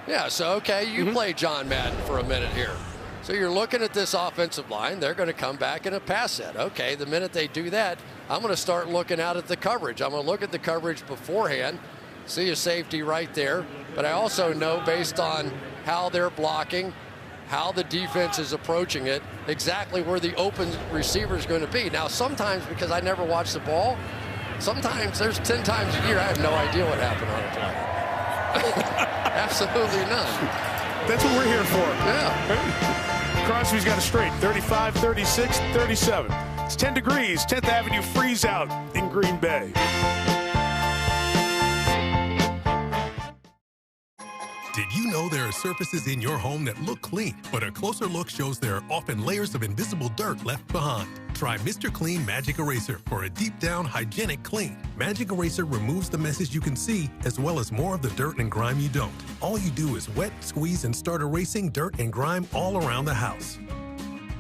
Yeah, so, okay, you play John Madden for a minute here. So you're looking at this offensive line. They're going to come back in a pass set. Okay, the minute they do that, I'm going to start looking out at the coverage. I'm going to look at the coverage beforehand, see a safety right there. But I also know, based on how they're blocking, how the defense is approaching it, exactly where the open receiver is going to be. Now, sometimes, because I never watch the ball, sometimes there's 10 times a year I have no idea what happened on a play. Absolutely none. That's what we're here for. Yeah. Crosby's got a straight, 35, 36, 37. It's 10 degrees, 10th Avenue freeze out in Green Bay. Did you know there are surfaces in your home that look clean, but a closer look shows there are often layers of invisible dirt left behind? Try Mr. Clean Magic Eraser for a deep-down hygienic clean. Magic Eraser removes the messes you can see, as well as more of the dirt and grime you don't. All you do is wet, squeeze, and start erasing dirt and grime all around the house.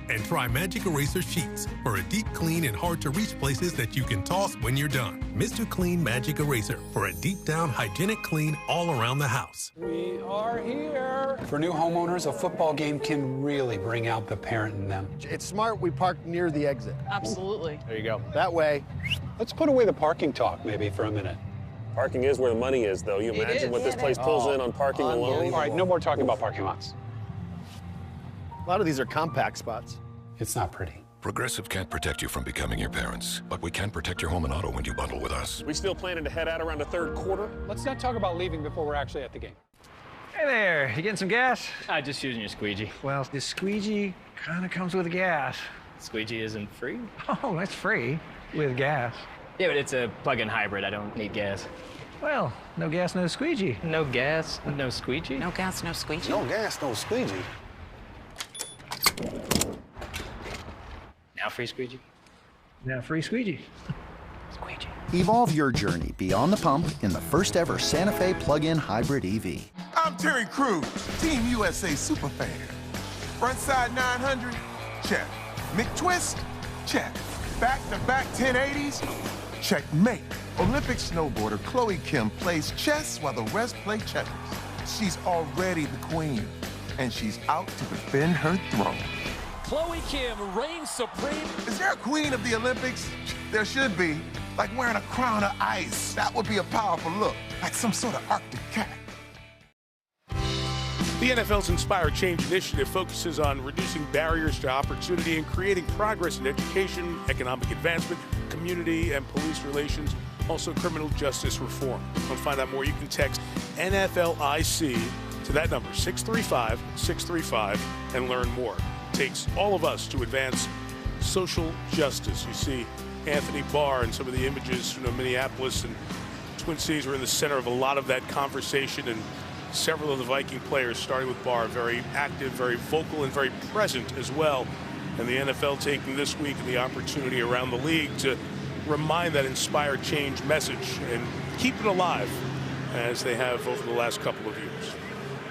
And try Magic Eraser Sheets for a deep clean in hard-to-reach places that you can toss when you're done. Mr. Clean Magic Eraser for a deep-down hygienic clean all around the house. We are here. For new homeowners, a football game can really bring out the parent in them. It's smart we park near the exit. Absolutely. There you go. That way. Let's put away the parking talk maybe for a minute. Parking is where the money is, though. You imagine what this place pulls in on parking alone? All right, no more talking about parking lots. A lot of these are compact spots. It's not pretty. Progressive can't protect you from becoming your parents, but we can protect your home and auto when you bundle with us. We still planning to head out around the third quarter? Let's not talk about leaving before we're actually at the game. Hey there, you getting some gas? Just using your squeegee. Well, this squeegee kind of comes with gas. Squeegee isn't free? Oh, that's free with gas. Yeah, but it's a plug-in hybrid. I don't need gas. Well, no gas, no squeegee. No gas, no squeegee? No gas, no squeegee. No gas, no squeegee. Now free squeegee? Now free squeegee. Squeegee. Evolve your journey beyond the pump in the first ever Santa Fe plug-in hybrid EV. I'm Terry Crews, Team USA superfan. Frontside 900, check. McTwist, check. Back-to-back 1080s, checkmate. Olympic snowboarder Chloe Kim plays chess while the rest play checkers. She's already the queen, and she's out to defend her throne. Chloe Kim reigns supreme. Is there a queen of the Olympics? There should be. Like wearing a crown of ice. That would be a powerful look. Like some sort of Arctic cat. The NFL's Inspire Change initiative focuses on reducing barriers to opportunity and creating progress in education, economic advancement, community and police relations, also criminal justice reform. To find out more, you can text NFLIC to that number, 635-635, and learn more. It takes all of us to advance social justice. You see Anthony Barr and some of the images from Minneapolis and Twin Cities were in the center of a lot of that conversation, and several of the Viking players, starting with Barr, very active, very vocal, and very present as well. And the NFL taking this week the opportunity around the league to remind that Inspire Change message and keep it alive as they have over the last couple of years.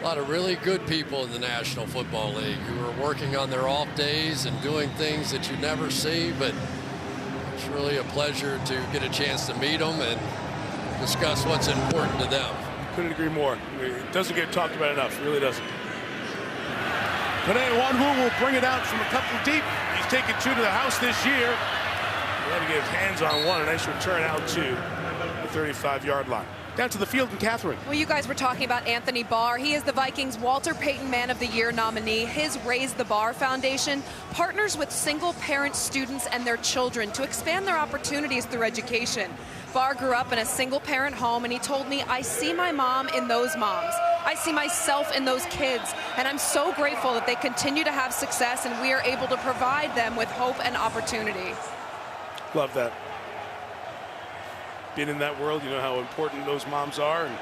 A lot of really good people in the National Football League who are working on their off days and doing things that you never see, but it's really a pleasure to get a chance to meet them and discuss what's important to them. Couldn't agree more. It doesn't get talked about enough. It really doesn't. Today, Wanwu will bring it out from a couple deep. He's taken 2 to the house this year. He had to get his hands on one. A nice return out to the 35-yard line. Down to the field and Catherine. Well, you guys were talking about Anthony Barr. He is the Vikings' Walter Payton Man of the Year nominee. His Raise the Bar Foundation partners with single-parent students and their children to expand their opportunities through education. Barr grew up in a single-parent home, and he told me, I see my mom in those moms. I see myself in those kids, and I'm so grateful that they continue to have success and we are able to provide them with hope and opportunity. Love that. Been in that world, you know how important those moms are, and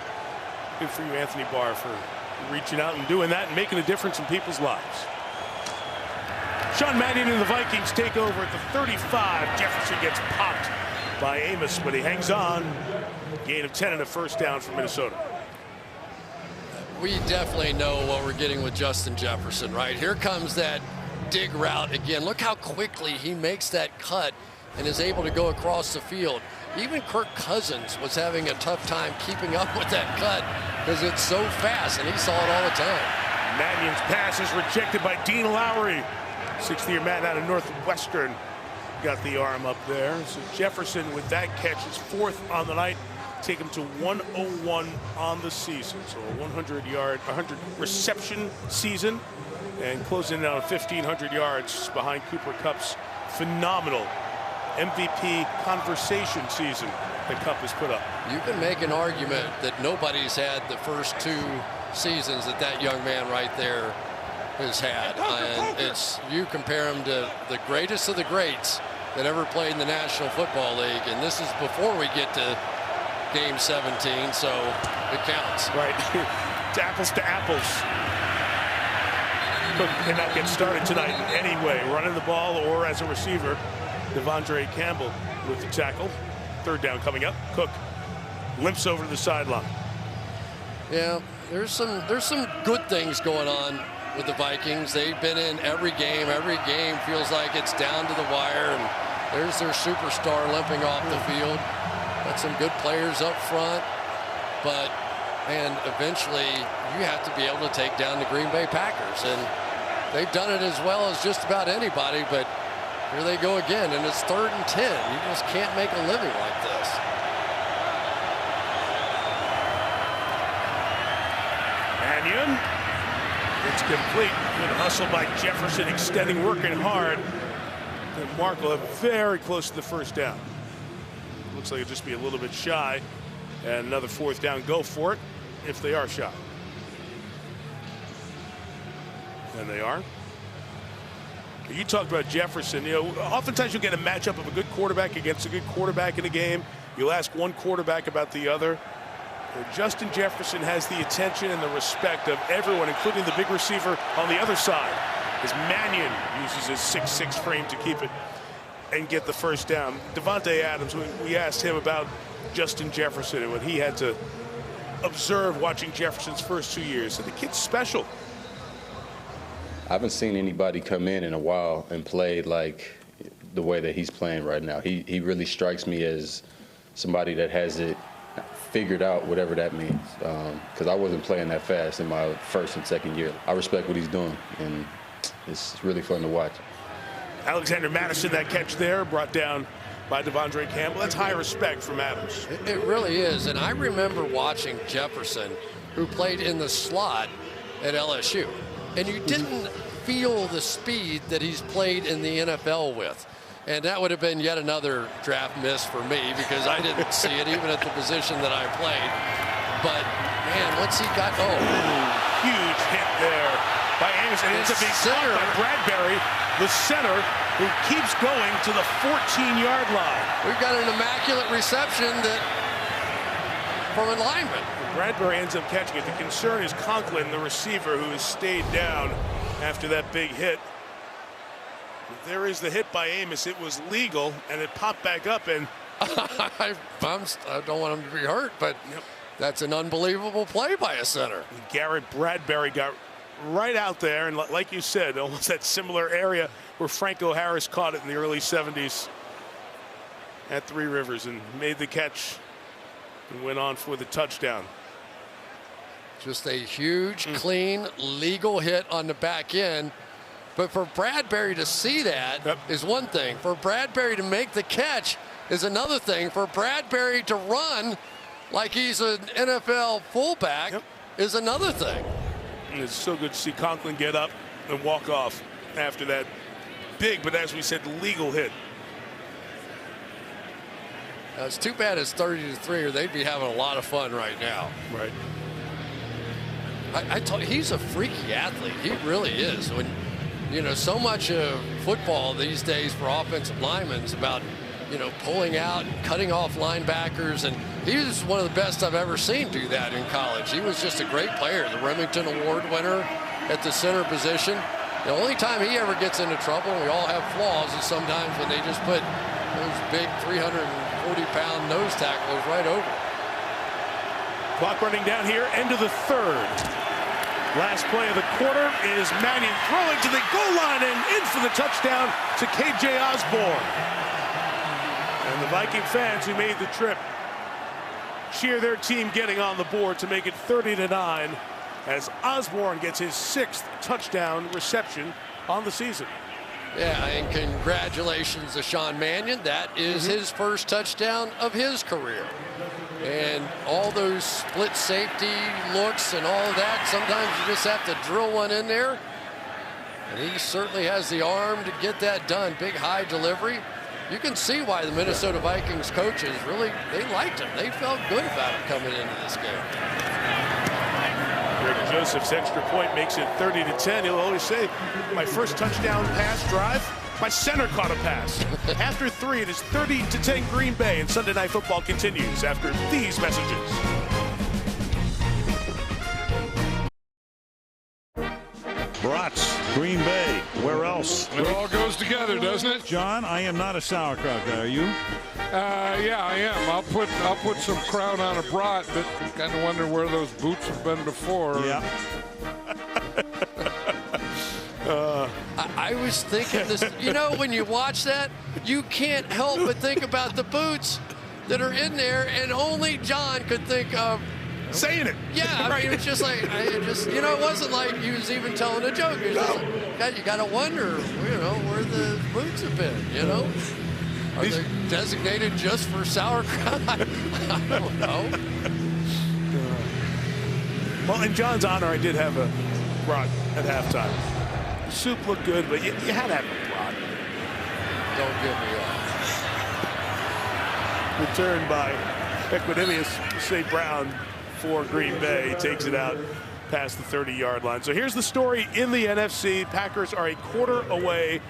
good for you, Anthony Barr, for reaching out and doing that and making a difference in people's lives. Sean Mannion and the Vikings take over at the 35. Jefferson gets popped by Amos, but he hangs on. Gain of 10 and a first down for Minnesota. We definitely know what we're getting with Justin Jefferson, right? Here comes that dig route again. Look how quickly he makes that cut and is able to go across the field. Even Kirk Cousins was having a tough time keeping up with that cut because it's so fast, and he saw it all the time. Mannion's pass is rejected by Dean Lowry. 6th-year man out of Northwestern got the arm up there. So Jefferson with that catch is 4th on the night. Take him to 101 on the season. So a 100 reception season, and closing in on 1,500 yards behind Cooper Kupp's phenomenal MVP conversation season that Kupp has put up. You can make an argument that nobody's had the first 2 seasons that young man right there has had. And it's, you compare him to the greatest of the greats that ever played in the National Football League, and this is before we get to game 17, so it counts. Right. It's apples to apples. Cook cannot get started tonight anyway, running the ball or as a receiver. Devondre Campbell with the tackle. 3rd down coming up. Cook limps over to the sideline. Yeah, there's some good things going on with the Vikings. They've been in every game. Every game feels like it's down to the wire, and there's their superstar limping off the field. Got some good players up front, but man, eventually you have to be able to take down the Green Bay Packers, and they've done it as well as just about anybody, but here they go again, and it's 3rd and 10. You just can't make a living like this. Mannion. It's complete. Good hustle by Jefferson, extending, working hard. And Markle very close to the first down. Looks like it'll just be a little bit shy. And another 4th down. Go for it if they are shy. And they are. You talked about Jefferson. You know, oftentimes you'll get a matchup of a good quarterback against a good quarterback in a game. You'll ask one quarterback about the other. Justin Jefferson has the attention and the respect of everyone, including the big receiver on the other side, as Mannion uses his 6'6" frame to keep it and get the first down. Davante Adams, we asked him about Justin Jefferson and what he had to observe watching Jefferson's first 2 years. And the kid's special. I haven't seen anybody come in a while and play like the way that he's playing right now. He really strikes me as somebody that has it figured out, whatever that means, because I wasn't playing that fast in my 1st and 2nd year. I respect what he's doing, and it's really fun to watch. Alexander Madison, that catch there, brought down by Devondre Campbell. That's high respect from Adams. It really is, and I remember watching Jefferson, who played in the slot, at LSU. And you didn't feel the speed that he's played in the NFL with. And that would have been yet another draft miss for me because I didn't see it even at the position that I played. But, man, once he got, huge hit there by Amos. And it ends up being caught by Bradbury, the center, who keeps going to the 14-yard line. We've got an immaculate reception from a lineman. Bradbury ends up catching it. The concern is Conklin, the receiver, who has stayed down after that big hit. There is the hit by Amos. It was legal, and it popped back up. And I don't want him to be hurt, but that's an unbelievable play by a center. Garrett Bradbury got right out there, and like you said, almost that similar area where Franco Harris caught it in the early 70s at Three Rivers and made the catch and went on for the touchdown. Just a huge, clean, legal hit on the back end. But for Bradbury to see that is one thing. For Bradbury to make the catch is another thing. For Bradbury to run like he's an NFL fullback is another thing. And it's so good to see Conklin get up and walk off after that big, but as we said, legal hit. It's too bad it's 30-3, or they'd be having a lot of fun right now. Right. I told you, he's a freaky athlete. He really is. When so much of football these days for offensive linemen is about, pulling out and cutting off linebackers. And he was one of the best I've ever seen do that in college. He was just a great player, the Remington Award winner at the center position. The only time he ever gets into trouble, and we all have flaws, is sometimes when they just put those big 340-pound nose tacklers right over. Clock running down here, end of the third. Last play of the quarter is Mannion throwing to the goal line and in for the touchdown to KJ Osborne. And the Viking fans who made the trip cheer their team getting on the board to make it 30-9 as Osborne gets his 6th touchdown reception on the season. Yeah, and congratulations to Sean Mannion. That is his first touchdown of his career. And all those split safety looks and all of that, sometimes you just have to drill one in there. And he certainly has the arm to get that done. Big high delivery. You can see why the Minnesota Vikings coaches really, they liked him. They felt good about him coming into this game. Greg Joseph's extra point makes it 30-10. He'll always say, my first touchdown pass drive, my center caught a pass. After 3, it is 30-10 Green Bay, and Sunday Night Football continues after these messages. Brats, Green Bay, where else? It all goes together, doesn't it? John, I am not a sauerkraut guy. Are you? Yeah, I am. I'll put some crown on a brat, but kind of wonder where those boots have been before. Yeah. I was thinking this, when you watch that, you can't help but think about the boots that are in there, and only John could think of saying it. Yeah, I mean, it's just like, it wasn't like he was even telling a joke. It was just like, you got to wonder, where the boots have been, Are they designated just for sauerkraut? I don't know. Well, in John's honor, I did have a brat at halftime. The soup looked good, but you had to have a brat. Don't give me that. Returned by Equanimous St. Brown for Green Bay. He takes it out past the 30-yard line. So here's the story in the NFC. Packers are a quarter away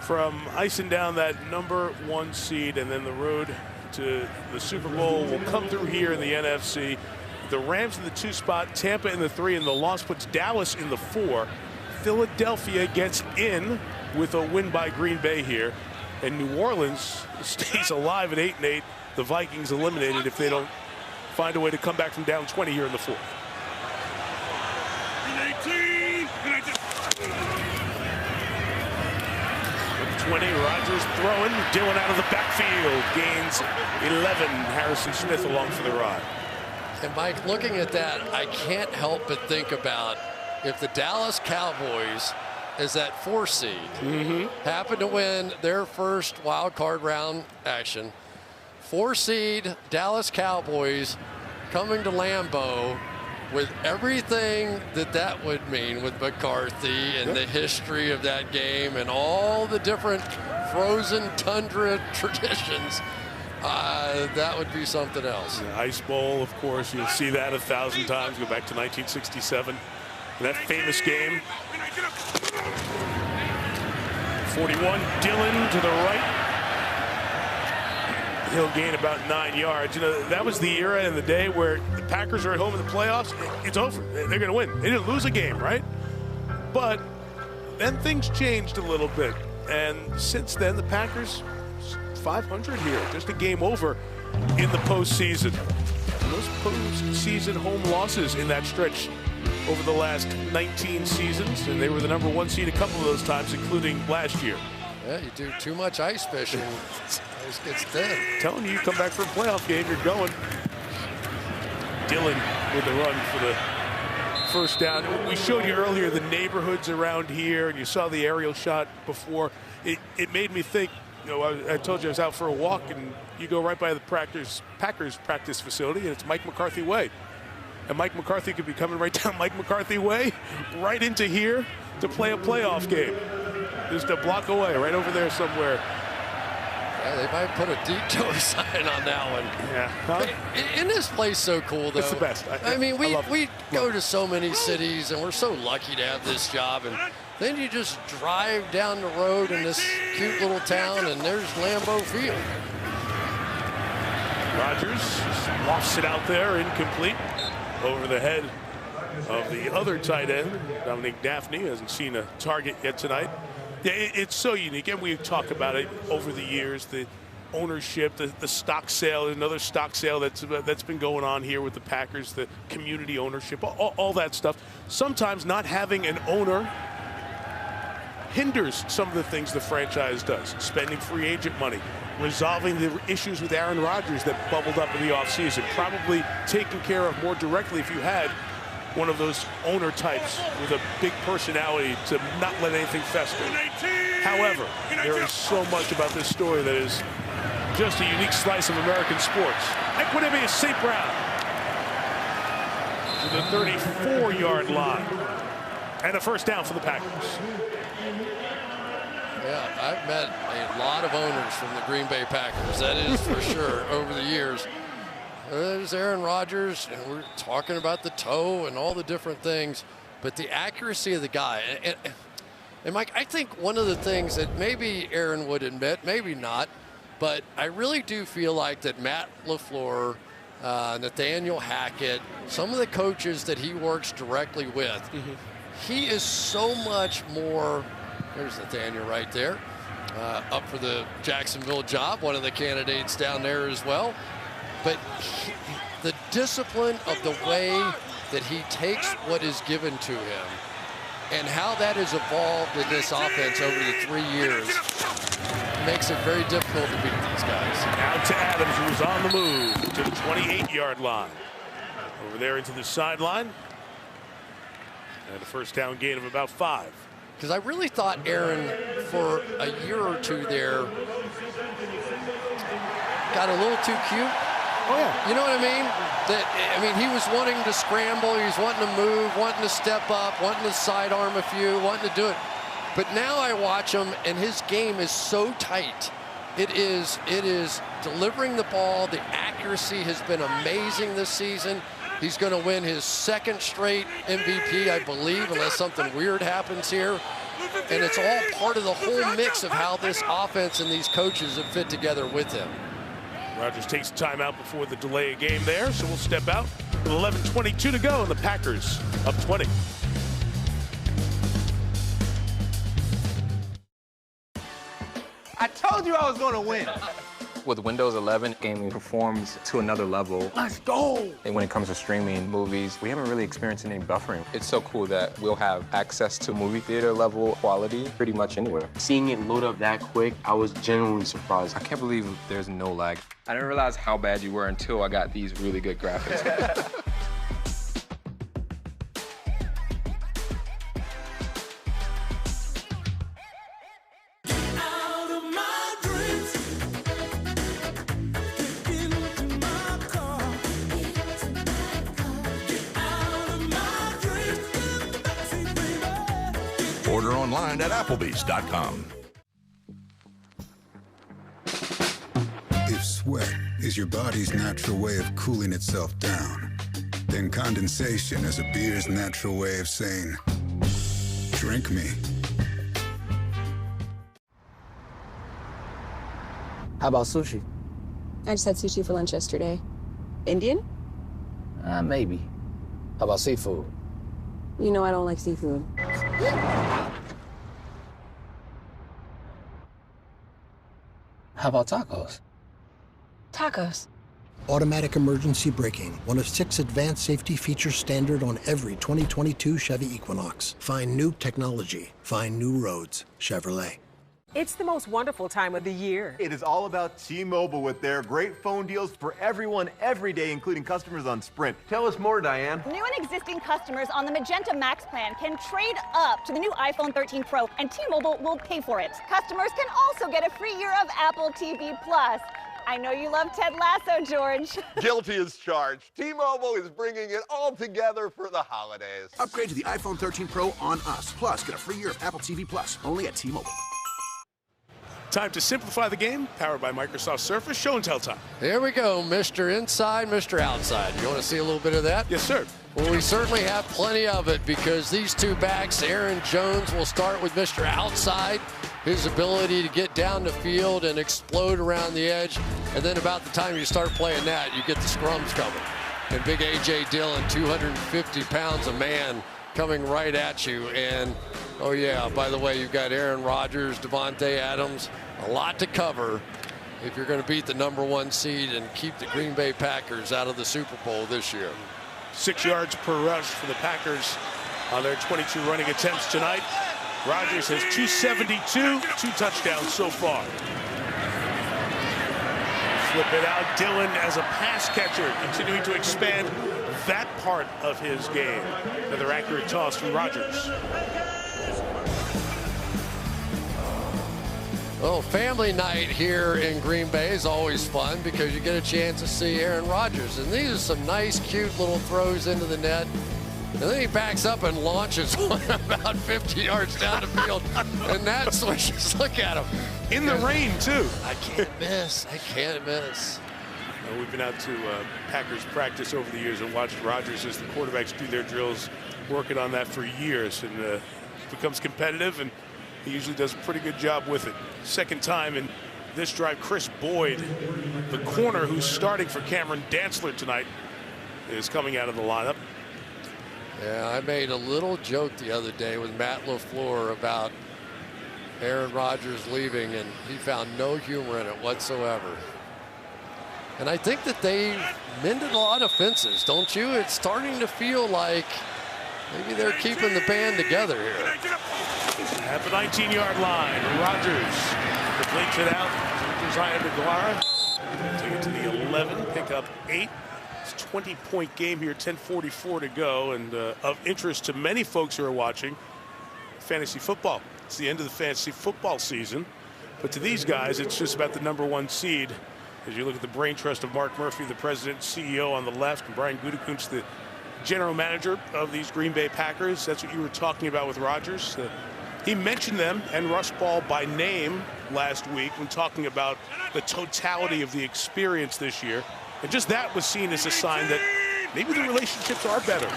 from icing down that #1 seed, and then the road to the Super Bowl will come through here in the NFC. The Rams in the 2 spot, Tampa in the 3, and the loss puts Dallas in the 4. Philadelphia gets in with a win by Green Bay here, and New Orleans stays alive at 8-8. The Vikings eliminated if they don't find a way to come back from down 20 here in the 4th. 20, Rodgers throwing, Dillon out of the backfield, gains 11. Harrison Smith along for the ride. And Mike, looking at that, I can't help but think about if the Dallas Cowboys, as that 4 seed, happen to win their first wild card round action, 4 seed Dallas Cowboys coming to Lambeau with everything that would mean with McCarthy and the history of that game and all the different frozen tundra traditions, that would be something else. The Ice Bowl, of course, you'll see that 1,000 times. Go back to 1967. And that famous game. 41, Dillon to the right. He'll gain about 9 yards. You know, that was the era and the day where the Packers are at home in the playoffs. It's over. They're going to win. They didn't lose a game, right? But then things changed a little bit. And since then, the Packers 500 here, just a game over in the postseason. Those postseason home losses in that stretch over the last 19 seasons, and they were the #1 seed a couple of those times, including last year. Yeah, you do too much ice fishing, ice gets thin. Telling you come back for a playoff game, you're going. Dillon with the run for the first down. We showed you earlier the neighborhoods around here, and you saw the aerial shot before. It made me think, you know, I told you I was out for a walk, and you go right by the Packers practice facility, and it's Mike McCarthy Way. And Mike McCarthy could be coming right down Mike McCarthy Way, right into here to play a playoff game. Just a block away, right over there somewhere. Yeah, they might put a detour sign on that one. Yeah. Huh? Isn't this place so cool, though? It's the best. I mean, we go to so many cities, and we're so lucky to have this job. And then you just drive down the road in this cute little town, and there's Lambeau Field. Rodgers lofts it out there, incomplete, over the head of the other tight end. Dominique Daphne hasn't seen a target yet tonight. Yeah, it's so unique, and we talk about it over the years, the ownership, the stock sale, another stock sale that's been going on here with the Packers, the community ownership, all that stuff. Sometimes not having an owner hinders some of the things the franchise does. Spending free agent money, resolving the issues with Aaron Rodgers that bubbled up in the offseason, probably taken care of more directly if you had one of those owner types with a big personality to not let anything fester. However, there is so much about this story that is just a unique slice of American sports. Equanimeous St. Brown to the 34-yard line. And a first down for the Packers. Yeah, I've met a lot of owners from the Green Bay Packers, that is for sure, over the years. There's Aaron Rodgers, and we're talking about the toe and all the different things, but the accuracy of the guy. And Mike, I think one of the things that maybe Aaron would admit, maybe not, but I really do feel like that Matt LaFleur, Nathaniel Hackett, some of the coaches that he works directly with, he is so much more. There's Nathaniel right there, up for the Jacksonville job, one of the candidates down there as well. But the discipline of the way that he takes what is given to him and how that has evolved in this offense over the 3 years makes it very difficult to beat these guys. Now to Adams, who's on the move to the 28-yard line. Over there into the sideline. And a first down gain of about 5. Because I really thought Aaron, for a year or two there, got a little too cute. Oh, yeah. You know what I mean? He was wanting to scramble. He was wanting to move, wanting to step up, wanting to sidearm a few, wanting to do it. But now I watch him, and his game is so tight. It is delivering the ball. The accuracy has been amazing this season. He's going to win his 2nd straight MVP, I believe, unless something weird happens here. And it's all part of the whole mix of how this offense and these coaches have fit together with him. Rodgers takes a timeout before the delay of game there, so we'll step out with 11:22 to go, and the Packers up 20. I told you I was going to win. With Windows 11, gaming performs to another level. Let's go! And when it comes to streaming movies, we haven't really experienced any buffering. It's so cool that we'll have access to movie theater level quality pretty much anywhere. Seeing it load up that quick, I was genuinely surprised. I can't believe there's no lag. I didn't realize how bad you were until I got these really good graphics. online at Applebee's.com. If sweat is your body's natural way of cooling itself down, then condensation is a beer's natural way of saying, drink me. How about sushi? I just had sushi for lunch yesterday. Indian? Maybe. How about seafood? You know I don't like seafood. How about tacos? Tacos. Automatic emergency braking, one of 6 advanced safety features standard on every 2022 Chevy Equinox. Find new technology. Find new roads. Chevrolet. It's the most wonderful time of the year. It is all about T-Mobile with their great phone deals for everyone every day, including customers on Sprint. Tell us more, Diane. New and existing customers on the Magenta Max plan can trade up to the new iPhone 13 Pro, and T-Mobile will pay for it. Customers can also get a free year of Apple TV Plus. I know you love Ted Lasso, George. Guilty as charged. T-Mobile is bringing it all together for the holidays. Upgrade to the iPhone 13 Pro on us. Plus, get a free year of Apple TV Plus, only at T-Mobile. Time to simplify the game, powered by Microsoft Surface. Show and tell time. Here we go, Mr. Inside, Mr. Outside. You want to see a little bit of that? Yes, sir. Well, we certainly have plenty of it because these two backs, Aaron Jones will start with Mr. Outside, his ability to get down the field and explode around the edge. And then about the time you start playing that, you get the scrums coming. And big A.J. Dillon, 250 pounds a man, coming right at you. And, oh, yeah, by the way, you've got Aaron Rodgers, Davante Adams, a lot to cover if you're going to beat the #1 seed and keep the Green Bay Packers out of the Super Bowl this year. 6 yards per rush for the Packers on their 22 running attempts tonight. Rodgers has 272, 2 touchdowns so far. Flip it out. Dillon as a pass catcher, continuing to expand that part of his game. Another accurate toss from Rodgers. Well, family night here in Green Bay is always fun because you get a chance to see Aaron Rodgers. And these are some nice, cute little throws into the net. And then he backs up and launches one about 50 yards down the field. And that switches. Look at him. In the rain, too. I can't miss. I can't miss. We've been out to Packers practice over the years and watched Rodgers as the quarterbacks do their drills, working on that for years. And it becomes competitive, and he usually does a pretty good job with it. Second time in this drive, Chris Boyd, the corner who's starting for Cameron Dantzler tonight, is coming out of the lineup. Yeah, I made a little joke the other day with Matt LaFleur about Aaron Rodgers leaving, and he found no humor in it whatsoever. And I think that they've mended a lot of fences, don't you? It's starting to feel like maybe they're keeping the band together here. At the 19-yard line, Rodgers completes it out to Zion DeGuara. Take it to the 11, pick up 8. It's a 20-point game here, 10:44 to go. And of interest to many folks who are watching, fantasy football. It's the end of the fantasy football season. But to these guys, it's just about the #1 seed. As you look at the brain trust of Mark Murphy, the president and CEO on the left, and Brian Gutekunst, the general manager of these Green Bay Packers. That's what you were talking about with Rodgers. He mentioned them and Russ Ball by name last week when talking about the totality of the experience this year. And just that was seen as a sign that maybe the relationships are better.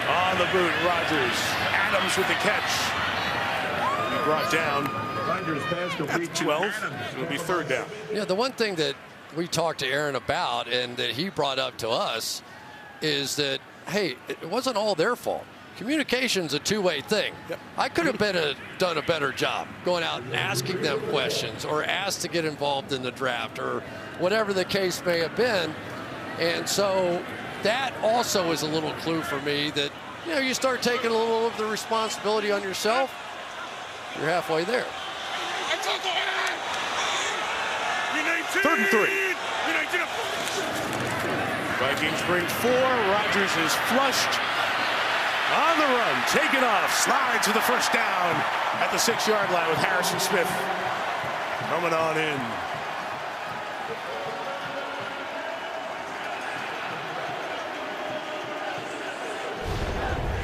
On the boot, Rodgers. Adams with the catch. He brought down at 12. It'll be third down. Yeah, the one thing that we talked to Aaron about and that he brought up to us is that, hey, it wasn't all their fault. Communication's a two-way thing. Yep. I could have done a better job going out and asking them questions or asked to get involved in the draft or whatever the case may have been. And so that also is a little clue for me that, you know, you start taking a little of the responsibility on yourself, you're halfway there. 3rd and 3. Vikings bring 4. Rodgers is flushed. On the run, taken off, slides for the first down at the 6-yard line with Harrison Smith coming on in.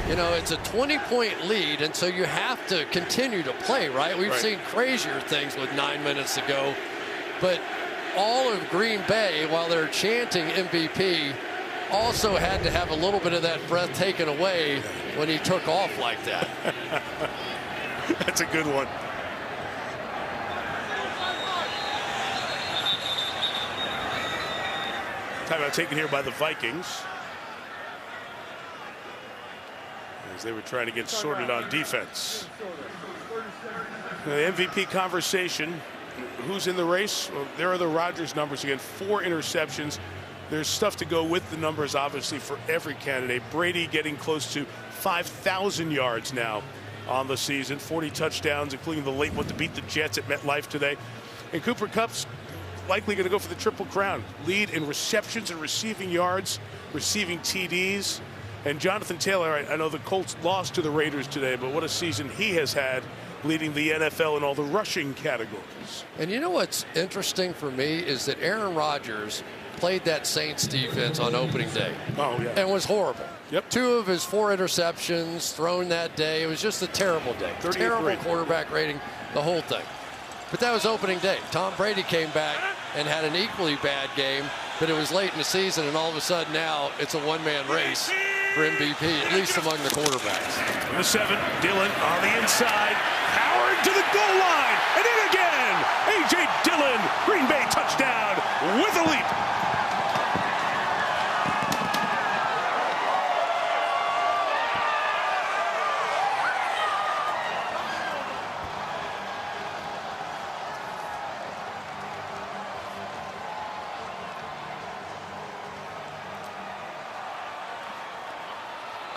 You know, it's a 20-point lead, and so you have to continue to play, right? We've seen crazier things with 9 minutes to go. But all of Green Bay, while they're chanting MVP, also had to have a little bit of that breath taken away when he took off like that. That's a good one. Timeout taken here by the Vikings, as they were trying to get sorted on defense. The MVP conversation. Who's in the race? Well, there are the Rodgers numbers again. 4 interceptions. There's stuff to go with the numbers, obviously, for every candidate. Brady getting close to 5,000 yards now on the season. 40 touchdowns, including the late one to beat the Jets at MetLife today. And Cooper Kupp's likely going to go for the Triple Crown. Lead in receptions and receiving yards, receiving TDs. And Jonathan Taylor, I know the Colts lost to the Raiders today, but what a season he has had, leading the NFL in all the rushing categories. And you know what's interesting for me is that Aaron Rodgers played that Saints defense on opening day. Oh, yeah. And was horrible. Yep. 2 of his 4 interceptions thrown that day. It was just a terrible day. Terrible quarterback rating, the whole thing. But that was opening day. Tom Brady came back and had an equally bad game, but it was late in the season, and all of a sudden now it's a one-man race for MVP, at least among the quarterbacks. From the 7, Dillon on the inside. Howard to the goal line, and in again. A.J. Dillon, Green Bay touchdown with a leap.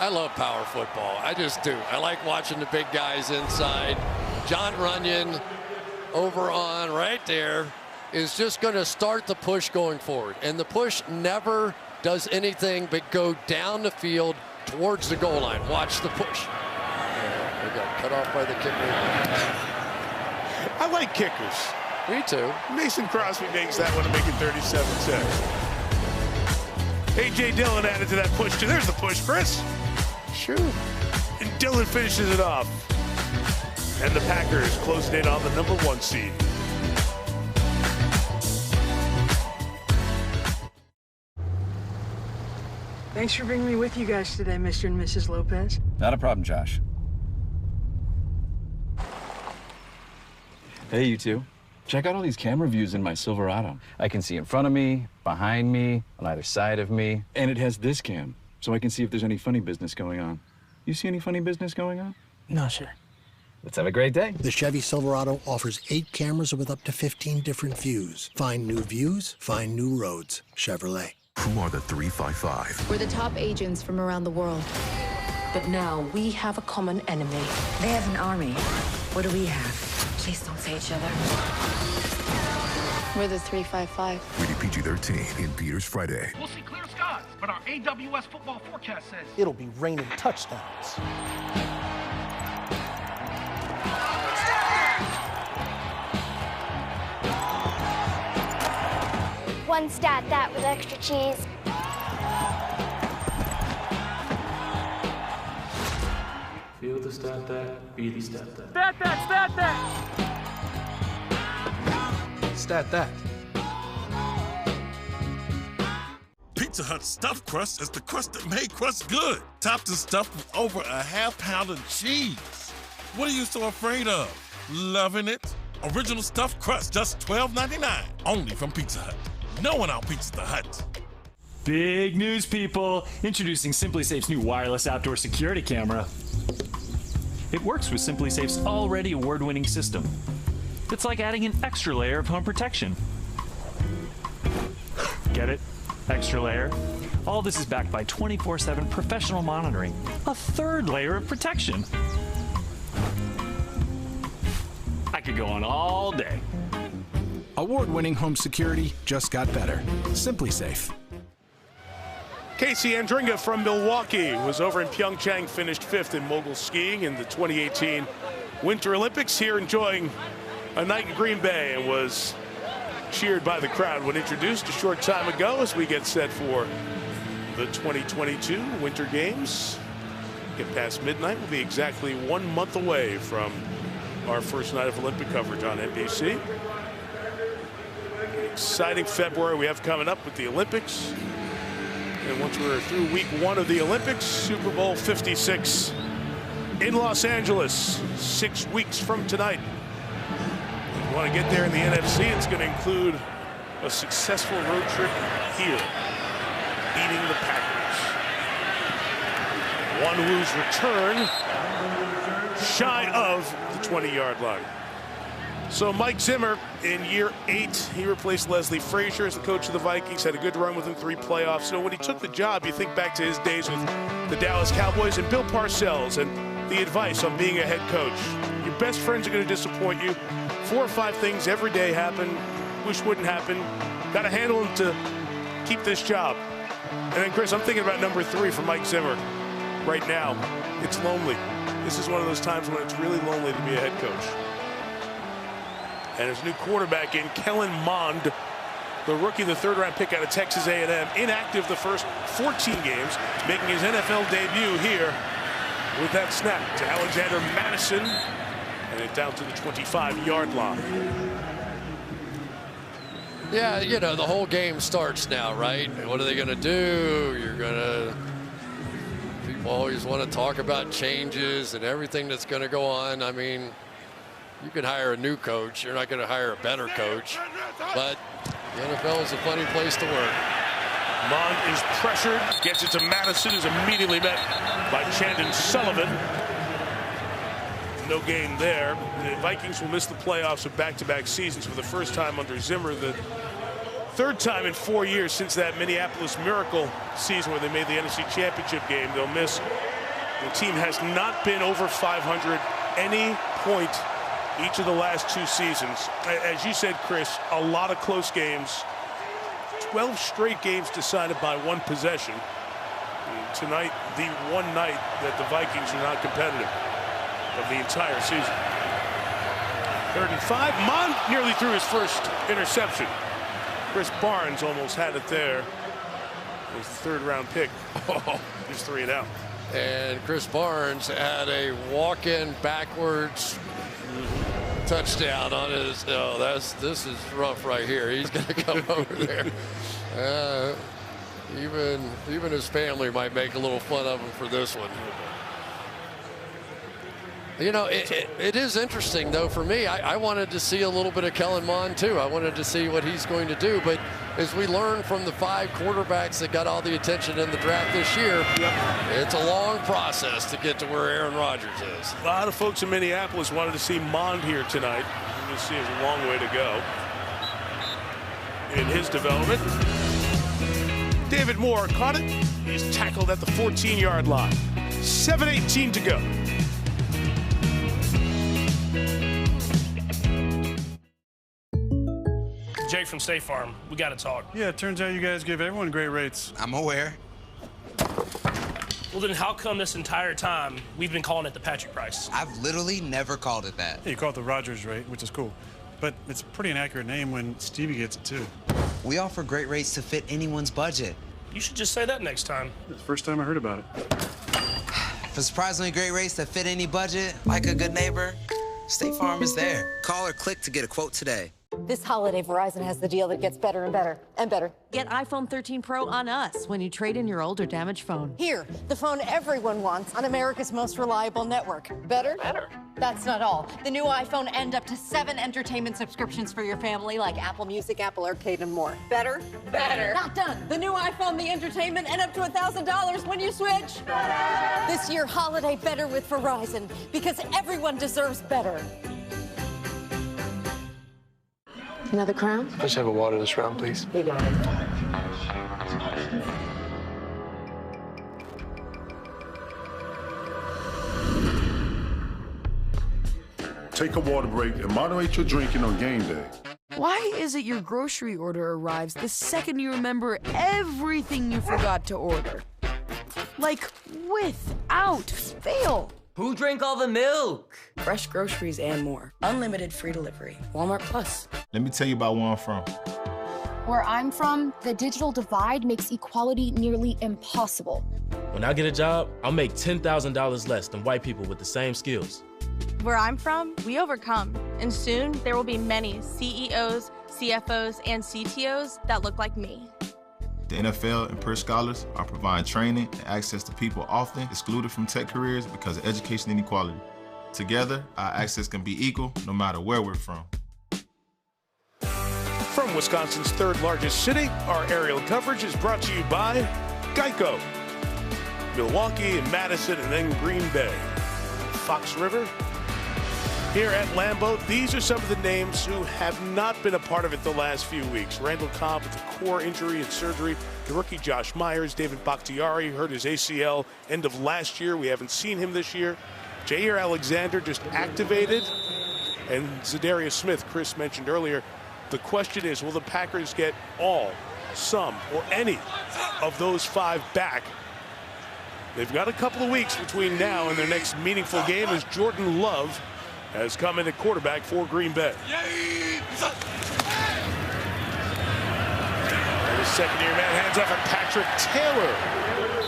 I love power football. I just do. I like watching the big guys inside. John Runyon over on right there is just going to start the push going forward. And the push never does anything but go down the field towards the goal line. Watch the push. They got cut off by the kicker. I like kickers. Me too. Mason Crosby makes that one to make it 37-6. A.J. Dillon added to that push too. There's the push, Chris. Sure. And Dillon finishes it off. And the Packers closed in on the #1 seed. Thanks for bringing me with you guys today, Mr. and Mrs. Lopez. Not a problem, Josh. Hey, you two. Check out all these camera views in my Silverado. I can see in front of me, behind me, on either side of me. And it has this cam, so I can see if there's any funny business going on. You see any funny business going on? No, sir. Let's have a great day. The Chevy Silverado offers 8 cameras with up to 15 different views. Find new views, find new roads. Chevrolet. Who are the 355? We're the top agents from around the world. But now we have a common enemy. They have an army. What do we have? Please don't say each other. We're the 355. Rated PG-13 in theaters Friday. We'll see clear skies, but our AWS football forecast says It'll be raining touchdowns. One stat that with extra cheese. feel the stat that, be the stat that. Stat that, stat that! Stat that. Pizza Hut stuffed crust is the crust that made crust good. Topped and stuffed with over a half-pound of cheese. What are you so afraid of? Loving it? Original stuffed crust, just $12.99. Only from Pizza Hut. No one out-pizzas the Hut. Big news, people. Introducing SimpliSafe's new wireless outdoor security camera. It works with SimpliSafe's already award-winning system. It's like adding an extra layer of home protection. Get it? Extra layer? All this is backed by 24/7 professional monitoring. A third layer of protection. I could go on all day. Award-winning home security just got better. SimpliSafe. Casey Andringa from Milwaukee was over in Pyeongchang, finished 5th in mogul skiing in the 2018 Winter Olympics, here enjoying a night in Green Bay, and was cheered by the crowd when introduced a short time ago as we get set for the 2022 Winter Games. second past midnight. We'll be exactly 1 month away from our first night of Olympic coverage on NBC. Exciting February we have coming up with the Olympics. And once we're through week 1 of the Olympics, Super Bowl 56 in Los Angeles, 6 weeks from tonight. If you want to get there in the NFC, it's going to include a successful road trip here, beating the Packers. Onwu's return shy of the 20-yard line. So Mike Zimmer, in year 8, he replaced Leslie Frazier as the coach of the Vikings, had a good run with him, 3 playoffs. So when he took the job, you think back to his days with the Dallas Cowboys and Bill Parcells and the advice on being a head coach. Your best friends are going to disappoint you. 4 or 5 things every day happen, wish wouldn't happen. Got to handle them to keep this job. And then, Chris, I'm thinking about number 3 for Mike Zimmer right now. It's lonely. This is one of those times when it's really lonely to be a head coach. And his new quarterback in, Kellen Mond, the rookie, the 3rd-round pick out of Texas A&M, inactive the first 14 games, making his NFL debut here with that snap to Alexander Madison, and it down to the 25-yard line. Yeah, you know, the whole game starts now, right? What are they going to do? People always want to talk about changes and everything that's going to go on. I mean, you can hire a new coach. You're not going to hire a better coach. But the NFL is a funny place to work. Mond is pressured, gets it to Madison, who's immediately met by Chandon Sullivan. No gain there. The Vikings will miss the playoffs of back-to-back seasons for the first time under Zimmer. The 3rd time in 4 years since that Minneapolis Miracle season where they made the NFC Championship game. They'll miss. The team has not been over 500 any point each of the last 2 seasons. As you said, Chris, a lot of close games. 12 straight games decided by 1 possession. And tonight, the one night that the Vikings are not competitive of the entire season. 3rd and 5. Mond nearly threw his first interception. Chris Barnes almost had it there. His 3rd-round pick. Just 3 and out. And Chris Barnes had a walk-in backwards touchdown on his. Oh, this is rough right here. He's going to come over there. Even his family might make a little fun of him for this one. You know, it is interesting, though, for me. I wanted to see a little bit of Kellen Mond, too. I wanted to see what he's going to do. But as we learned from the 5 quarterbacks that got all the attention in the draft this year, it's a long process to get to where Aaron Rodgers is. A lot of folks in Minneapolis wanted to see Mond here tonight. You can see it's a long way to go in his development. David Moore caught it. He's tackled at the 14-yard line. 7:18 to go. Jake from State Farm. We got to talk. Yeah, it turns out you guys give everyone great rates. I'm aware. Well, then how come this entire time we've been calling it the Patrick price? I've literally never called it that. Yeah, you call it the Rogers rate, which is cool. But it's a pretty inaccurate name when Stevie gets it, too. We offer great rates to fit anyone's budget. You should just say that next time. It's the first time I heard about it. For surprisingly great rates that fit any budget, like a good neighbor, State Farm is there. Call or click to get a quote today. This holiday, Verizon has the deal that gets better and better and better. Get iPhone 13 Pro on us when you trade in your old or damaged phone. Here, the phone everyone wants on America's most reliable network. Better? Better. That's not all. The new iPhone and up to 7 entertainment subscriptions for your family, like Apple Music, Apple Arcade, and more. Better? Better. Not done. The new iPhone, the entertainment, and up to $1,000 when you switch. Better. This year, holiday better with Verizon, because everyone deserves better. Another crown? Let's have a water this round, please. You got it. Take a water break and moderate your drinking on game day. Why is it your grocery order arrives the second you remember everything you forgot to order? Like, without fail. Who drank all the milk? Fresh groceries and more. Unlimited free delivery. Walmart Plus. Let me tell you about where I'm from. Where I'm from, the digital divide makes equality nearly impossible. When I get a job, I'll make $10,000 less than white people with the same skills. Where I'm from, we overcome, and soon there will be many CEOs, CFOs, and CTOs that look like me. The NFL and PERS Scholars are providing training and access to people often excluded from tech careers because of education inequality. Together, our access can be equal no matter where we're from. From Wisconsin's third largest city, our aerial coverage is brought to you by Geico. Milwaukee and Madison and then Green Bay. Fox River. Here at Lambeau, these are some of the names who have not been a part of it the last few weeks. Randall Cobb with a core injury and surgery. The rookie Josh Myers, David Bakhtiari hurt his ACL end of last year. We haven't seen him this year. Jair Alexander just activated. And Zadarius Smith, Chris mentioned earlier. The question is, will the Packers get all, some, or any of those 5 back? They've got a couple of weeks between now and their next meaningful game as Jordan Love has come in at quarterback for Green Bay. The second-year man hands off, and Patrick Taylor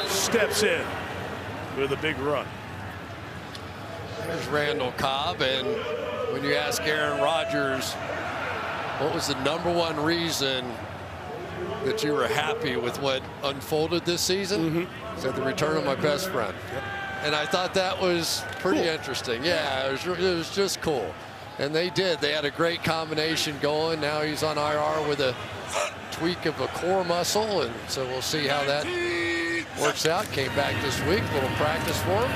steps in with a big run. There's Randall Cobb, and when you ask Aaron Rodgers, what was the #1 reason that you were happy with what unfolded this season? He said, the return of my best friend. And I thought that was pretty interesting. Yeah, it was just cool. And they did. They had a great combination going. Now he's on IR with a tweak of a core muscle, and so we'll see how that works out. Came back this week, little practice for him.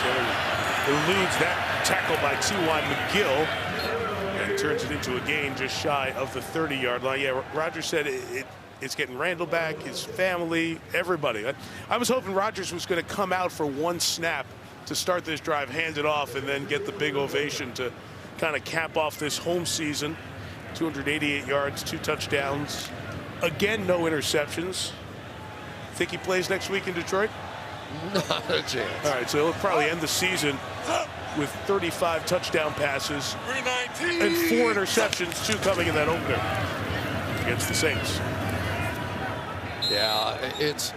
Taylor eludes that tackle by T.Y. McGill and turns it into a gain just shy of the 30-yard line. Yeah, Rodgers said it's getting Randall back, his family, everybody. I was hoping Rodgers was going to come out for one snap to start this drive, hand it off, and then get the big ovation to kind of cap off this home season. 288 yards, 2 touchdowns. Again, no interceptions. Think he plays next week in Detroit? Not a chance. All right, so he'll probably end the season with 35 touchdown passes and 4 interceptions, 2 coming in that opener against the Saints. Yeah, it's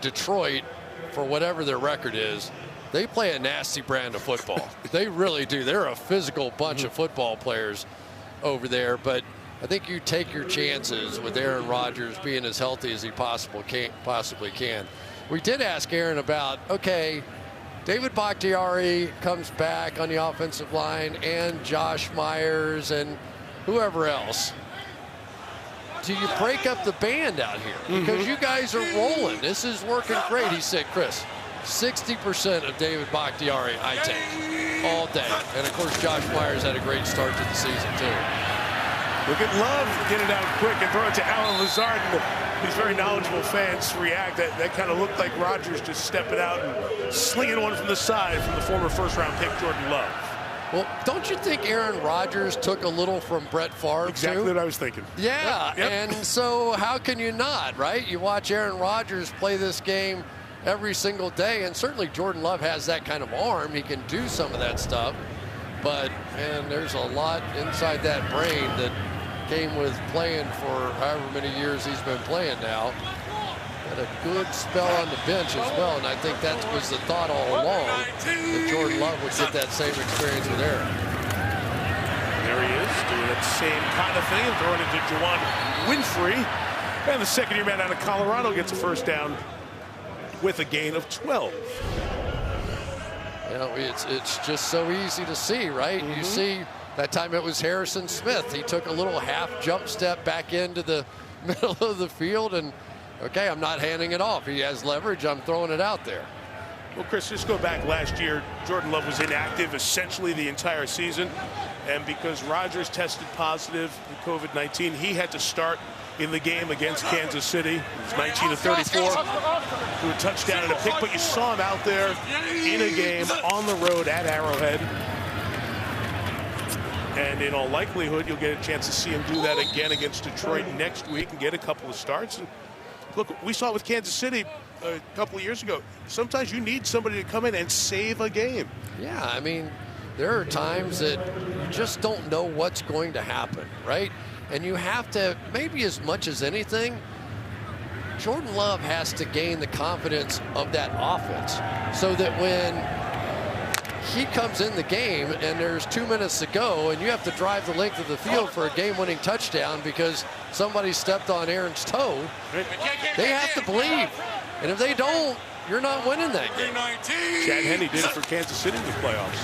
Detroit, for whatever their record is, they play a nasty brand of football. They really do. They're a physical bunch of football players over there, but I think you take your chances with Aaron Rodgers being as healthy as he possibly can. We did ask Aaron about, okay, David Bakhtiari comes back on the offensive line, and Josh Myers and whoever else. Do you break up the band out here? Because you guys are rolling. This is working great. He said, Chris, 60% of David Bakhtiari I take all day. And, of course, Josh Myers had a great start to the season, too. Look at Love get it out quick and throw it to Alan Lazard. And these very knowledgeable fans react. That kind of looked like Rodgers just stepping out and slinging one from the side from the former first-round pick, Jordan Love. Well, don't you think Aaron Rodgers took a little from Brett Favre, Exactly too? what I was thinking. Yeah, Yep. And so how can you not, right? You watch Aaron Rodgers play this game every single day, and certainly Jordan Love has that kind of arm. He can do some of that stuff. But, man, there's a lot inside that brain that came with playing for however many years he's been playing now. Had a good spell on the bench as well, and I think that was the thought all along, that Jordan Love would get that same experience with Aaron. There he is, doing that same kind of thing and throwing it to Juwan Winfrey. And the second-year man out of Colorado gets a first down with a gain of 12. You know, it's just so easy to see, right? You see, that time it was Harrison Smith. He took a little half jump step back into the middle of the field, and okay, I'm not handing it off. He has leverage. I'm throwing it out there. Well, Chris, just go back last year. Jordan Love was inactive essentially the entire season. And because Rodgers tested positive with COVID-19, he had to start in the game against Kansas City. It was 19 to 34. Threw a touchdown and a pick, but you saw him out there in a game on the road at Arrowhead. And in all likelihood, you'll get a chance to see him do that again against Detroit next week and get a couple of starts. And look, we saw it with Kansas City a couple of years ago. Sometimes you need somebody to come in and save a game. Yeah, I mean, there are times that you just don't know what's going to happen, right? And you have to, maybe as much as anything, Jordan Love has to gain the confidence of that offense so that when he comes in the game and there's 2 minutes to go and you have to drive the length of the field for a game-winning touchdown because somebody stepped on Aaron's toe, they have to believe. And if they don't, you're not winning that game. Chad Henne did it for Kansas City in the playoffs.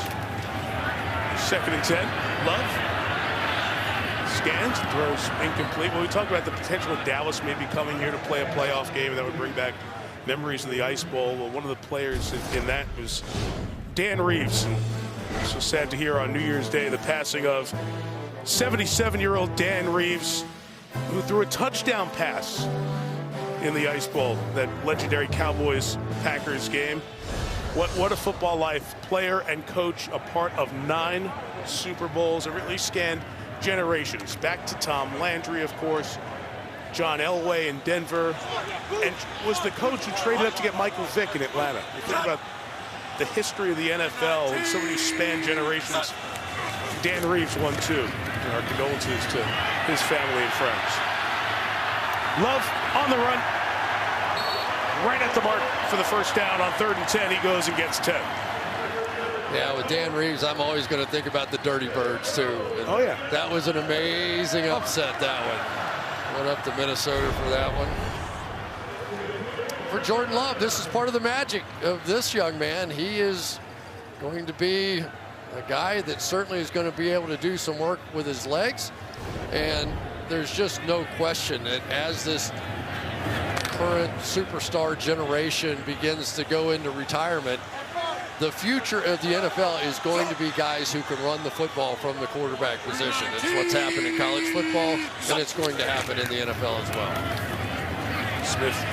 2nd and 10. Love scans, throws incomplete. Well, we talked about the potential of Dallas maybe coming here to play a playoff game, and that would bring back memories of the Ice Bowl. Well, one of the players in that was Dan Reeves. And so sad to hear on New Year's Day the passing of 77-year-old Dan Reeves, who threw a touchdown pass in the Ice Bowl, that legendary Cowboys-Packers game. What a football life. Player and coach, a part of 9 Super Bowls. It really scanned generations. Back to Tom Landry, of course, John Elway in Denver, and was the coach who traded up to get Michael Vick in Atlanta. You think about the history of the NFL and so many span generations. Dan Reeves won too. And our condolences to his family and friends. Love on the run. Right at the mark for the first down on 3rd and 10. He goes and gets 10. Yeah, with Dan Reeves, I'm always going to think about the Dirty Birds, too. And oh, yeah. That was an amazing upset, that one. Went up to Minnesota for that one. For Jordan Love, this is part of the magic of this young man. He is going to be a guy that certainly is going to be able to do some work with his legs. And there's just no question that as this current superstar generation begins to go into retirement, the future of the NFL is going to be guys who can run the football from the quarterback position. It's what's happened in college football, and it's going to happen in the NFL as well. Smith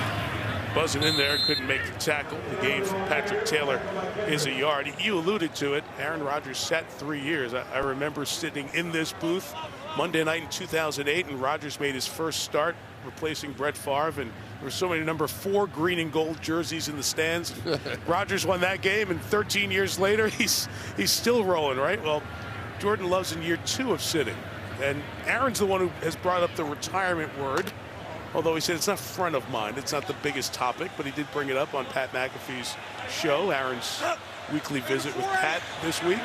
buzzing in there, couldn't make the tackle. The gain from Patrick Taylor is a yard. You alluded to it. Aaron Rodgers sat 3 years. I remember sitting in this booth Monday night in 2008, and Rodgers made his first start replacing Brett Favre, and there were so many number 4 green and gold jerseys in the stands. Rodgers won that game, and 13 years later, he's still rolling, right? Well, Jordan Love's in year 2 of sitting, and Aaron's the one who has brought up the retirement word, although he said it's not front of mind. It's not the biggest topic, but he did bring it up on Pat McAfee's show, Aaron's weekly visit with Pat this week.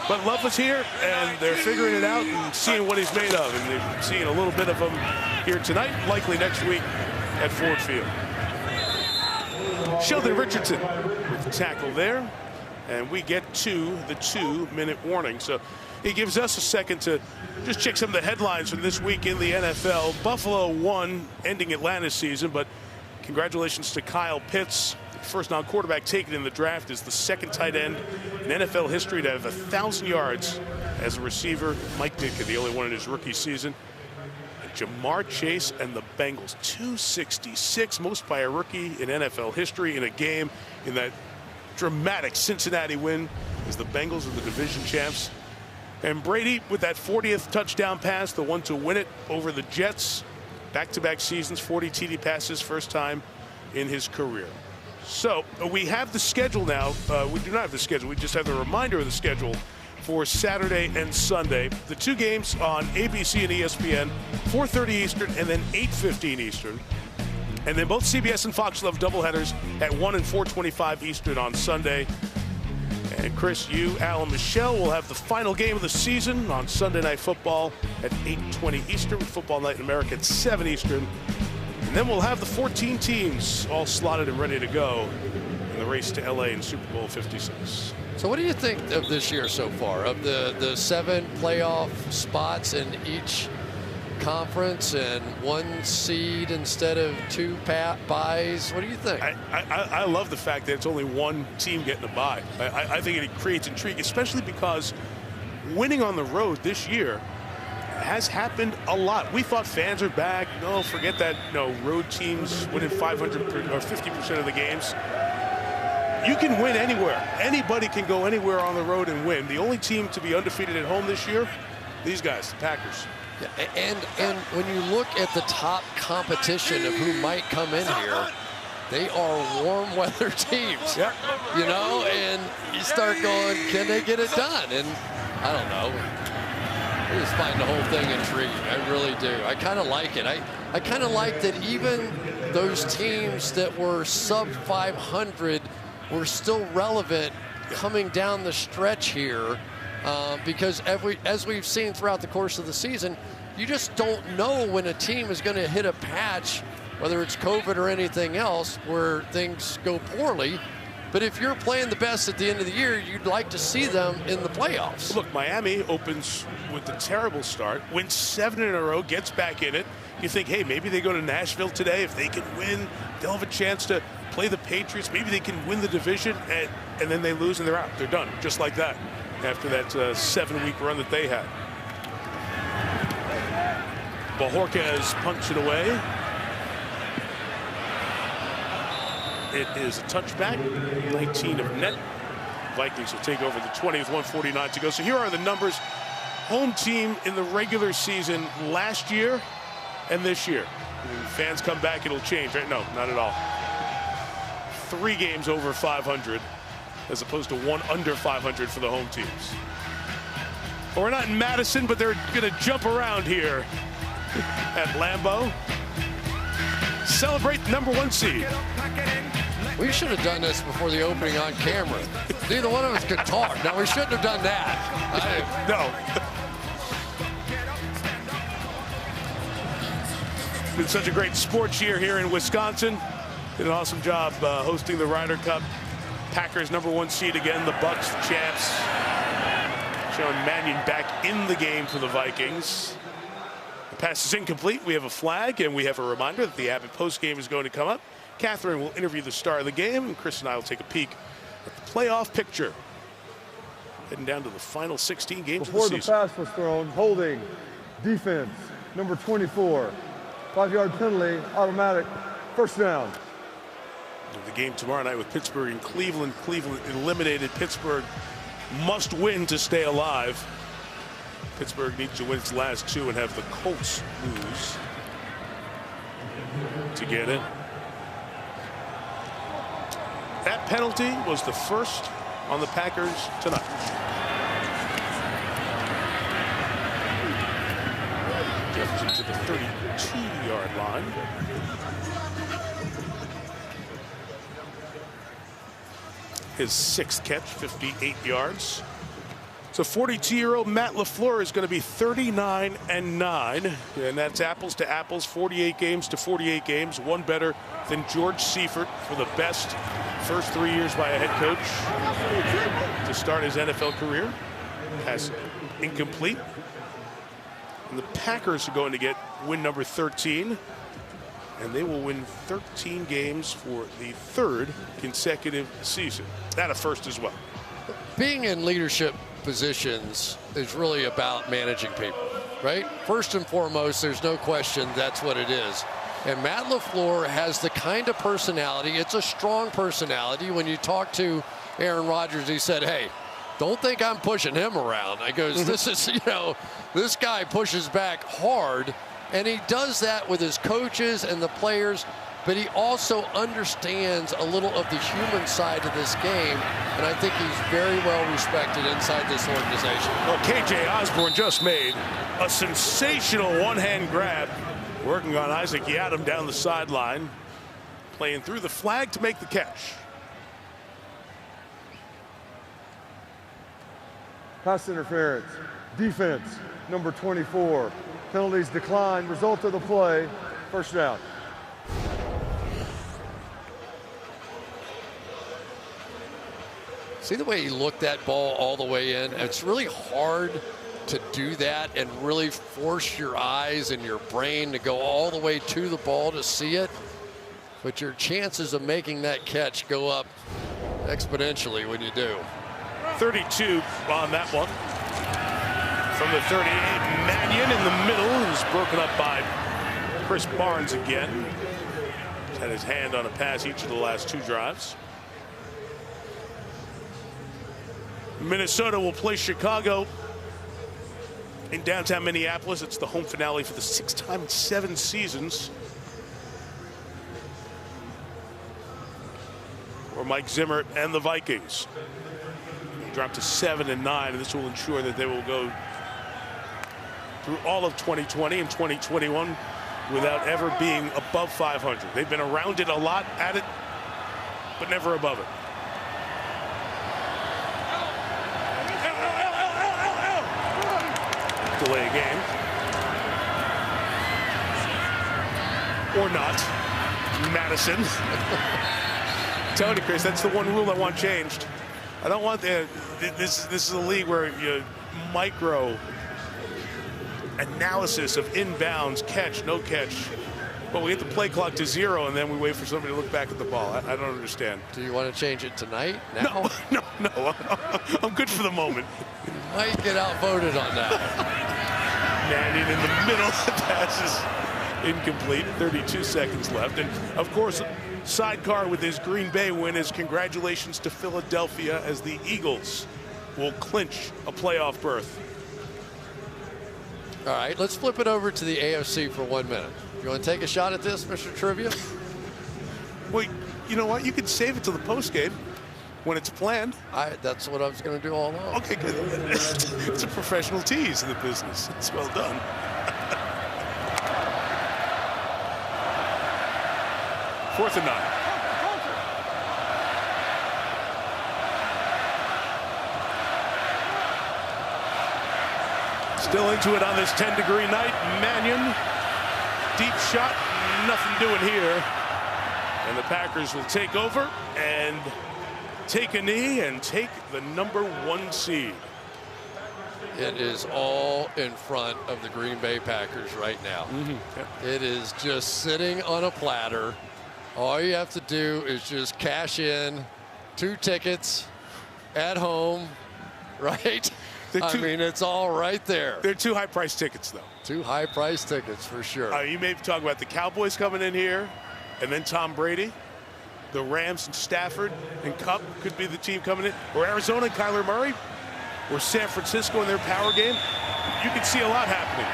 But Love was here, and they're figuring it out and seeing what he's made of. And they've seen a little bit of him here tonight, likely next week at Ford Field. Sheldon Richardson with the tackle there. And we get to the 2-minute warning. So it gives us a second to just check some of the headlines from this week in the NFL. Buffalo won, ending Atlanta's season, but congratulations to Kyle Pitts. First non-quarterback taken in the draft, is the 2nd tight end in NFL history to have 1,000 yards as a receiver. Mike Ditka, the only one in his rookie season. And Jamar Chase and the Bengals, 266, most by a rookie in NFL history in a game in that dramatic Cincinnati win as the Bengals are the division champs. And Brady with that 40th touchdown pass, the one to win it over the Jets. Back-to-back seasons, 40 TD passes, first time in his career. So we have the schedule now. We do not have the schedule. We just have the reminder of the schedule for Saturday and Sunday. The 2 games on ABC and ESPN, 4:30 Eastern and then 8:15 Eastern. And then both CBS and Fox will have doubleheaders at 1 and 4:25 Eastern on Sunday. And Chris, you, Al, and Michelle will have the final game of the season on Sunday Night Football at 8:20 Eastern, with Football Night in America at 7 Eastern. And then we'll have the 14 teams all slotted and ready to go in the race to LA in Super Bowl 56. So what do you think of this year so far, of the 7 playoff spots in each conference and 1 seed instead of 2 buys? What do you think? I love the fact that it's only 1 team getting a bye. I think it creates intrigue, especially because winning on the road this year has happened a lot. We thought fans are back. No, forget that. No, road teams winning 500 or 50% of the games. You can win anywhere. Anybody can go anywhere on the road and win. The only team to be undefeated at home this year, these guys, the Packers. Yeah, and when you look at the top competition of who might come in here, they are warm weather teams. Yep. You know, and you start going, can they get it done? And I don't know. I just find the whole thing intriguing. I really do. I kind of like it. I kind of like that even those teams that were sub 500 were still relevant coming down the stretch here, because as we've seen throughout the course of the season, you just don't know when a team is going to hit a patch, whether it's COVID or anything else, where things go poorly. But if you're playing the best at the end of the year, you'd like to see them in the playoffs. Look, Miami opens with a terrible start, wins 7 in a row, gets back in it. You think, hey, maybe they go to Nashville today. If they can win, they'll have a chance to play the Patriots. Maybe they can win the division, and then they lose and they're out. They're done, just like that, after that 7-week run that they had. Bajorquez punts it away. It is a touchback, 19 of net. Vikings will take over the 20 with 1:49 to go. So here are the numbers. Home team in the regular season last year and this year. When fans come back, it'll change, right? No, not at all. 3 games over 500 as opposed to 1 under 500 for the home teams. Well, we're not in Madison, but they're going to jump around here at Lambeau. Celebrate the #1 seed. We should have done this before the opening on camera. Neither one of us could talk. Now, we shouldn't have done that. No. It's been such a great sports year here in Wisconsin. Did an awesome job hosting the Ryder Cup. Packers #1 seed again. The Bucks, the champs. Sean Mannion back in the game for the Vikings. The pass is incomplete. We have a flag, and we have a reminder that the Abbott postgame is going to come up. Catherine will interview the star of the game, and Chris and I will take a peek at the playoff picture. Heading down to the final 16 games Before of the season. the pass was thrown, holding, defense, number 24. 5-yard penalty, automatic, first down. The game tomorrow night with Pittsburgh and Cleveland. Cleveland eliminated. Pittsburgh must win to stay alive. Pittsburgh needs to win its last 2 and have the Colts lose to get in. That penalty was the first on the Packers tonight. Jefferson to the 32-yard line. His 6th catch, 58 yards. So 42-year-old Matt LaFleur is going to be 39-9, and that's apples to apples, 48 games to 48 games, one better than George Seifert for the best first 3 years by a head coach to start his NFL career. Pass incomplete. And the Packers are going to get win number 13, and they will win 13 games for the 3rd consecutive season. That a first as well. Being in leadership positions is really about managing people, right? First and foremost, there's no question that's what it is. And Matt LaFleur has the kind of personality. It's a strong personality. When you talk to Aaron Rodgers, he said, hey, don't think I'm pushing him around. I goes, this is, this guy pushes back hard, and he does that with his coaches and the players, but he also understands a little of the human side of this game, and I think he's very well respected inside this organization. Well, KJ Osborne just made a sensational one-hand grab, working on Isaac Yiadom down the sideline, playing through the flag to make the catch. Pass interference, defense, number 24. Penalties declined, result of the play, first down. See the way he looked that ball all the way in? It's really hard to do that and really force your eyes and your brain to go all the way to the ball to see it. But your chances of making that catch go up exponentially when you do. 32 on that one. From the 38, Mannion in the middle is broken up by Chris Barnes again. He's had his hand on a pass each of the last 2 drives. Minnesota will play Chicago in downtown Minneapolis. It's the home finale for the 6th time in 7 seasons. For Mike Zimmer and the Vikings. They dropped to 7-9, and this will ensure that they will go through all of 2020 and 2021 without ever being above 500. They've been around it a lot, at it, but never above it. Delay a game. Or not. Madison. I'm telling you, Chris, that's the one rule I want changed. I don't want this is a league where you micro analysis of inbounds, catch, no catch. But we get the play clock to 0, and then we wait for somebody to look back at the ball. I don't understand. Do you want to change it tonight? Now? No. I'm good for the moment. You might get outvoted on that. Mannion in the middle. The pass is incomplete. 32 seconds left. And, of course, sidecar with his Green Bay win is congratulations to Philadelphia as the Eagles will clinch a playoff berth. All right, let's flip it over to the AFC for 1 minute. You want to take a shot at this, Mr. Trivia? Well, you know what? You can save it to the postgame when it's planned. That's what I was going to do all along. Okay, good. It's a professional tease in the business. It's well done. Fourth and 9. Still into it on this 10-degree night. Mannion, deep shot, nothing doing here. And the Packers will take over and take a knee and take the #1 seed. It is all in front of the Green Bay Packers right now. It is just sitting on a platter. All you have to do is just cash in 2 tickets at home, right? I mean, it's all right there. They're 2 high-priced tickets, though. 2 high-priced tickets for sure. You may talk about the Cowboys coming in here, and then Tom Brady. The Rams and Stafford and Kupp could be the team coming in. Or Arizona and Kyler Murray. Or San Francisco in their power game. You can see a lot happening.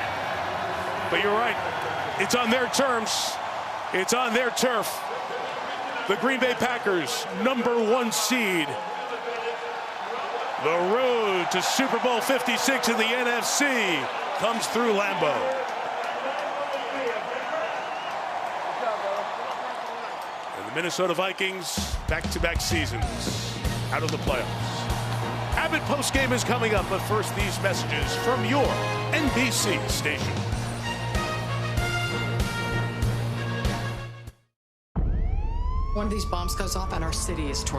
But you're right. It's on their terms. It's on their turf. The Green Bay Packers, #1 seed. The road to Super Bowl 56 in the NFC comes through Lambeau. And the Minnesota Vikings, back-to-back seasons, out of the playoffs. Abbott postgame is coming up, but first these messages from your NBC station. One of these bombs goes off and our city is torn.